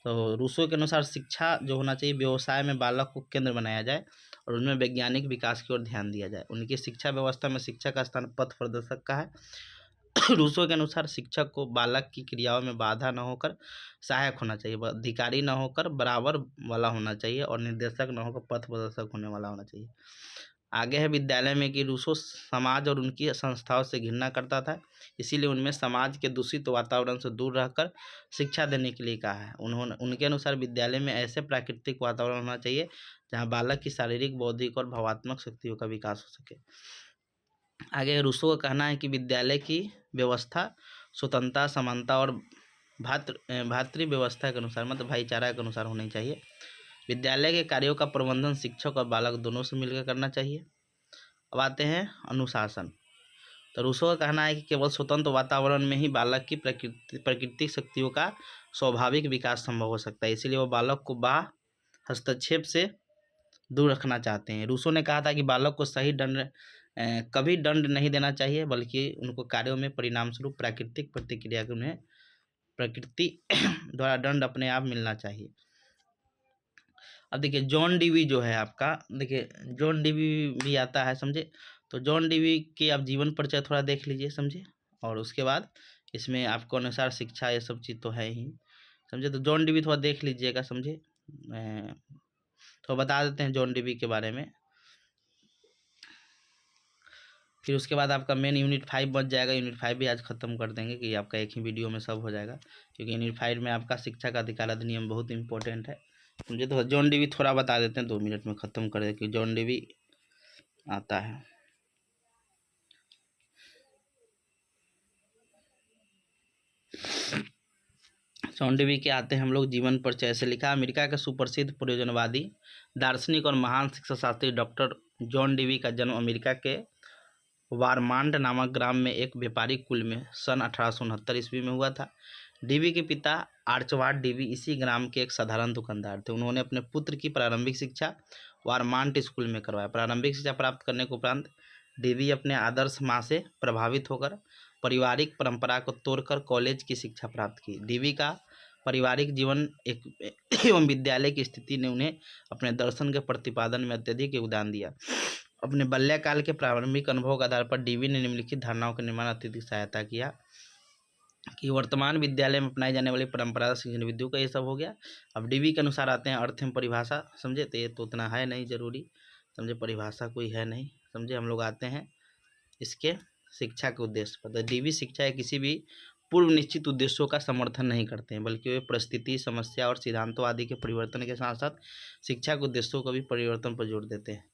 A: तो रूसो के अनुसार शिक्षा जो होना चाहिए, व्यवसाय में बालक को केंद्र बनाया जाए और उनमें वैज्ञानिक विकास की ओर ध्यान दिया जाए। उनकी शिक्षा व्यवस्था में शिक्षक का स्थान पथ प्रदर्शक का है। रूसो के अनुसार शिक्षक को बालक की क्रियाओं में बाधा न होकर सहायक होना चाहिए, अधिकारी न होकर बराबर वाला होना चाहिए और निर्देशक न होकर पथ प्रदर्शक होने वाला होना चाहिए। आगे है विद्यालय में कि रूसो समाज और उनकी संस्थाओं से घृणा करता था, इसीलिए उनमें समाज के दूषित वातावरण से दूर रहकर शिक्षा देने के लिए कहा है। उनके अनुसार विद्यालय में ऐसे प्राकृतिक वातावरण होना चाहिए जहाँ बालक की शारीरिक, बौद्धिक और भावात्मक शक्तियों का विकास हो सके। आगे रूसो का कहना है कि विद्यालय की व्यवस्था स्वतंत्रता, समानता और भातृ व्यवस्था के अनुसार, मतलब भाईचारा के अनुसार होनी चाहिए। विद्यालय के कार्यों का प्रबंधन शिक्षक और बालक दोनों से मिलकर करना चाहिए। अब आते हैं अनुशासन। तो रूसो का कहना है कि केवल स्वतंत्र वातावरण में ही बालक की प्राकृतिक शक्तियों का स्वाभाविक विकास संभव हो सकता है, इसीलिए वो बालक को बाह्य हस्तक्षेप से दूर रखना चाहते हैं। रूसो ने कहा था कि बालक को सही दंड कभी दंड नहीं देना चाहिए, बल्कि उनको कार्यों में परिणाम स्वरूप प्राकृतिक प्रतिक्रिया के उन्हें प्रकृति द्वारा दंड अपने आप मिलना चाहिए। अब देखिए जॉन डीवी जो है आपका, देखिए जॉन डीवी भी आता है, समझे। तो जॉन डीवी के आप जीवन परिचय थोड़ा देख लीजिए, समझे। और उसके बाद इसमें आपको अनुसार शिक्षा ये सब चीज़ तो है ही, समझे। तो जॉन डीवी थोड़ा देख लीजिएगा, समझे। तो बता देते हैं जॉन डीवी के बारे में। फिर उसके बाद आपका मेन यूनिट 5 बच जाएगा। यूनिट 5 भी आज खत्म कर देंगे कि आपका एक ही वीडियो में सब हो जाएगा, क्योंकि यूनिट 5 में आपका शिक्षा का अधिकार अधिनियम बहुत इंपॉर्टेंट है, समझे। तो जॉन डीवी थोड़ा बता देते हैं, 2 मिनट में ख़त्म कर दें कि जॉन डीवी आता है। जॉन डीवी के आते हैं हम लोग जीवन परिचय से। लिखा अमेरिका के सुप्रसिद्ध प्रयोजनवादी दार्शनिक और महान शिक्षा शास्त्री डॉक्टर जॉन डीवी का जन्म अमेरिका के वारमांड नामक ग्राम में एक व्यापारिक कुल में सन 1869 ईस्वी में हुआ था। डीवी के पिता आर्चवार्ड डीवी इसी ग्राम के एक साधारण दुकानदार थे। उन्होंने अपने पुत्र की प्रारंभिक शिक्षा वारमांट स्कूल में करवाया। प्रारंभिक शिक्षा प्राप्त करने के उपरांत डीवी अपने आदर्श माँ से प्रभावित होकर पारिवारिक परंपरा को तोड़कर कॉलेज की शिक्षा प्राप्त की। डीवी का पारिवारिक जीवन एक एवं विद्यालय की स्थिति ने उन्हें अपने दर्शन के प्रतिपादन में अत्यधिक योगदान दिया। अपने बाल्यकाल के प्रारंभिक अनुभव के आधार पर डीवी ने निम्नलिखित धारणाओं के निर्माण अत्यधिक सहायता किया कि वर्तमान विद्यालय में अपनाई जाने वाली परंपरागत शिक्षण विधियों का ये सब हो गया। अब डीवी के अनुसार आते हैं अर्थ एवं परिभाषा, समझे। तो ये तो उतना है नहीं जरूरी, समझे, परिभाषा कोई है नहीं, समझे। हम लोग आते हैं इसके शिक्षा के उद्देश्य पर। तो डीवी शिक्षा या किसी भी पूर्व निश्चित उद्देश्यों का समर्थन नहीं करते हैं, बल्कि वे परिस्थिति, समस्या और सिद्धांतों आदि के परिवर्तन के साथ साथ शिक्षा के उद्देश्यों को भी परिवर्तन पर जोर देते हैं।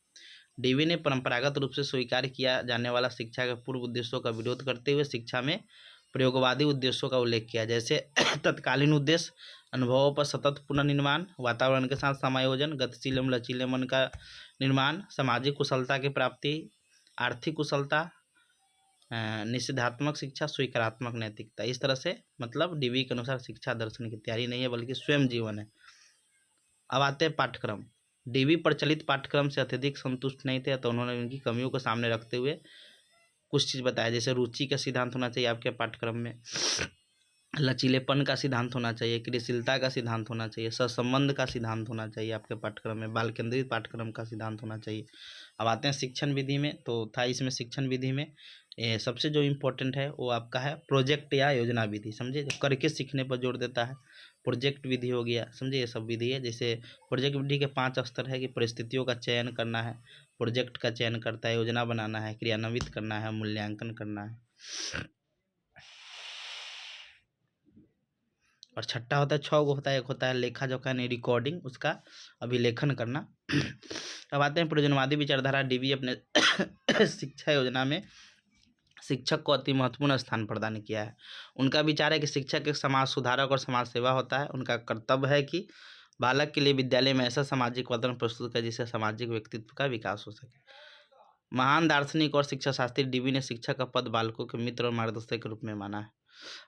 A: डीवी ने परंपरागत रूप से स्वीकार किया जाने वाला शिक्षा के पूर्व उद्देश्यों का विरोध करते हुए शिक्षा में प्रयोगवादी उद्देश्यों का उल्लेख किया, जैसे तत्कालीन उद्देश्य अनुभवों पर सतत पुनर्निर्माण, वातावरण के साथ समायोजन, गतिशील एवं लचीले मन का निर्माण, सामाजिक कुशलता की प्राप्ति, आर्थिक कुशलता, निषेधात्मक शिक्षा, स्वीकारात्मक नैतिकता। इस तरह से मतलब डीवी के अनुसार शिक्षा दर्शन की तैयारी नहीं है, बल्कि स्वयं जीवन है। अब आते हैं पाठ्यक्रम। डीवी प्रचलित पाठ्यक्रम से अत्यधिक संतुष्ट नहीं थे, तो उन्होंने उनकी कमियों को सामने रखते हुए कुछ चीज़ बताया, जैसे रुचि का सिद्धांत होना चाहिए आपके पाठ्यक्रम में, लचीलेपन का सिद्धांत होना चाहिए, क्रियाशीलता का सिद्धांत होना चाहिए, सहसंबंध का सिद्धांत होना चाहिए आपके पाठ्यक्रम में, बाल केंद्रित पाठ्यक्रम का सिद्धांत होना चाहिए। अब आते हैं शिक्षण विधि में। तो था इसमें शिक्षण विधि में सबसे जो इम्पोर्टेंट है वो आपका है प्रोजेक्ट या योजना विधि, समझे, जो करके सीखने पर जोर देता है। प्रोजेक्ट विधि हो गया, समझे, ये सब विधि है। जैसे प्रोजेक्ट विधि के 5 स्तर है कि परिस्थितियों का चयन करना है, प्रोजेक्ट का चयन करता है, योजना बनाना है, क्रियान्वित करना है, मूल्यांकन करना है। और छठा होता है 6 गो होता है, एक होता है लेखा जोखा यानी रिकॉर्डिंग, उसका अभिलेखन करना। अब आते हैं प्रयोजनवादी विचारधारा। डीवी अपने शिक्षा योजना में शिक्षक को अति महत्वपूर्ण स्थान प्रदान किया है। उनका विचार है कि शिक्षक एक समाज सुधारक और समाज सेवा होता है। उनका कर्तव्य है कि बालक के लिए विद्यालय में ऐसा सामाजिक वातावरण प्रस्तुत करे जिससे सामाजिक व्यक्तित्व का विकास हो सके। महान दार्शनिक और शिक्षा शास्त्री डीवी ने शिक्षा का पद बालकों के मित्र और मार्गदर्शक के रूप में माना है।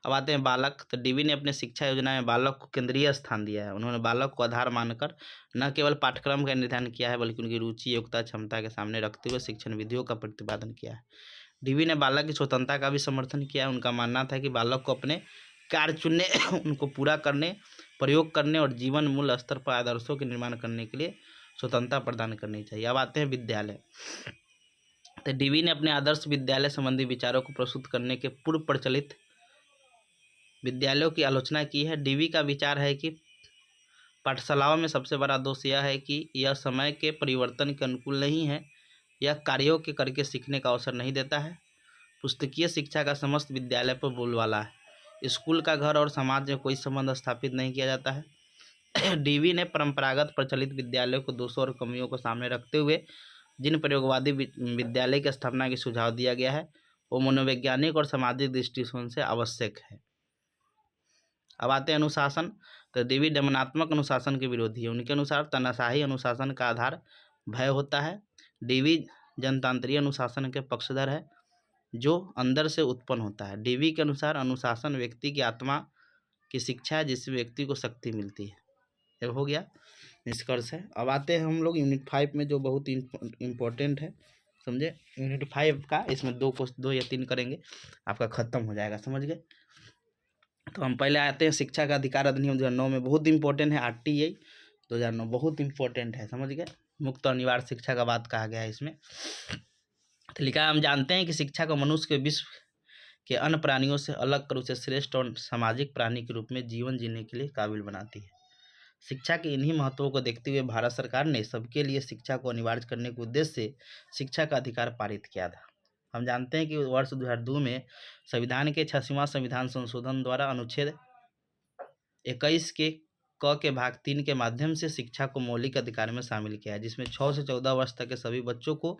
A: अब आते हैं बालक। तो डीवी ने अपने शिक्षा योजना में बालक को केंद्रीय स्थान दिया है। उन्होंने बालक को आधार मानकर न केवल पाठ्यक्रम का निर्धारण किया है बल्कि उनकी रुचि योग्यता क्षमता के सामने रखते हुए शिक्षण विधियों का प्रतिपादन किया है। डीवी ने बालक की स्वतंत्रता का भी समर्थन किया। उनका मानना था कि बालक को अपने कार्य चुनने, उनको पूरा करने, प्रयोग करने और जीवन मूल स्तर पर आदर्शों के निर्माण करने के लिए स्वतंत्रता प्रदान करनी चाहिए। अब आते हैं विद्यालय। तो डीवी ने अपने आदर्श विद्यालय संबंधी विचारों को प्रस्तुत करने के पूर्व प्रचलित विद्यालयों की आलोचना की है। डीवी का विचार है कि पाठशालाओं में सबसे बड़ा दोष यह है कि यह समय के परिवर्तन के अनुकूल नहीं है, यह कार्यों के करके सीखने का अवसर नहीं देता है। पुस्तकीय शिक्षा का समस्त विद्यालय पर बोलबाला है। स्कूल का घर और समाज में कोई संबंध स्थापित नहीं किया जाता है। डीवी ने परंपरागत प्रचलित विद्यालयों को दोषों और कमियों को सामने रखते हुए जिन प्रयोगवादी विद्यालय की स्थापना की सुझाव दिया गया है वो मनोवैज्ञानिक और सामाजिक दृष्टिकोण से आवश्यक है। अब आते हैं अनुशासन। तो डीवी दमनात्मक अनुशासन के विरोधी है। उनके अनुसार तानाशाही अनुशासन का आधार भय होता है। डीवी जनतांत्रिक अनुशासन के पक्षधर है जो अंदर से उत्पन्न होता है। डीवी के अनुसार अनुशासन व्यक्ति की आत्मा की शिक्षा है जिससे व्यक्ति को शक्ति मिलती है। ये हो गया निष्कर्ष है। अब आते हैं हम लोग यूनिट 5 में जो बहुत इम्पोर्टेंट है, समझे। यूनिट 5 का इसमें 2 या 3 करेंगे, आपका खत्म हो जाएगा, समझ गए। तो हम पहले आते हैं शिक्षा का अधिकार अधिनियम 2009 में, बहुत इंपॉर्टेंट है। RTI 2009 बहुत इंपॉर्टेंट है, समझ गए। मुक्त और अनिवार्य शिक्षा का बात कहा गया है इसमें। तो लिखा है, हम जानते हैं कि शिक्षा को मनुष्य के विश्व के अन्य प्राणियों से अलग कर उसे श्रेष्ठ और सामाजिक प्राणी के रूप में जीवन जीने के लिए काबिल बनाती है। शिक्षा के इन्हीं महत्वों को देखते हुए भारत सरकार ने सबके लिए शिक्षा को अनिवार्य करने के उद्देश्य से शिक्षा का अधिकार पारित किया था। हम जानते हैं कि वर्ष 2002 में संविधान के 86वां संविधान संशोधन द्वारा अनुच्छेद 21 के क के भाग 3 के माध्यम से शिक्षा को मौलिक अधिकार में शामिल किया है, जिसमें 6 से 14 वर्ष तक के सभी बच्चों को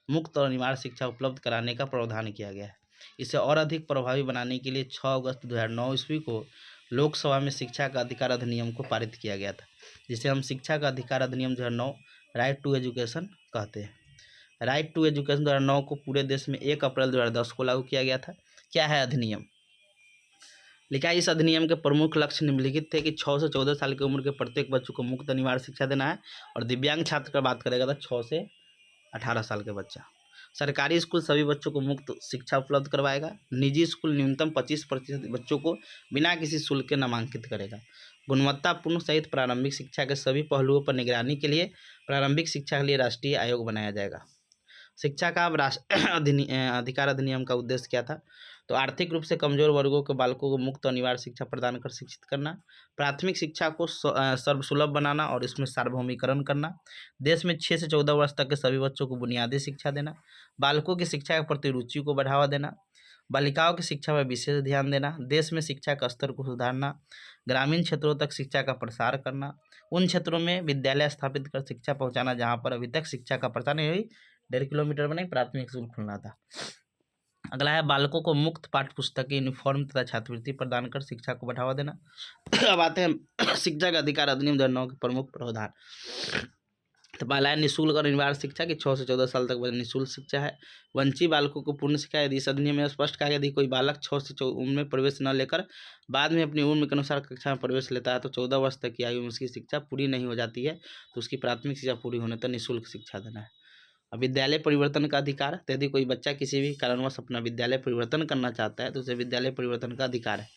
A: मुक्त और अनिवार्य शिक्षा उपलब्ध कराने का प्रावधान किया गया है। इसे और अधिक प्रभावी बनाने के लिए 6 अगस्त 2009 ईस्वी को लोकसभा में शिक्षा का अधिकार अधिनियम को पारित किया गया था, जिसे हम शिक्षा का अधिकार अधिनियम 2009 राइट टू एजुकेशन कहते हैं। राइट टू एजुकेशन 2009 को पूरे देश में 1 अप्रैल 2010 को लागू किया गया था। क्या है अधिनियम? लिखा है, इस अधिनियम के प्रमुख लक्ष्य निम्नलिखित थे कि 6 से 14 साल की उम्र के प्रत्येक बच्चों को मुक्त अनिवार्य शिक्षा देना है। और दिव्यांग छात्र का बात करेगा तो 6 से 18 साल के बच्चा। सरकारी स्कूल सभी बच्चों को मुक्त शिक्षा उपलब्ध करवाएगा। निजी स्कूल न्यूनतम 25% बच्चों को बिना किसी शुल्क के नामांकित करेगा। गुणवत्तापूर्ण सहित प्रारंभिक शिक्षा के सभी पहलुओं पर निगरानी के लिए प्रारंभिक शिक्षा के लिए राष्ट्रीय आयोग बनाया जाएगा। शिक्षा का अधिकार अधिनियम का उद्देश्य क्या था? तो आर्थिक रूप से कमजोर वर्गों के बालकों को मुक्त अनिवार्य शिक्षा प्रदान कर शिक्षित करना, प्राथमिक शिक्षा को सर्वसुलभ बनाना और इसमें सार्वभौमिकरण करना, देश में 6 से 14 वर्ष तक के सभी बच्चों को बुनियादी शिक्षा देना, बालकों की शिक्षा के प्रति रुचि को बढ़ावा देना, बालिकाओं की शिक्षा पर विशेष ध्यान देना, देश में शिक्षा का स्तर को सुधारना, ग्रामीण क्षेत्रों तक शिक्षा का प्रसार करना, उन क्षेत्रों में विद्यालय स्थापित कर शिक्षा पहुँचाना जहाँ पर अभी तक शिक्षा का प्रसार नहीं हुई। 1.5 किलोमीटर में नहीं प्राथमिक स्कूल खुलना था। अगला है बालकों को मुक्त पाठ्य पुस्तकें, यूनिफॉर्म तथा छात्रवृत्ति प्रदान कर शिक्षा को बढ़ावा देना। अब आते हैं शिक्षा का अधिकार अधिनियम 2009 के प्रमुख प्रावधान। तो पहला है निःशुल्क और अनिवार्य शिक्षा की 6 से 14 साल तक निःशुल्क शिक्षा है। वंचित बालकों को पूर्ण शिक्षा। यदि इस अधिनियम में स्पष्ट कहा गया यदि कोई बालक 6 से 14 उम्र में प्रवेश न लेकर बाद में अपनी उम्र के अनुसार कक्षा में प्रवेश लेता है तो 14 वर्ष तक की आयु में उसकी शिक्षा पूरी नहीं हो जाती है तो उसकी प्राथमिक शिक्षा पूरी होने तक निःशुल्क शिक्षा देना है। अब विद्यालय परिवर्तन का अधिकार। तो यदि कोई बच्चा किसी भी कारणवश अपना विद्यालय परिवर्तन करना चाहता है तो उसे विद्यालय परिवर्तन का अधिकार है।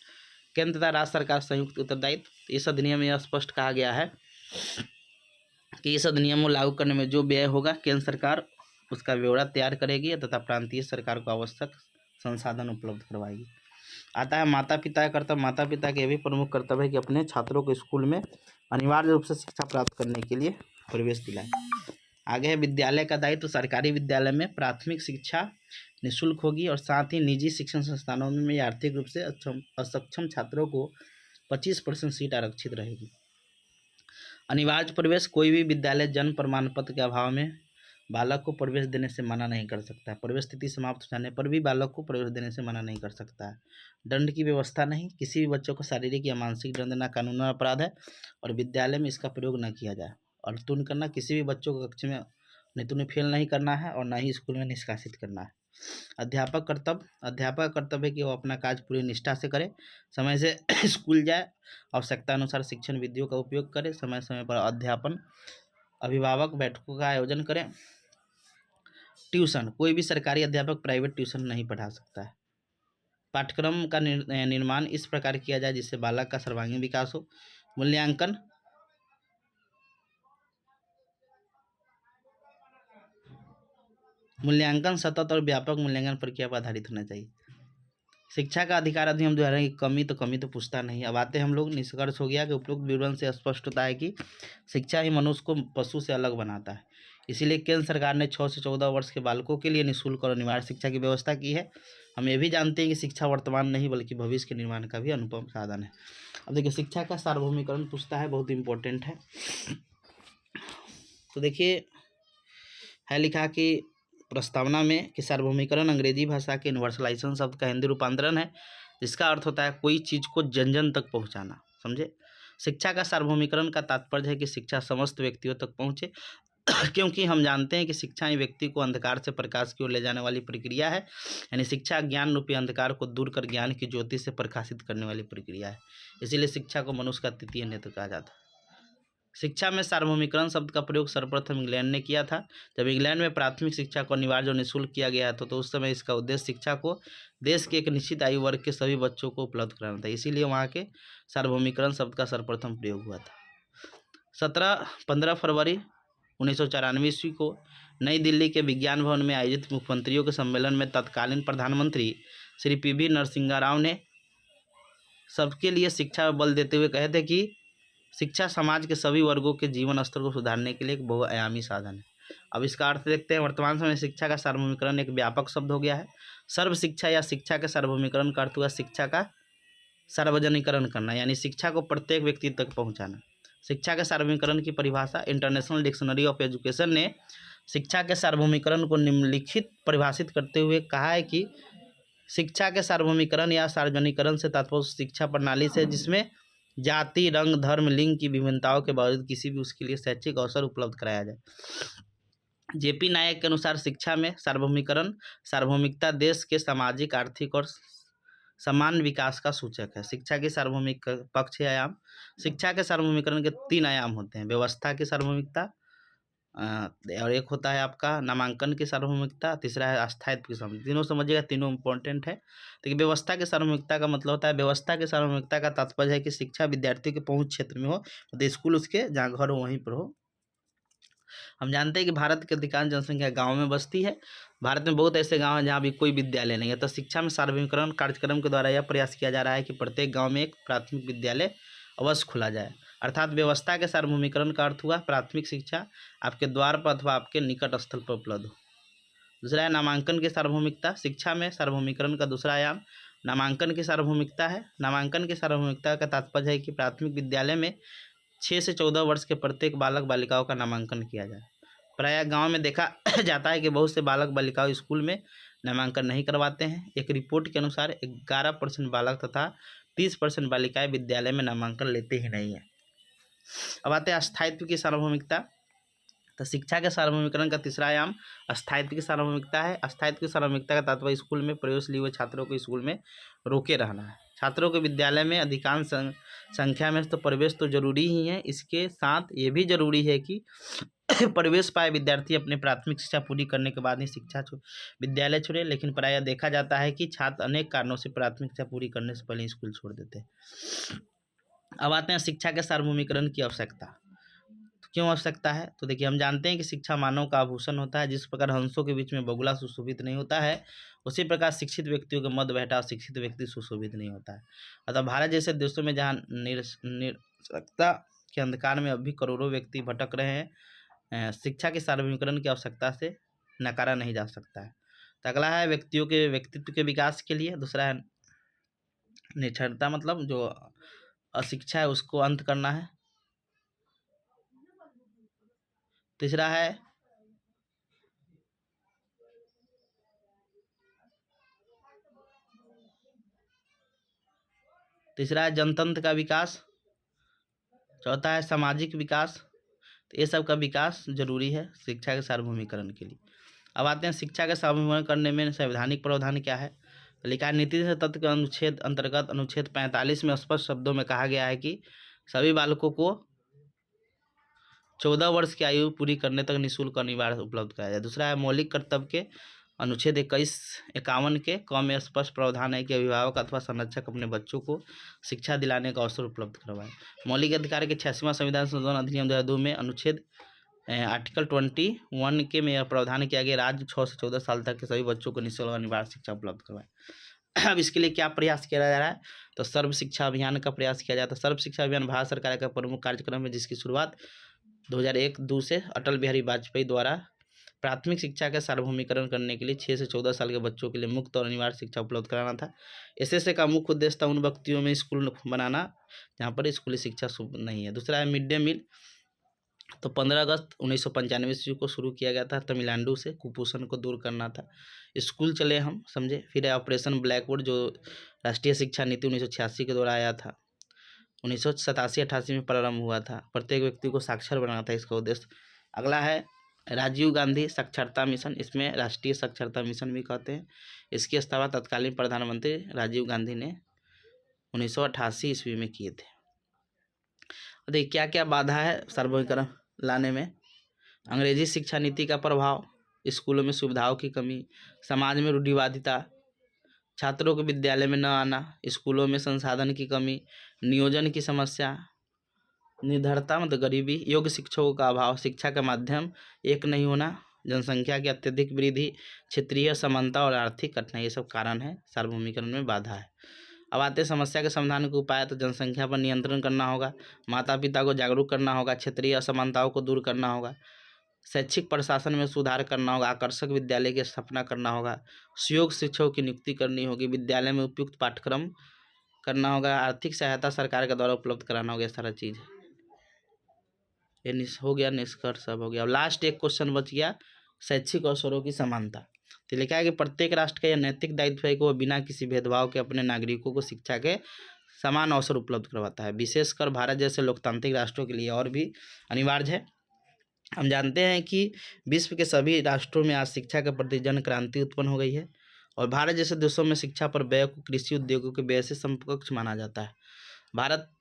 A: केंद्र तथा राज्य सरकार संयुक्त उत्तरदायित्व। इस अधिनियम में यह स्पष्ट कहा गया है कि इस अधिनियम को लागू करने में जो व्यय होगा केंद्र सरकार उसका ब्यौरा तैयार करेगी तथा प्रांतीय सरकार को आवश्यक संसाधन उपलब्ध करवाएगी। आता है माता पिता का कर्तव्य। माता पिता के भी प्रमुख कर्तव्य है कि अपने छात्रों को स्कूल में अनिवार्य रूप से शिक्षा प्राप्त करने के लिए प्रवेश दिलाएं। आगे है विद्यालय का दायित्व। तो सरकारी विद्यालय में प्राथमिक शिक्षा निःशुल्क होगी और साथ ही निजी शिक्षण संस्थानों में आर्थिक रूप से असक्षम छात्रों को 25% सीट आरक्षित रहेगी। अनिवार्य प्रवेश, कोई भी विद्यालय जन्म प्रमाण पत्र के अभाव में बालक को प्रवेश देने से मना नहीं कर सकता है। प्रवेश तिथि समाप्त हो जाने पर भी बालक को प्रवेश देने से मना नहीं कर सकता है। दंड की व्यवस्था नहीं, किसी भी बच्चों को शारीरिक या मानसिक दंड देना कानूनी अपराध है और विद्यालय में इसका प्रयोग न किया जाए। और तुन करना, किसी भी बच्चों को कक्षा में नितुन फेल नहीं करना है और न ही स्कूल में निष्कासित करना है। अध्यापक का कर्तव्य है कि वो अपना कार्य पूरी निष्ठा से करे, समय से स्कूल जाए, आवश्यकता अनुसार शिक्षण विधियों का उपयोग करे, समय समय पर अध्यापन, अभिभावक बैठकों का आयोजन करें। ट्यूशन, कोई भी सरकारी अध्यापक प्राइवेट ट्यूशन नहीं पढ़ा सकता है। पाठ्यक्रम का निर्माण इस प्रकार किया जाए जिससे बालक का सर्वांगीण विकास हो। मूल्यांकन सतत और व्यापक मूल्यांकन प्रक्रिया पर आधारित होना चाहिए। शिक्षा का अधिकार अधिनियम 2000 की कमी तो पूछता नहीं। अब आते हम लोग, निष्कर्ष हो गया कि उपरोक्त विवरण से स्पष्ट होता है कि शिक्षा ही मनुष्य को पशु से अलग बनाता है। इसीलिए केंद्र सरकार ने 6 से 14 वर्ष के बालकों के लिए निःशुल्क और अनिवार्य शिक्षा की व्यवस्था की है। हम ये भी जानते हैं कि शिक्षा वर्तमान नहीं बल्कि भविष्य के निर्माण का भी अनुपम साधन है। अब देखिए, शिक्षा का सार्वभौमिकरण पूछता है, बहुत इंपॉर्टेंट है। तो देखिए, है लिखा कि प्रस्तावना में कि सार्वभौमिकरण अंग्रेजी भाषा के यूनिवर्सलाइजेशन शब्द का हिंदी रूपांतरण है, जिसका अर्थ होता है कोई चीज़ को जन जन तक पहुंचाना। समझे? शिक्षा का सार्वभौमिकरण का तात्पर्य है कि शिक्षा समस्त व्यक्तियों तक पहुंचे क्योंकि हम जानते हैं कि शिक्षा ही व्यक्ति को अंधकार से प्रकाश की ओर ले जाने वाली प्रक्रिया है। यानी शिक्षा ज्ञान रूपी अंधकार को दूर कर ज्ञान की ज्योति से प्रकाशित करने वाली प्रक्रिया है। इसीलिए शिक्षा को मनुष्य का तृतीय नेत्र कहा जाता है। शिक्षा में सार्वभौमिकरण शब्द का प्रयोग सर्वप्रथम इंग्लैंड ने किया था। जब इंग्लैंड में प्राथमिक शिक्षा को अनिवार्य और निःशुल्क किया गया तो उस समय इसका उद्देश्य शिक्षा को देश के एक निश्चित आयु वर्ग के सभी बच्चों को उपलब्ध कराना था। इसीलिए वहाँ के सार्वभौमिकरण शब्द का सर्वप्रथम प्रयोग हुआ था। 15 फरवरी 1994 ईस्वी को नई दिल्ली के विज्ञान भवन में आयोजित मुख्यमंत्रियों के सम्मेलन में तत्कालीन प्रधानमंत्री श्री पी.वी. नरसिंहा राव ने सबके लिए शिक्षा पर बल देते हुए कहे थे कि शिक्षा समाज के सभी वर्गों के जीवन स्तर को सुधारने के लिए एक बहुआयामी साधन है। अब इसका अर्थ देखते हैं। वर्तमान समय में शिक्षा का सार्वभौमिकरण एक व्यापक शब्द हो गया है। सर्व शिक्षा या शिक्षा के सार्वभौमिकरण का अर्थ हुआ शिक्षा का सार्वजनिकरण करना, यानी शिक्षा को प्रत्येक व्यक्ति तक पहुंचाना। शिक्षा के सार्वभौमिकरण की परिभाषा इंटरनेशनल डिक्शनरी ऑफ एजुकेशन ने शिक्षा के सार्वभौमिकरण को निम्नलिखित परिभाषित करते हुए कहा है कि शिक्षा के सार्वभौमिकरण या सार्वजनिकरण से तात्पर्य शिक्षा प्रणाली से जिसमें जाति, रंग, धर्म, लिंग की विभिन्नताओं के बावजूद किसी भी उसके लिए शैक्षिक अवसर उपलब्ध कराया जाए। जेपी नायक के अनुसार शिक्षा में सार्वभौमिकता देश के सामाजिक, आर्थिक और समान विकास का सूचक है। शिक्षा के सार्वभौमिक पक्ष आयाम, शिक्षा के सार्वभौमिकरण के 3 आयाम होते हैं। व्यवस्था की सार्वभौमिकता और एक होता है आपका नामांकन की सार्वभौमिकता, तीसरा है स्थायित्व की सार्वभौमिकता। तीनों समझिएगा, तीनों इंपॉर्टेंट है। देखिए, व्यवस्था की सार्वभौमिकता का मतलब होता है, व्यवस्था की सार्वभौमिकता का तात्पर्य है कि शिक्षा विद्यार्थी के पहुंच क्षेत्र में हो, तो स्कूल उसके जहाँ घर हो वहीं पर हो। हम जानते हैं कि भारत की अधिकांश जनसंख्या गाँव में बसती है। भारत में बहुत ऐसे गाँव हैं जहाँ भी कोई विद्यालय नहीं है। तो शिक्षा में सार्वभौमिकरण कार्यक्रम के द्वारा यह प्रयास किया जा रहा है कि प्रत्येक गाँव में एक प्राथमिक विद्यालय अवश्य खोला जाए। अर्थात व्यवस्था के सार्वभौमिकरण का अर्थ हुआ प्राथमिक शिक्षा आपके द्वार पर अथवा आपके निकट स्थल पर उपलब्ध हो। दूसरा है नामांकन की सार्वभौमिकता। शिक्षा में सार्वभौमिकरण का दूसरा आयाम नामांकन की सार्वभौमिकता है। नामांकन की सार्वभौमिकता का तात्पर्य है कि प्राथमिक विद्यालय में 6 से 14 वर्ष के प्रत्येक बालक बालिकाओं का नामांकन किया जाए। प्रायः गाँव में देखा जाता है कि बहुत से बालक बालिकाओं स्कूल में नामांकन नहीं करवाते हैं। एक रिपोर्ट के अनुसार 11% बालक तथा 30% बालिकाएं विद्यालय में नामांकन लेते ही नहीं है। अब आते हैं स्थायित्व की सार्वभौमिकता। तो शिक्षा के सार्वभौमिकरण का तीसरा आयाम स्थायित्व की सार्वभौमिकता है। स्थायित्व की सार्वभौमिकता का तात्पर्य स्कूल में प्रवेश लिए हुए छात्रों को स्कूल में रोके रहना है। छात्रों के विद्यालय में अधिकांश संख्या में तो प्रवेश तो जरूरी ही है, इसके साथ ये भी जरूरी है कि प्रवेश पाए विद्यार्थी अपने प्राथमिक शिक्षा पूरी करने के बाद ही विद्यालय छोड़े। लेकिन प्रायः देखा जाता है कि छात्र अनेक कारणों से प्राथमिक शिक्षा पूरी करने से पहले स्कूल छोड़ देते हैं। अब आते हैं शिक्षा के सार्वभौमिकरण की आवश्यकता। तो क्यों आवश्यकता है? तो देखिए, हम जानते हैं कि शिक्षा मानव का आभूषण होता है। जिस प्रकार हंसों के बीच में बगुला सुशोभित नहीं होता है, उसी प्रकार शिक्षित व्यक्तियों के मध्य बैठा शिक्षित व्यक्ति सुशोभित नहीं होता है। अतः भारत जैसे देशों में जहाँ निरक्षरता के अंधकार में अभी करोड़ों व्यक्ति भटक रहे हैं, शिक्षा के सार्वभौमिकरण की आवश्यकता से नकारा नहीं जा सकता है। तो अगला है व्यक्तियों के व्यक्तित्व के विकास के लिए। दूसरा है निरक्षरता मतलब जो अशिक्षा है उसको अंत करना है। तीसरा है जनतंत्र का विकास। चौथा है सामाजिक विकास। तो ये सब का विकास जरूरी है शिक्षा के सार्वभौमिकरण के लिए। अब आते हैं शिक्षा के सार्वभौमिकरण करने में संवैधानिक प्रावधान क्या है। तो लिखा है नीति से तत्व के अनुच्छेद अंतर्गत अनुच्छेद 45 में स्पष्ट शब्दों में कहा गया है कि सभी बालकों को 14 वर्ष की आयु पूरी करने तक निःशुल्क अनिवार्य उपलब्ध कराया जाए। दूसरा है मौलिक कर्तव्य के अनुच्छेद 51 के क में स्पष्ट प्रावधान है कि अभिभावक अथवा संरक्षक अपने बच्चों को शिक्षा दिलाने का अवसर उपलब्ध करवाएं। मौलिक अधिकार के 86वां संविधान संशोधन अधिनियम 2002 में अनुच्छेद आर्टिकल 21 के में यह प्रावधान किया गया राज्य 6 से 14 साल तक के सभी बच्चों को निःशुल्क अनिवार्य शिक्षा उपलब्ध करवाएं। अब इसके लिए क्या प्रयास किया जा रहा है, तो सर्व शिक्षा अभियान का प्रयास किया जाता है। सर्व शिक्षा अभियान भारत सरकार का प्रमुख कार्यक्रम है जिसकी शुरुआत 2001-2 से अटल बिहारी वाजपेयी द्वारा प्राथमिक शिक्षा का सार्वभौमिकरण करने के लिए 6 से 14 साल के बच्चों के लिए मुफ्त और अनिवार्य शिक्षा उपलब्ध कराना था। एसएसए का मुख्य उद्देश्य था उन व्यक्तियों में स्कूल बनाना जहाँ पर स्कूली शिक्षा नहीं है। दूसरा है मिड डे मील। तो 15 अगस्त 1995 ईस्वी को शुरू किया गया था तमिलनाडु से, कुपोषण को दूर करना था। स्कूल चले हम समझे। फिर है ऑपरेशन ब्लैकबोर्ड जो राष्ट्रीय शिक्षा नीति 1986 के द्वारा आया था, 1987-88 में प्रारंभ हुआ था। प्रत्येक व्यक्ति को साक्षर बनाना था इसका उद्देश्य। अगला है राजीव गांधी साक्षरता मिशन, इसमें राष्ट्रीय साक्षरता मिशन भी कहते हैं। इसकी स्थापना तत्कालीन प्रधानमंत्री राजीव गांधी ने 1988 ईस्वी में किए थे। देखिए क्या क्या बाधा है सार्वभौमिकरण लाने में। अंग्रेजी शिक्षा नीति का प्रभाव, स्कूलों में सुविधाओं की कमी, समाज में रूढ़िवादिता, छात्रों को विद्यालय में न आना, स्कूलों में संसाधन की कमी, नियोजन की समस्या, निर्धरता मतलब गरीबी, योग्य शिक्षकों का अभाव, शिक्षा का माध्यम एक नहीं होना, जनसंख्या की अत्यधिक वृद्धि, क्षेत्रीय समानता और आर्थिक कठिनाई, ये सब कारण है सार्वभौमिकरण में बाधा है। अब आते हैं समस्या के समाधान के उपाय। तो जनसंख्या पर नियंत्रण करना होगा, माता पिता को जागरूक करना होगा, क्षेत्रीय असमानताओं को दूर करना होगा, शैक्षिक प्रशासन में सुधार करना होगा, आकर्षक विद्यालय की स्थापना करना होगा, सुयोग्य शिक्षकों की नियुक्ति करनी होगी, विद्यालय में उपयुक्त पाठ्यक्रम करना होगा, आर्थिक सहायता सरकार के द्वारा उपलब्ध कराना होगा। ये सारा चीज़ है। ये हो गया निष्कर्ष, सब हो गया। अब लास्ट एक क्वेश्चन बच गया, शैक्षिक अवसरों की समानता। तो लिखा है कि प्रत्येक राष्ट्र का यह नैतिक दायित्व है कि वह बिना किसी भेदभाव के अपने नागरिकों को शिक्षा के समान अवसर उपलब्ध करवाता है। विशेषकर भारत जैसे लोकतांत्रिक राष्ट्रों के लिए और भी अनिवार्य है। हम जानते हैं कि विश्व के सभी राष्ट्रों में आज शिक्षा के प्रति जन क्रांति उत्पन्न हो गई है और भारत जैसे देशों में शिक्षा पर व्यय को कृषि उद्योगों के व्यय से समकक्ष माना जाता है। भारत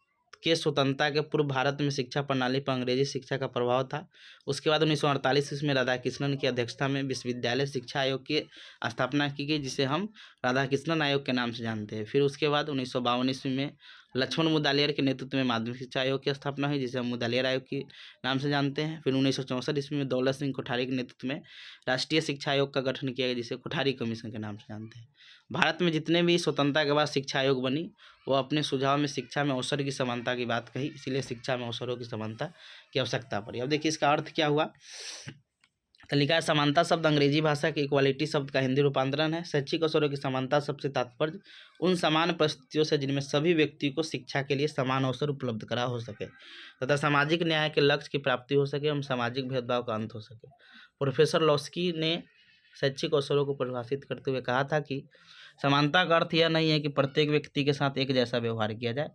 A: के स्वतंत्रता के पूर्व भारत में शिक्षा प्रणाली पर अंग्रेजी शिक्षा का प्रभाव था। उसके बाद 1948 ईस्वी में राधाकृष्णन की अध्यक्षता में विश्वविद्यालय शिक्षा आयोग की स्थापना की गई, जिसे हम राधाकृष्णन आयोग के नाम से जानते हैं। फिर उसके बाद 1952 ईस्वी में लक्ष्मण मुदालियर के नेतृत्व में माध्यमिक शिक्षा आयोग की स्थापना हुई, जिसे हम मुदालियर आयोग के नाम से जानते हैं। फिर 1964 ईस्वी में दौलत सिंह कोठारी के नेतृत्व में राष्ट्रीय शिक्षा आयोग का गठन किया गया, जिसे कोठारी कमीशन के नाम से जानते हैं। भारत में जितने भी स्वतंत्रता के बाद शिक्षा आयोग बनी, वो अपने सुझाव में शिक्षा में अवसर की समानता की बात कही, इसीलिए शिक्षा में अवसरों की समानता की आवश्यकता पड़ी। अब देखिए इसका अर्थ क्या हुआ। तो लिखा है समानता शब्द अंग्रेजी भाषा के इक्वालिटी शब्द का हिंदी रूपांतरण है। शैक्षिक अवसरों की समानता सबसे तात्पर्य उन समान परिस्थितियों से जिनमें सभी व्यक्ति को शिक्षा के लिए समान अवसर उपलब्ध करा हो सके तथा सामाजिक न्याय के लक्ष्य की प्राप्ति हो सके एवं सामाजिक भेदभाव का अंत हो सके। प्रोफेसर लॉस्की ने शैक्षिक अवसरों को परिभाषित करते हुए कहा था कि समानता का अर्थ यह नहीं है कि प्रत्येक व्यक्ति के साथ एक जैसा व्यवहार किया जाए,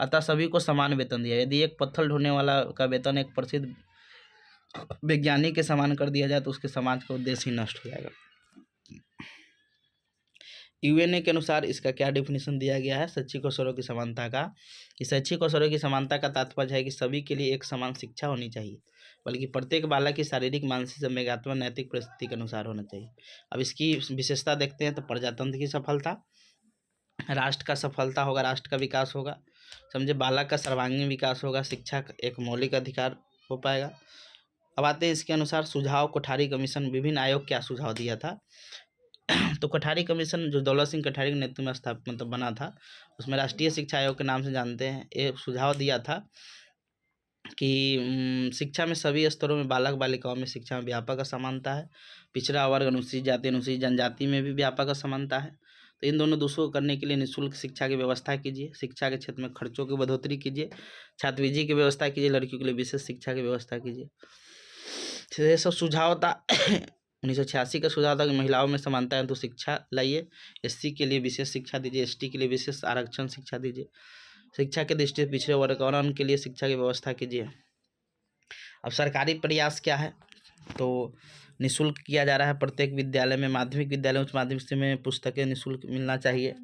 A: अतः सभी को समान वेतन दिया। यदि एक पत्थर ढोने वाला का वेतन एक प्रसिद्ध वैज्ञानिक के समान कर दिया जाए तो उसके समाज का उद्देश्य ही नष्ट हो जाएगा। यूएनए के अनुसार इसका क्या डेफिनेशन दिया गया है शैक्षिक अवसरों की समानता का, कि शैक्षिक अवसरों की समानता का तात्पर्य है कि सभी के लिए एक समान शिक्षा होनी चाहिए, बल्कि प्रत्येक बालक की शारीरिक, मानसिक, संवेगात्मक, नैतिक परिस्थिति के अनुसार होना चाहिए। अब इसकी विशेषता देखते हैं। तो प्रजातंत्र की सफलता, राष्ट्र का सफलता होगा, राष्ट्र का विकास होगा, समझे, बालक का सर्वांगीण विकास होगा, शिक्षा एक मौलिक अधिकार हो पाएगा। अब आते हैं इसके अनुसार सुझाव। कोठारी कमीशन विभिन्न आयोग क्या सुझाव दिया था। तो कोठारी कमीशन जो दौलत सिंह कोठारी के नेतृत्व में स्थापित मतलब बना था, उसमें राष्ट्रीय शिक्षा आयोग के नाम से जानते हैं। एक सुझाव दिया था कि शिक्षा में सभी स्तरों में बालक बालिकाओं में शिक्षा में व्यापक असमानता है। पिछड़ा वर्ग, अनुसूचित जाति, अनुसूचित जनजाति में भी व्यापक असमानता है। तो इन दोनों दोषों को करने के लिए निःशुल्क शिक्षा की व्यवस्था कीजिए, शिक्षा के क्षेत्र में खर्चों की बढ़ोतरी कीजिए, छात्रवृत्ति की व्यवस्था कीजिए, लड़कियों के लिए विशेष शिक्षा की व्यवस्था कीजिए। तो ये सब सुझाव था 1986 का सुझाव था कि महिलाओं में समानता है तो शिक्षा लाइए, एससी के लिए विशेष शिक्षा दीजिए, एसटी के लिए विशेष आरक्षण शिक्षा दीजिए, शिक्षा के दृष्टि से पिछड़े वर्ग और उनके लिए शिक्षा की व्यवस्था कीजिए। अब सरकारी प्रयास क्या है, तो निःशुल्क किया जा रहा है प्रत्येक विद्यालय में, माध्यमिक विद्यालय उच्च माध्यमिक में पुस्तकें निःशुल्क मिलना चाहिए।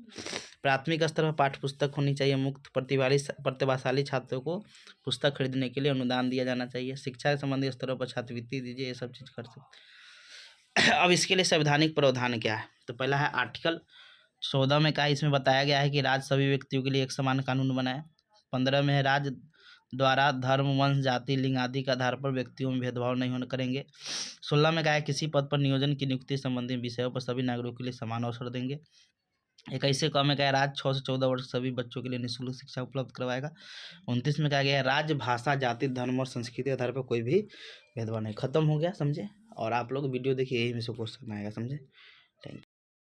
A: प्राथमिक स्तर पर पाठ्य पुस्तक होनी चाहिए मुफ्त, प्रतिभाशाली छात्रों को पुस्तक खरीदने के लिए अनुदान दिया जाना चाहिए। शिक्षा के संबंधी स्तरों पर छात्रवृत्ति दीजिए, ये सब चीज़ कर सकते। अब इसके लिए संवैधानिक प्रावधान क्या है, तो पहला है आर्टिकल 14 में इसमें बताया गया है कि राज्य सभी व्यक्तियों के लिए एक समान कानून बनाए। 15 में है राज्य द्वारा धर्म, वंश, जाति, लिंग आदि के आधार पर व्यक्तियों में भेदभाव नहीं होने करेंगे। 16 में है किसी पद पर नियोजन की नियुक्ति संबंधी विषयों पर सभी नागरिकों के लिए समान अवसर देंगे। 21 में राज्य 6 से 14 वर्ष सभी बच्चों के लिए निःशुल्क शिक्षा उपलब्ध करवाएगा। 29 में कहा गया है राज्य, भाषा, जाति, धर्म और संस्कृति के आधार पर कोई भी भेदभाव नहीं। खत्म हो गया, समझे। और आप लोग वीडियो देखिए, यही में से क्वेश्चन आएगा, समझे। Thank you.